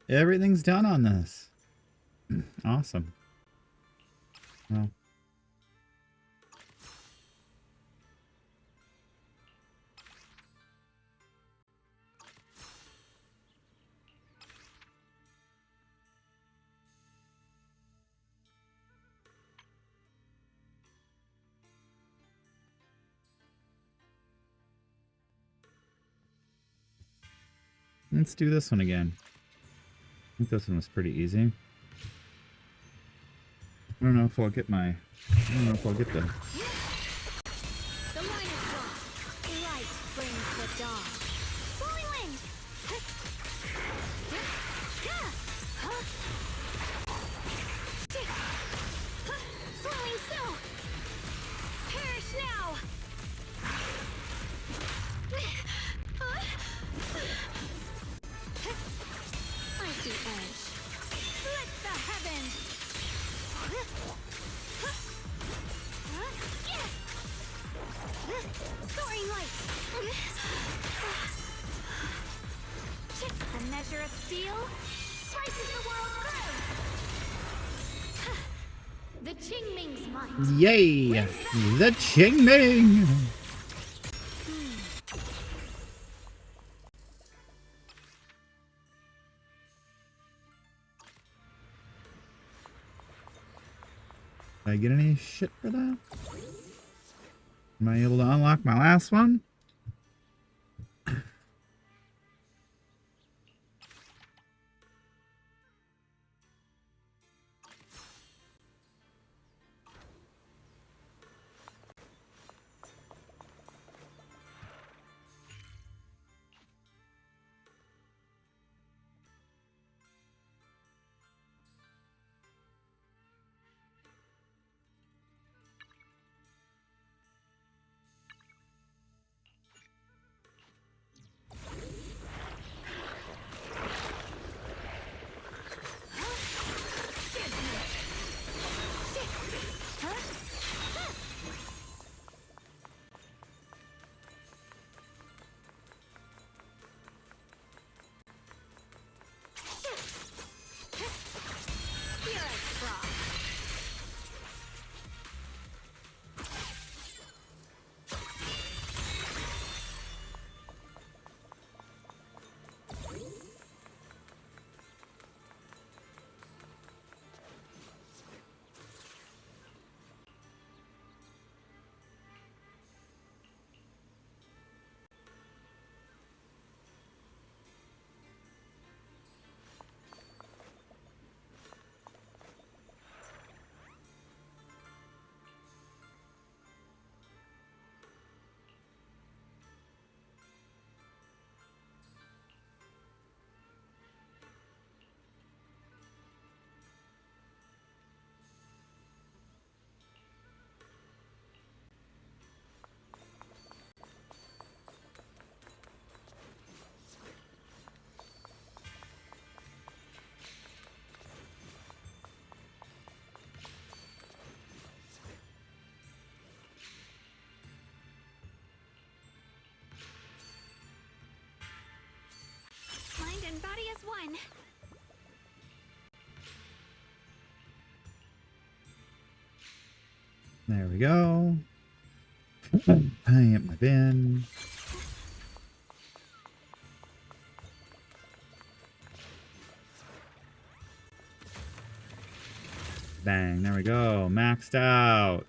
Everything's done on this. Awesome. Well. Let's do this one again. I think this one was pretty easy. I don't know if I'll get the... The line is crossed. Light brings the dawn. Flowing wind. Swirling snow. Perish now. Icy edge. Split the heavens. Soaring light. A measure of steel slices the world through. The Qingming's might. Yay! The Qingming! Did I get any shit for that? Am I able to unlock my last one? Mind and body as one. There we go. Tying up my bin. Bang. There we go. Maxed out.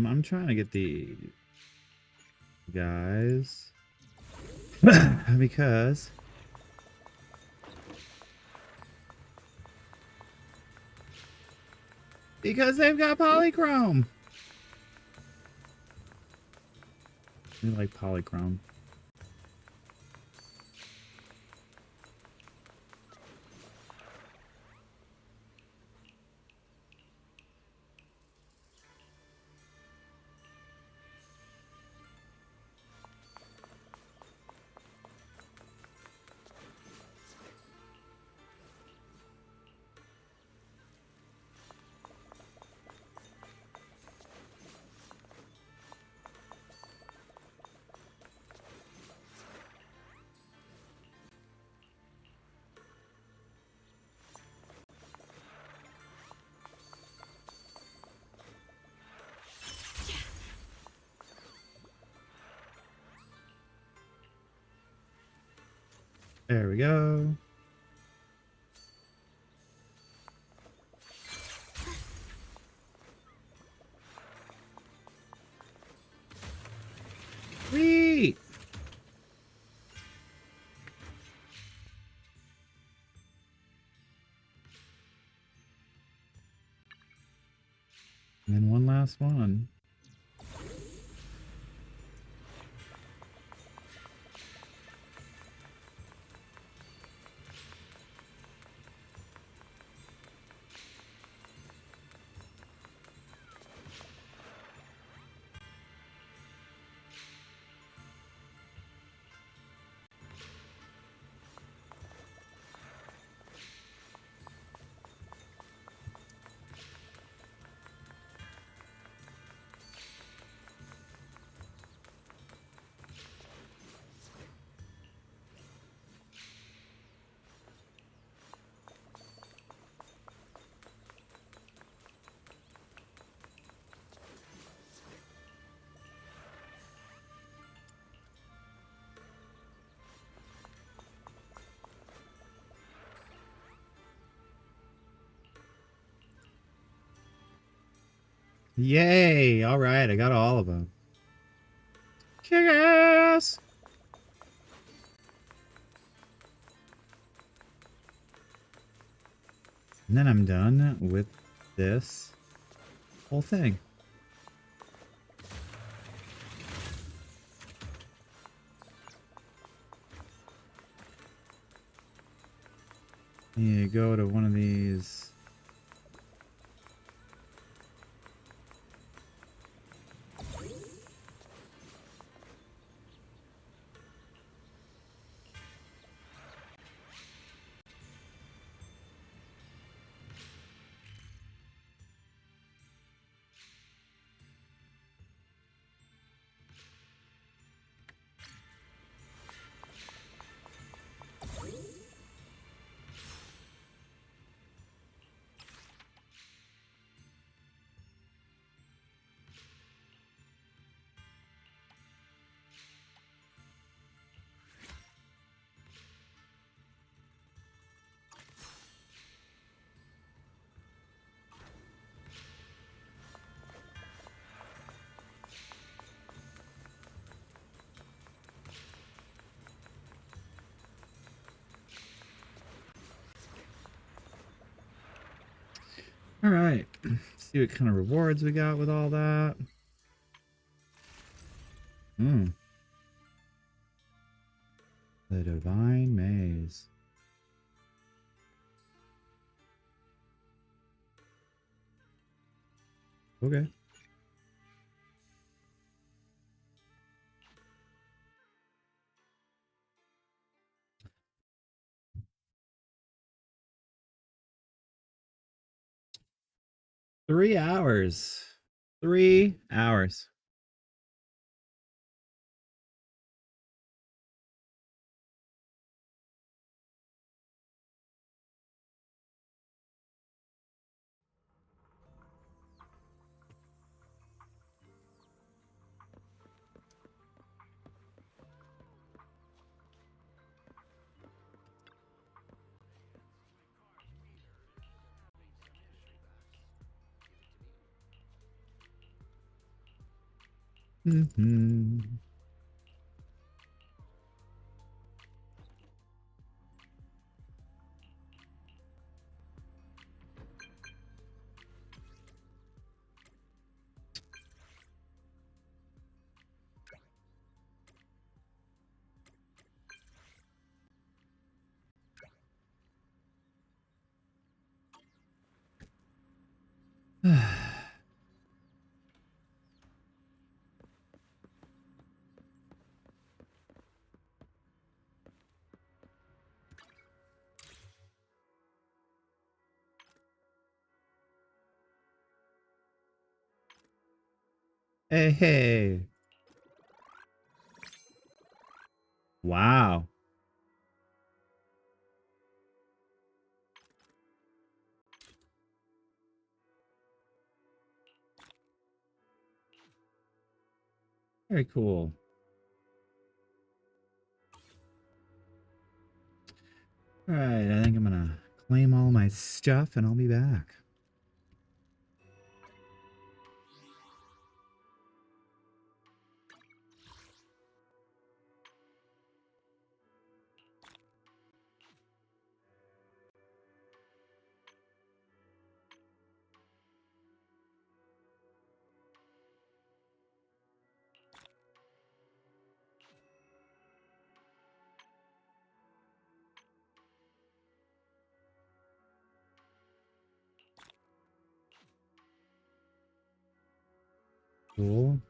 I'm trying to get the guys because they've got polychrome. I like polychrome. There we go. Sweet. And then one last one. Yay! All right, I got all of them. Kick ass! And then I'm done with this whole thing. You go to one of these. All right, see what kind of rewards we got with all that. The Divine Maze. Okay. Three hours. 3 hours. Mm-hmm. Hey, hey. Wow. Very cool. All right, I think I'm gonna claim all my stuff and I'll be back. Cool.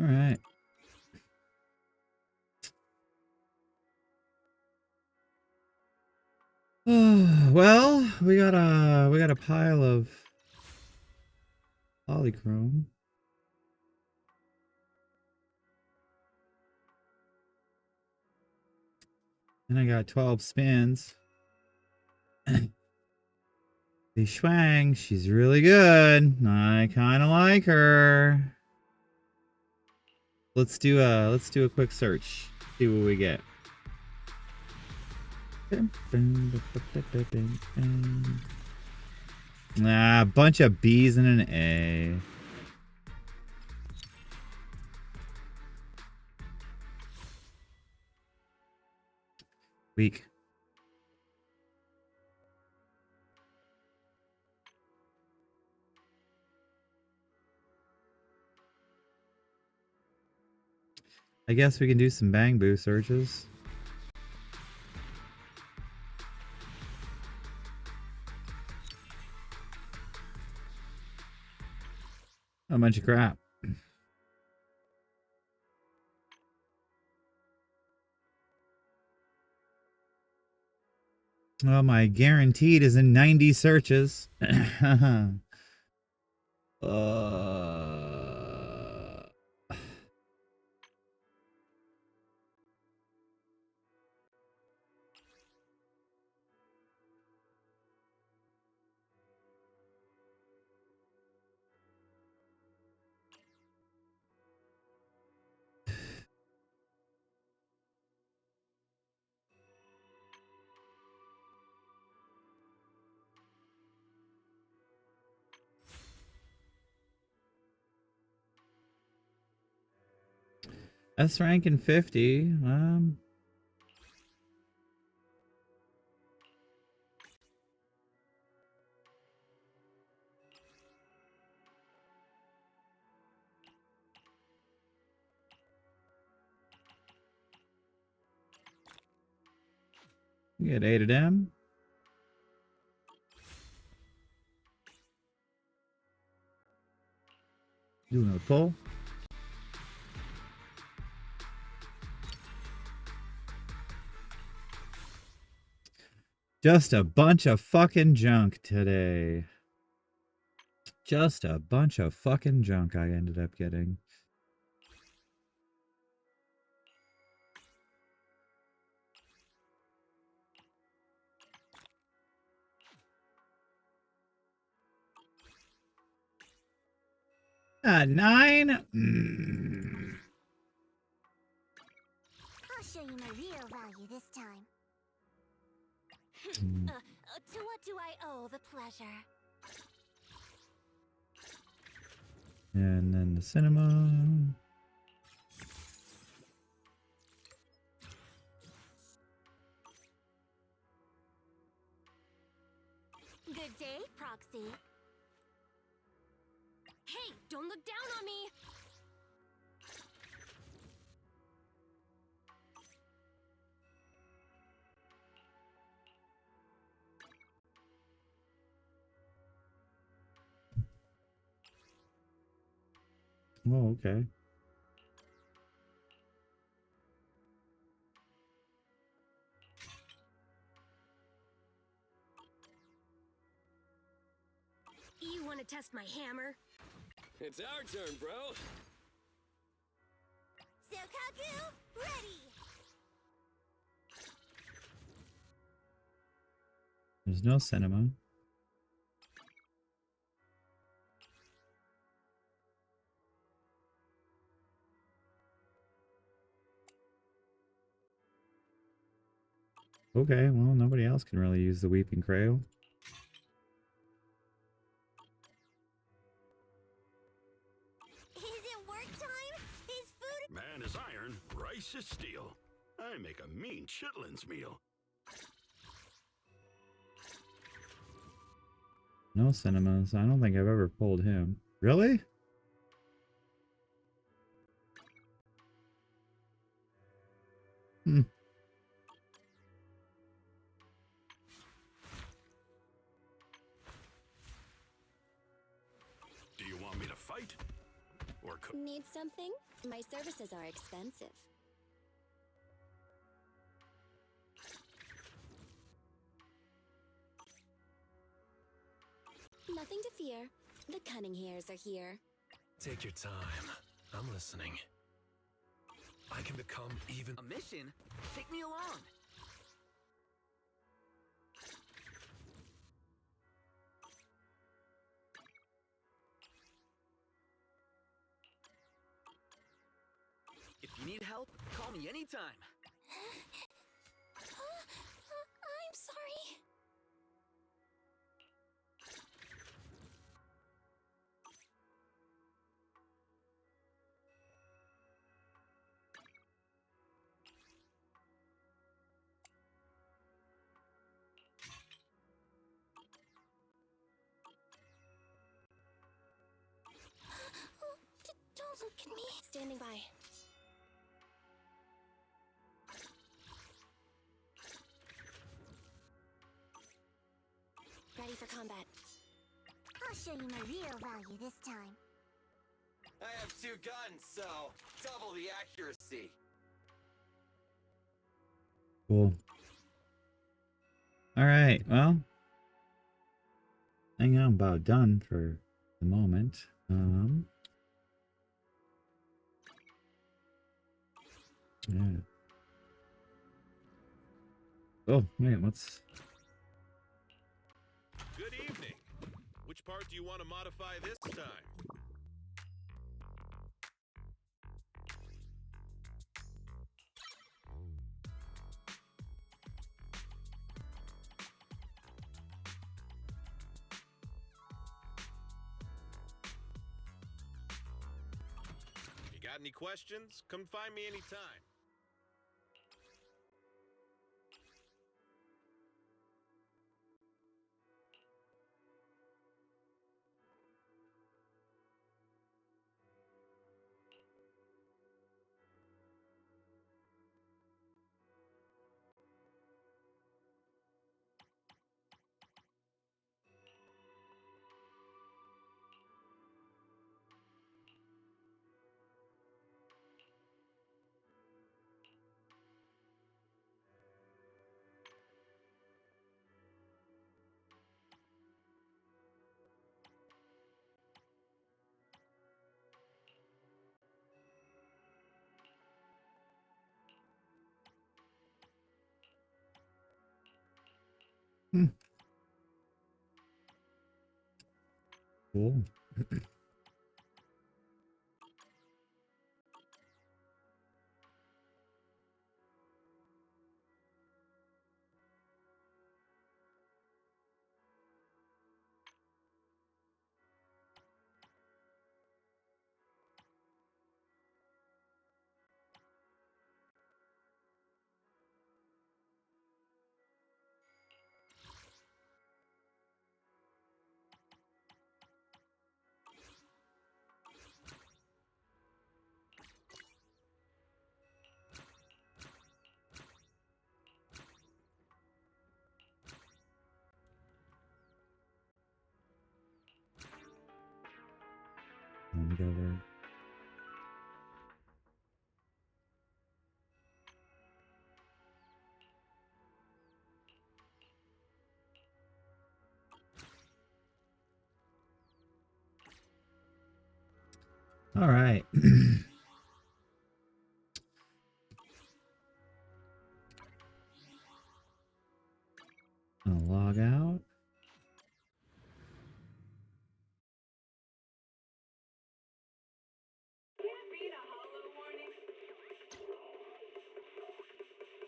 All right. Well, we got a pile of polychrome. And I got 12 spins. Hey, Schwang, she's really good. I kind of like her. Let's do a quick search. See what we get. A bunch of B's and an A. Weak. I guess we can do some bang boo searches. A bunch of crap. Well, my guaranteed is in 90 searches. S rank in 50. You get 8 of them. Do another pull. Just a bunch of fucking junk today. Just a bunch of fucking junk I ended up getting. A 9? I'll show you my real value this time. To what do I owe the pleasure? And then the cinema. Good day, Proxy. Hey, don't look down on me! Oh, okay. You want to test my hammer? It's our turn, bro. Sokaku, ready! There's no cinema. Okay, well, nobody else can really use the Weeping Cradle. Is it work time? Is food... Man is iron, rice is steel. I make a mean chitlins meal. No cinemas. I don't think I've ever pulled him. Really? Hmm. Do you want me to fight? Or Need something? My services are expensive. Nothing to fear. The cunning hairs are here. Take your time. I'm listening. I can become even... A mission? Take me along. If you need help, call me anytime. I'm sorry. Standing by. Ready for combat. I'll show you my real value this time. I have 2 guns, so double the accuracy. Cool. All right. Well, I think I'm about done for the moment. Yeah. Oh, wait, what's... Good evening. Which part do you want to modify this time? If you got any questions, come find me anytime. Cool. Whatever. All right. I'll log out.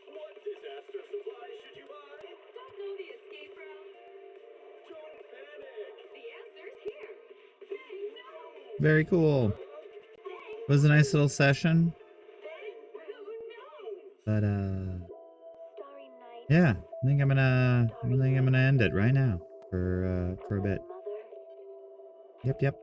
What disaster supplies should you buy? Don't know the escape route? Don't panic. The answer's here. Bang, no. Very cool. It was a nice little session. But yeah, I think I'm gonna end it right now for a bit. Yep.